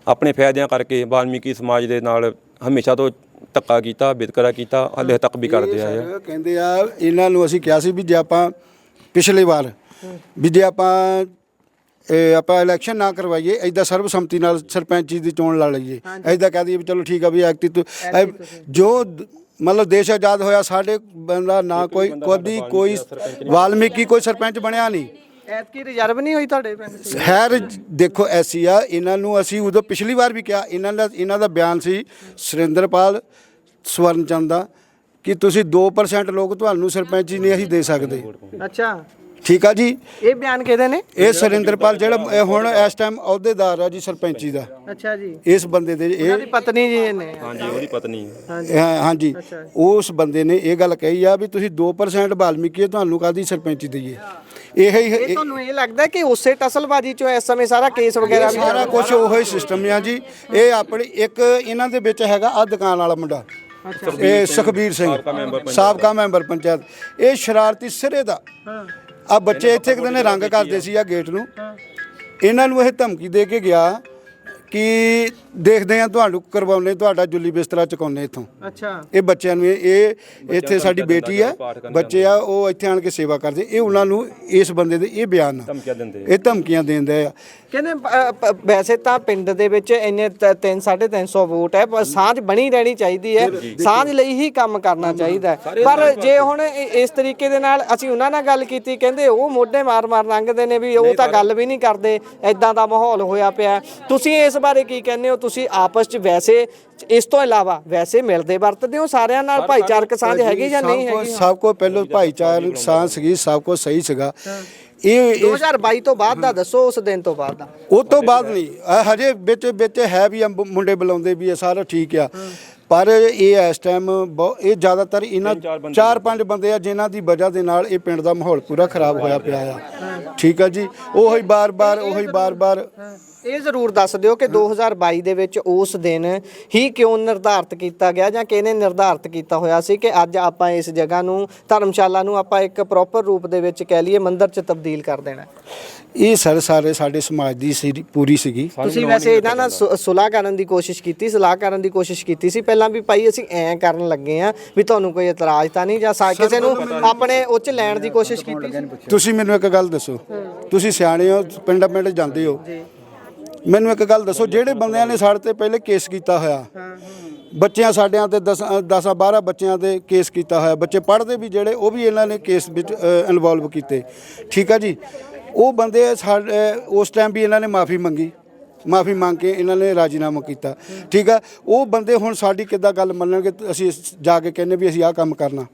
ਆਪਣੇ ਫਾਇਦਿਆਂ ਕਰਕੇ ਵਾਲਮੀਕੀ ਸਮਾਜ ਦੇ ਨਾਲ ਹਮੇਸ਼ਾ ਤੋਂ ਧੱਕਾ ਕੀਤਾ, ਵਿਤਕਰਾ ਕੀਤਾ, ਹਾਲੇ ਤੱਕ ਵੀ ਕਰਦੇ ਆਏ ਆ। ਕਹਿੰਦੇ ਆ ਇਹਨਾਂ ਨੂੰ ਅਸੀਂ ਕਿਹਾ ਸੀ ਵੀ ਜੇ ਆਪਾਂ ਪਿਛਲੀ ਵਾਰ ਵੀ ਜੇ ਆਪਾਂ ਇਲੈਕਸ਼ਨ ਨਾ ਕਰਵਾਈਏ, ਐਦਾਂ ਸਰਬਸੰਮਤੀ ਨਾਲ ਸਰਪੰਚੀ ਦੀ ਚੋਣ ਲੜ ਲਈਏ, ਐਦਾਂ ਕਹਿ ਦਈਏ ਵੀ ਚਲੋ ਠੀਕ ਆ ਵੀ ਐਕਟੀ ਜੋ ਮਤਲਬ ਦੇਸ਼ ਆਜ਼ਾਦ ਹੋਇਆ ਸਾਡੇ ਬੰਦਾ ਨਾ ਕੋਈ ਕਦੀ ਕੋਈ ਵਾਲਮੀਕੀ ਕੋਈ ਸਰਪੰਚ ਬਣਿਆ ਨਹੀਂ। ਐਤਕੀ ਰਿਜ਼ਰਵ ਨਹੀਂ ਹੋਈ ਤੁਹਾਡੇ ਪਿੰਡ? ਖੈਰ ਦੇਖੋ ਐਸੀ ਆ, ਇਹਨਾਂ ਨੂੰ ਅਸੀਂ ਉਦੋਂ ਪਿਛਲੀ ਵਾਰ ਵੀ ਕਿਹਾ, ਇਹਨਾਂ ਦਾ ਬਿਆਨ ਸੀ ਸੁਰਿੰਦਰਪਾਲ ਸਵਰਨਚੰਦ ਦਾ ਕਿ ਤੁਸੀਂ 2% ਲੋਕ ਤੁਹਾਨੂੰ ਸਰਪੰਚੀ ਨਹੀਂ ਅਸੀਂ ਦੇ ਸਕਦੇ। ਅੱਛਾ, ਠੀਕ ਆ ਜੀ। ਇਹ ਬਿਆਨ ਕਿਹਦੇ ਨੇ? ਇਹ ਸੁਰਿੰਦਰਪਾਲ ਜਿਹੜਾ ਇਹ ਹੁਣ ਇਸ ਟਾਈਮ ਅਹੁਦੇਦਾਰ ਆ ਜੀ ਸਰਪੰਚੀ ਦਾ। ਅੱਛਾ ਜੀ। ਇਸ ਬੰਦੇ ਦੇ ਇਹਨਾਂ ਦੀ ਪਤਨੀ ਜੀ ਨੇ। ਹਾਂਜੀ, ਉਹਦੀ ਪਤਨੀ ਹਾਂਜੀ, ਉਸ ਬੰਦੇ ਨੇ ਇਹ ਗੱਲ ਕਹੀ ਆ ਵੀ ਤੁਸੀਂ 2% ਵਾਲਮੀਕੀ ਤੁਹਾਨੂੰ ਕਾਹਦੀ ਸਰਪੰਚੀ ਦਈਏ। ਇਹ ਤੁਹਾਨੂੰ ਇਹ ਲੱਗਦਾ ਕਿ ਉਸੇ ਟਸਲਬਾਜੀ ਚੋਂ ਇਸ ਸਮੇਂ ਸਾਰਾ ਕੇਸ ਵਗੈਰਾ ਵੀ ਸਾਰਾ ਕੁਝ ਉਹੀ ਸਿਸਟਮ ਆ ਜੀ। ਇਹ ਆਪਣੀ ਇੱਕ ਇਹਨਾਂ ਦੇ ਵਿੱਚ ਹੈਗਾ ਆ ਦੁਕਾਨ ਵਾਲਾ ਮੁੰਡਾ, ਇਹ ਸੁਖਬੀਰ ਸਿੰਘ, ਸਾਬਕਾ ਮੈਂਬਰ ਪੰਚਾਇਤ, ਇਹ ਸ਼ਰਾਰਤੀ ਸਿਰੇ ਦਾ। ਆ ਬੱਚੇ ਇੱਥੇ ਇੱਕ ਦਿਨ ਰੰਗ ਕਰਦੇ ਸੀ ਆ ਗੇਟ ਨੂੰ, ਇਹਨਾਂ ਨੂੰ ਇਹ ਧਮਕੀ ਦੇ ਕੇ ਗਿਆ ਕਿ ਦੇਖਦੇ ਆ ਤੁਹਾਨੂੰ ਕਰਵਾਉਨੇ, ਤੁਹਾਡਾ ਜੁੱਲੀ ਬਿਸਤਰਾ ਚੁਕਾਉਨੇ ਇੱਥੋਂ। ਅੱਛਾ, ਇਹ ਬੱਚਿਆਂ ਨੂੰ ਇਹ ਇੱਥੇ ਸਾਡੀ ਬੇਟੀ ਆ, ਬੱਚੇ ਆ, ਉਹ ਇੱਥੇ ਆਣ ਕੇ ਸੇਵਾ ਕਰਦੇ, ਇਹ ਉਹਨਾਂ ਨੂੰ ਇਸ ਬੰਦੇ ਦੇ ਇਹ ਬਿਆਨ ਇਹ ਧਮਕੀਆਂ ਦਿੰਦੇ ਆ। ਕਹਿੰਦੇ ਵੈਸੇ ਤਾਂ ਪਿੰਡ ਦੇ ਵਿੱਚ ਇੰਨੇ 350 ਵੋਟ ਹੈ, ਪਰ ਸਾਂਝ ਬਣੀ ਰਹਿਣੀ ਚਾਹੀਦੀ ਹੈ, ਸਾਂਝ ਲਈ ਹੀ ਕੰਮ ਕਰਨਾ ਚਾਹੀਦਾ ਹੈ। ਪਰ ਜੇ ਹੁਣ ਇਸ ਤਰੀਕੇ ਦੇ ਨਾਲ ਅਸੀਂ ਉਹਨਾਂ ਨਾਲ ਗੱਲ ਕੀਤੀ, ਕਹਿੰਦੇ ਉਹ ਮੋਢੇ ਮਾਰ-ਮਾਰ ਲੰਘਦੇ ਨੇ ਵੀ ਉਹ ਤਾਂ ਗੱਲ ਵੀ ਨਹੀਂ ਕਰਦੇ, ਐਦਾਂ ਦਾ ਮਾਹੌਲ ਹੋਇਆ ਪਿਆ। ਤੁਸੀਂ ਇਸ ਬਾਰੇ ਕੀ ਕਹਿੰਦੇ ਹੋ? ਤੁਸੀਂ ਆਪਸ 'ਚ ਵੈਸੇ ਇਸ ਤੋਂ ਇਲਾਵਾ ਵੈਸੇ ਮਿਲਦੇ ਵਰਤਦੇ ਹੋ ਸਾਰਿਆਂ ਨਾਲ? ਭਾਈਚਾਰਕ ਸਾਂਝ ਹੈਗੀ ਜਾਂ ਨਹੀਂ ਹੈਗੀ? ਸਭ ਕੁਝ ਪਹਿਲਾਂ ਭਾਈਚਾਰਕ ਸਾਂਝ ਸੀਗੀ, ਸਭ ਕੁਝ ਸਹੀ ਸੀਗਾ। ਇਹ 2022 ਤੋਂ ਬਾਅਦ ਦਾ ਦੱਸੋ, ਉਸ ਦਿਨ ਤੋਂ ਬਾਅਦ ਦਾ? ਉਹ ਤੋਂ ਬਾਅਦ ਨਹੀਂ, ਹਜੇ ਵਿੱਚ ਹੈ ਵੀ ਮੁੰਡੇ ਬੁਲਾਉਂਦੇ ਵੀ, ਸਾਰਾ ਠੀਕ ਆ, ਪਰ ਇਹ ਇਸ ਟਾਈਮ ਇਹ ਜ਼ਿਆਦਾਤਰ ਇਹਨਾਂ 4-5 ਬੰਦੇ ਆ ਜਿਨ੍ਹਾਂ ਦੀ ਵਜ੍ਹਾ ਦੇ ਨਾਲ ਇਹ ਪਿੰਡ ਦਾ ਮਾਹੌਲ ਪੂਰਾ ਖਰਾਬ ਹੋਇਆ ਪਿਆ ਆ। ਠੀਕ ਆ ਜੀ। ਉਹੀ ਬਾਰ-ਬਾਰ ਇਹ ਜ਼ਰੂਰ ਦੱਸ ਦਿਓ ਕਿ 2022 ਦੇ ਵਿੱਚ ਉਸ ਦਿਨ ਹੀ ਕਿਉਂ ਨਿਰਧਾਰਤ ਕੀਤਾ ਗਿਆ, ਜਾਂ ਕਿਹਨੇ ਨਿਰਧਾਰਤ ਕੀਤਾ ਹੋਇਆ ਸੀ ਕਿ ਅੱਜ ਆਪਾਂ ਇਸ ਜਗ੍ਹਾ ਨੂੰ, ਧਰਮਸ਼ਾਲਾ ਨੂੰ ਆਪਾਂ ਇੱਕ ਪ੍ਰੋਪਰ ਰੂਪ ਦੇ ਵਿੱਚ ਕਹਿ ਲਈਏ ਮੰਦਿਰ 'ਚ ਤਬਦੀਲ ਕਰ ਦੇਣਾ? ਇਹ ਸਾਰੇ ਸਾਡੇ ਸਮਾਜ ਦੀ ਪੂਰੀ ਸੀਗੀ। ਤੁਸੀਂ ਵੈਸੇ ਇਹਨਾਂ ਨਾਲ ਸੁਲਾਹ ਕਰਨ ਦੀ ਕੋਸ਼ਿਸ਼ ਕੀਤੀ ਸੀ ਪਹਿਲਾਂ ਵੀ ਭਾਈ ਅਸੀਂ ਐਂ ਕਰਨ ਲੱਗੇ ਆ, ਵੀ ਤੁਹਾਨੂੰ ਕੋਈ ਇਤਰਾਜ਼ ਤਾਂ ਨਹੀਂ, ਜਾਂ ਕਿਸੇ ਨੂੰ ਆਪਣੇ ਉੱਚ ਲੈਣ ਦੀ ਕੋਸ਼ਿਸ਼ ਕੀਤੀ ਸੀ? ਤੁਸੀਂ ਮੈਨੂੰ ਇੱਕ ਗੱਲ ਦੱਸੋ, ਤੁਸੀਂ ਸਿਆਣੇ ਹੋ, ਪਿੰਡ ਜਾਂਦੇ ਹੋ, ਮੈਨੂੰ ਇੱਕ ਗੱਲ ਦੱਸੋ, ਜਿਹੜੇ ਬੰਦਿਆਂ ਨੇ ਸਾਡੇ ਤੇ ਪਹਿਲੇ ਕੇਸ ਕੀਤਾ ਹੋਇਆ, ਬੱਚਿਆਂ ਸਾਡਿਆਂ ਤੇ 10-12 ਬੱਚਿਆਂ ਤੇ ਕੇਸ ਕੀਤਾ ਹੋਇਆ, ਬੱਚੇ ਪੜ੍ਹਦੇ ਵੀ ਜਿਹੜੇ, ਉਹ ਵੀ ਇਹਨਾਂ ਨੇ ਕੇਸ ਵਿੱਚ ਇਨਵੋਲਵ ਕੀਤੇ। ਠੀਕ ਆ ਜੀ। ਉਹ ਬੰਦੇ ਉਸ ਟਾਈਮ ਵੀ ਇਹਨਾਂ ਨੇ ਮਾਫੀ ਮੰਗ ਕੇ ਇਹਨਾਂ ਨੇ ਰਾਜੀਨਾਮਾ ਕੀਤਾ। ਠੀਕ ਆ। ਉਹ ਬੰਦੇ ਹੁਣ ਸਾਡੀ ਕਿੱਦਾਂ ਗੱਲ ਮੰਨਣਗੇ? ਅਸੀਂ ਜਾ ਕੇ ਕਹਿੰਦੇ ਵੀ ਅਸੀਂ ਆਹ ਕੰਮ ਕਰਨਾ।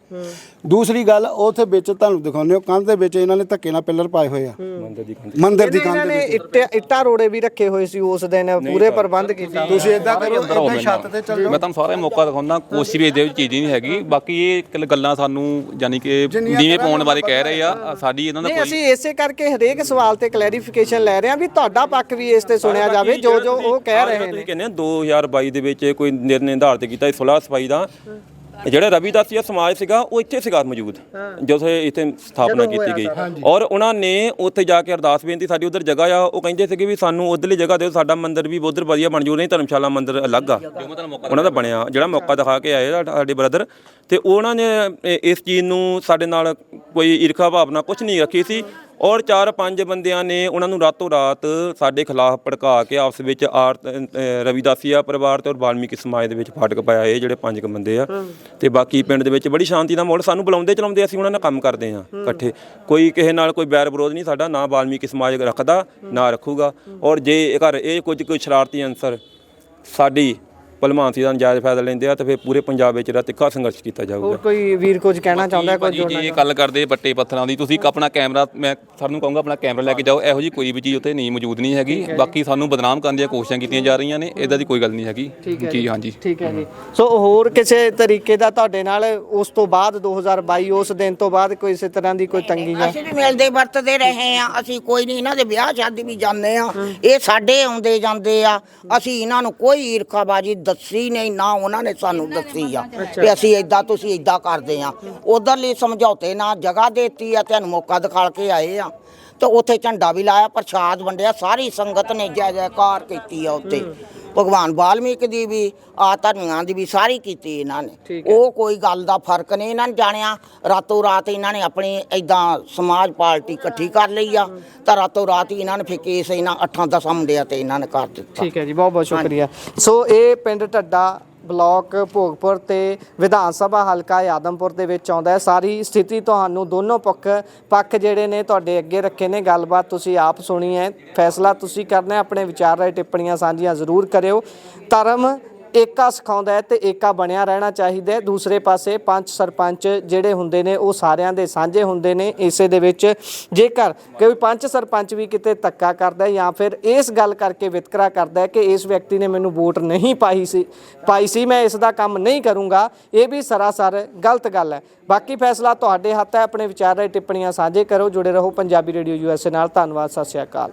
ਦੂਸਰੀ ਗੱਲ, ਉੱਥੇ ਵਿੱਚ ਤੁਹਾਨੂੰ ਦਿਖਾਉਂਦੇ ਹੋ ਕੰਧ ਦੇ ਵਿੱਚ ਇਹਨਾਂ ਨੇ ਧੱਕੇ ਨਾਲ ਪਿੱਲਰ ਪਾਏ ਹੋਏ ਆ, ਮੰਦਿਰ ਦੀ ਕੰਧ ਦੇ ਵਿੱਚ ਇੱਟਾਂ ਰੋੜੇ ਵੀ ਰੱਖੇ ਹੋਏ ਸੀ ਉਸ ਦਿਨ, ਪੂਰੇ ਪ੍ਰਬੰਧ ਕੀਤੇ। ਤੁਸੀਂ ਇਦਾਂ ਕਰੋ, ਇੱਦਾਂ ਛੱਤ ਤੇ ਚੱਲੋ। ਮੈਂ ਤੁਹਾਨੂੰ ਸਾਰਾ ਮੌਕਾ ਦਿਖਾਉਂਦਾ, ਕੋਸ਼ਿਸ਼ ਵੀ ਇਹਦੇ ਵਿੱਚ ਚੀਜ਼ ਨਹੀਂ ਹੈਗੀ। ਬਾਕੀ ਇਹ ਗੱਲਾਂ ਸਾਨੂੰ ਯਾਨੀ ਕਿ ਨੀਵੇਂ ਪਾਉਣ ਬਾਰੇ ਕਹਿ ਰਹੇ ਆ, ਸਾਡੀ ਇਹਨਾਂ ਦਾ ਕੋਈ, ਅਸੀਂ ਇਸੇ ਕਰਕੇ ਹਰੇਕ ਸਵਾਲ ਤੇ ਕਲੈਰੀਫਿਕੇਸ਼ਨ ਲੈ ਰਹੇ ਹਾਂ ਵੀ ਤੁਹਾਡਾ ਪੱਖ ਵੀ ਇਸ ਤੇ ਸੁਣਿਆ ਜਾਵੇ, ਜੋ ਉਹ ਕਹਿ ਰਹੇ ਨੇ। ਤੁਸੀਂ ਕਹਿੰਦੇ 2022 ਦੇ ਵਿੱਚ ਕੋਈ ਨਿਰਧਾਰਿਤ ਕੀਤਾ ਸੁਲਹ ਸਫਾਈ ਦਾ, ਜਿਹੜਾ ਰਵਿਦਾਸੀਆ ਸਮਾਜ ਸੀਗਾ ਉਹ ਇੱਥੇ ਸੀਗਾ ਮੌਜੂਦ ਜਦੋਂ ਇੱਥੇ ਸਥਾਪਨਾ ਕੀਤੀ ਗਈ, ਔਰ ਉਹਨਾਂ ਨੇ ਉੱਥੇ ਜਾ ਕੇ ਅਰਦਾਸ ਬੇਨਤੀ, ਸਾਡੀ ਉਧਰ ਜਗ੍ਹਾ ਆ, ਉਹ ਕਹਿੰਦੇ ਸੀਗੇ ਵੀ ਸਾਨੂੰ ਉਧਰਲੀ ਜਗ੍ਹਾ ਦਿਓ, ਸਾਡਾ ਮੰਦਿਰ ਵੀ ਉਧਰ ਵਧੀਆ ਬਣ ਜੂ। ਨਹੀਂ, ਧਰਮਸ਼ਾਲਾ ਮੰਦਿਰ ਅਲੱਗ ਆ, ਉਹਨਾਂ ਦਾ ਬਣਿਆ, ਜਿਹੜਾ ਮੌਕਾ ਦਿਖਾ ਕੇ ਆਏ ਸਾਡੇ ਬ੍ਰਦਰ, ਤੇ ਉਹਨਾਂ ਨੇ ਇਸ ਚੀਜ਼ ਨੂੰ ਸਾਡੇ ਨਾਲ ਕੋਈ ਈਰਖਾ ਭਾਵਨਾ ਕੁਝ ਨਹੀਂ ਰੱਖੀ ਸੀ। ਔਰ 4-5 ਬੰਦਿਆਂ ਨੇ ਉਹਨਾਂ ਨੂੰ ਰਾਤੋਂ ਰਾਤ ਸਾਡੇ ਖਿਲਾਫ ਭੜਕਾ ਕੇ ਆਪਸ ਵਿੱਚ ਰਵਿਦਾਸੀਆ ਪਰਿਵਾਰ ਤੇ ਔਰ ਵਾਲਮੀਕੀ ਸਮਾਜ ਦੇ ਵਿੱਚ ਫਾਟਕ ਪਾਇਆ। ਇਹ ਜਿਹੜੇ 5 ਬੰਦੇ ਆ, ਤੇ ਬਾਕੀ ਪਿੰਡ ਦੇ ਵਿੱਚ ਬੜੀ ਸ਼ਾਂਤੀ ਦਾ ਮਾਹੌਲ, ਸਾਨੂੰ ਬੁਲਾਉਂਦੇ ਚਲਾਉਂਦੇ, ਅਸੀਂ ਉਹਨਾਂ ਨਾਲ ਕੰਮ ਕਰਦੇ ਹਾਂ ਇਕੱਠੇ, ਕੋਈ ਕਿਸੇ ਨਾਲ ਕੋਈ ਬੈਰ ਵਿਰੋਧ ਨਹੀਂ ਸਾਡਾ, ਨਾ ਵਾਲਮੀਕੀ ਸਮਾਜ ਰੱਖਦਾ ਨਾ ਰੱਖੂਗਾ। ਔਰ ਜੇ ਘਰ ਇਹ ਕੋਈ ਸ਼ਰਾਰਤੀ ਅੰਸਰ ਸਾਡੀ ਭਲਮਾਨਸੀ ਦਾ ਨਜਾਇਜ਼ ਫਾਇਦਾ ਲੈਂਦੇ ਆ, ਤੇ ਫਿਰ ਪੂਰੇ ਪੰਜਾਬ ਵਿੱਚ ਤਿੱਖਾ ਸੰਘਰਸ਼ ਕੀਤਾ ਜਾਊਗਾ। ਹੋਰ ਕੋਈ ਵੀਰ ਕੁਝ ਕਹਿਣਾ ਚਾਹੁੰਦਾ? ਕੋਈ ਇਹ ਗੱਲ ਕਰਦੇ ਬੱਟੇ ਪੱਥਰਾਂ ਦੀ, ਤੁਸੀਂ ਆਪਣਾ ਕੈਮਰਾ, ਮੈਂ ਸਾਨੂੰ ਕਹੂੰਗਾ ਆਪਣਾ ਕੈਮਰਾ ਲੈ ਕੇ ਜਾਓ। ਇਹੋ ਜਿਹੀ ਕੋਈ ਵੀ ਚੀਜ਼ ਉੱਥੇ ਨਹੀਂ ਮੌਜੂਦ ਨਹੀਂ ਹੈਗੀ। ਬਾਕੀ ਸਾਨੂੰ ਬਦਨਾਮ ਕਰਨ ਦੀਆਂ ਕੋਸ਼ਿਸ਼ਾਂ ਕੀਤੀਆਂ ਜਾ ਰਹੀਆਂ ਨੇ, ਇੱਦਾਂ ਦੀ ਕੋਈ ਗੱਲ ਨਹੀਂ ਹੈਗੀ ਜੀ। ਹਾਂਜੀ, ਠੀਕ ਹੈ ਜੀ। ਸੋ ਹੋਰ ਕਿਸੇ ਤਰੀਕੇ ਦਾ ਤੁਹਾਡੇ ਨਾਲ ਉਸ ਤੋਂ ਬਾਅਦ 2022 ਉਸ ਦਿਨ ਤੋਂ ਬਾਅਦ ਕੋਈ ਇਸੇ ਤਰ੍ਹਾਂ ਦੀ ਕੋਈ ਤੰਗੀ? ਅਸੀਂ ਵੀ ਮਿਲਦੇ ਵਰਤਦੇ ਰਹੇ ਆ, ਅਸੀਂ ਕੋਈ ਨਹੀਂ, ਇਹਨਾਂ ਦੇ ਵਿਆਹ ਸ਼ਾਦੀ ਵੀ ਜਾਂਦੇ ਆ, ਇਹ ਸਾਡੇ ਆਉਂਦੇ ਜਾਂਦੇ ਆ, ਅਸੀਂ ਇਹਨਾਂ ਨੂੰ ਕੋਈ ਈਰਖਾਬਾਜੀ ਦੱਸੀ ਨਹੀਂ, ਨਾ ਉਹਨਾਂ ਨੇ ਸਾਨੂੰ ਦੱਸੀ ਆ ਵੀ ਅਸੀਂ ਏਦਾਂ ਤੁਸੀਂ ਏਦਾਂ ਕਰਦੇ ਆ। ਉਧਰਲੀ ਸਮਝੌਤੇ ਨਾਲ ਜਗ੍ਹਾ ਦੇਤੀ ਆ, ਤੁਹਾਨੂੰ ਮੌਕਾ ਦਿਖਾ ਕੇ ਆਏ ਆ, ਤੇ ਉੱਥੇ ਝੰਡਾ ਵੀ ਲਾਇਆ, ਪ੍ਰਸ਼ਾਦ ਵੰਡਿਆ, ਸਾਰੀ ਸੰਗਤ ਨੇ ਜੈ ਜੈਕਾਰ ਕੀਤੀ ਆ ਉੱਥੇ। ਭਗਵਾਨ ਵਾਲਮੀਕ ਦੀ ਵੀ ਆ ਧਰਮੀਆਂ ਦੀ ਵੀ ਸਾਰੀ ਕੀਤੀ ਇਹਨਾਂ ਨੇ। ਉਹ ਕੋਈ ਗੱਲ ਦਾ ਫਰਕ ਨਹੀਂ ਇਹਨਾਂ ਨੇ ਜਾਣਿਆ। ਰਾਤੋਂ ਰਾਤ ਇਹਨਾਂ ਨੇ ਆਪਣੀ ਇਦਾਂ ਸਮਾਜ ਪਾਰਟੀ ਇਕੱਠੀ ਕਰ ਲਈ ਆ ਤਾਂ ਰਾਤੋਂ ਰਾਤ ਹੀ ਇਹਨਾਂ ਨੇ ਫਿਰ ਕੇਸ ਇਹਨਾਂ 8-10 ਮੁੰਡਿਆਂ ਤੇ ਇਹਨਾਂ ਨੇ ਕਰ ਦਿੱਤਾ। ਠੀਕ ਹੈ ਜੀ, ਬਹੁਤ ਬਹੁਤ ਸ਼ੁਕਰੀਆ। ਸੋ ਇਹ ਪਿੰਡ ਢੱਡਾ ਬਲਾਕ ਭੋਗਪੁਰ ਤੇ ਵਿਧਾਨ ਸਭਾ ਹਲਕਾ ਆਦਮਪੁਰ ਦੇ ਵਿੱਚ ਆਉਂਦਾ ਹੈ। ਸਾਰੀ ਸਥਿਤੀ ਤੁਹਾਨੂੰ ਦੋਨੋਂ ਪੱਖ ਜਿਹੜੇ ਨੇ ਤੁਹਾਡੇ ਅੱਗੇ ਰੱਖੇ ਨੇ, ਗੱਲਬਾਤ ਤੁਸੀਂ ਆਪ ਸੁਣੀ ਹੈ, ਫੈਸਲਾ ਤੁਸੀਂ ਕਰਨਾ ਹੈ। ਆਪਣੇ ਵਿਚਾਰ ਰਾਏ ਟਿੱਪਣੀਆਂ ਸਾਂਝੀਆਂ ਜ਼ਰੂਰ ਕਰਿਓ। ਧਰਮ ਏਕਾ ਸਿਖਾਉਂਦਾ ਹੈ ਤੇ ਏਕਾ ਬਣਿਆ ਰਹਿਣਾ ਚਾਹੀਦਾ ਹੈ। ਦੂਸਰੇ ਪਾਸੇ ਪੰਚ ਸਰਪੰਚ ਜਿਹੜੇ ਹੁੰਦੇ ਨੇ ਉਹ ਸਾਰਿਆਂ ਦੇ ਸਾਂਝੇ ਹੁੰਦੇ ਨੇ। ਇਸੇ ਦੇ ਵਿੱਚ ਜੇਕਰ ਕੋਈ ਪੰਚ ਸਰਪੰਚ ਵੀ ਕਿਤੇ ਧੱਕਾ ਕਰਦਾ ਜਾਂ ਫਿਰ ਇਸ ਗੱਲ ਕਰਕੇ ਵਿਤਕਰਾ ਕਰਦਾ ਕਿ ਇਸ ਵਿਅਕਤੀ ਨੇ ਮੈਨੂੰ ਵੋਟ ਨਹੀਂ ਪਾਈ ਸੀ ਮੈਂ ਇਸ ਦਾ ਕੰਮ ਨਹੀਂ ਕਰੂੰਗਾ, ਇਹ ਵੀ ਸਰਾਸਰ ਗਲਤ ਗੱਲ ਹੈ। ਬਾਕੀ ਫੈਸਲਾ ਤੁਹਾਡੇ ਹੱਥ ਹੈ। ਆਪਣੇ ਵਿਚਾਰ ਰਾਏ ਟਿੱਪਣੀਆਂ ਸਾਂਝੇ ਕਰੋ। ਜੁੜੇ ਰਹੋ ਪੰਜਾਬੀ ਰੇਡੀਓ USA ਨਾਲ। ਧੰਨਵਾਦ, ਸਤਿ ਸ਼੍ਰੀ ਅਕਾਲ।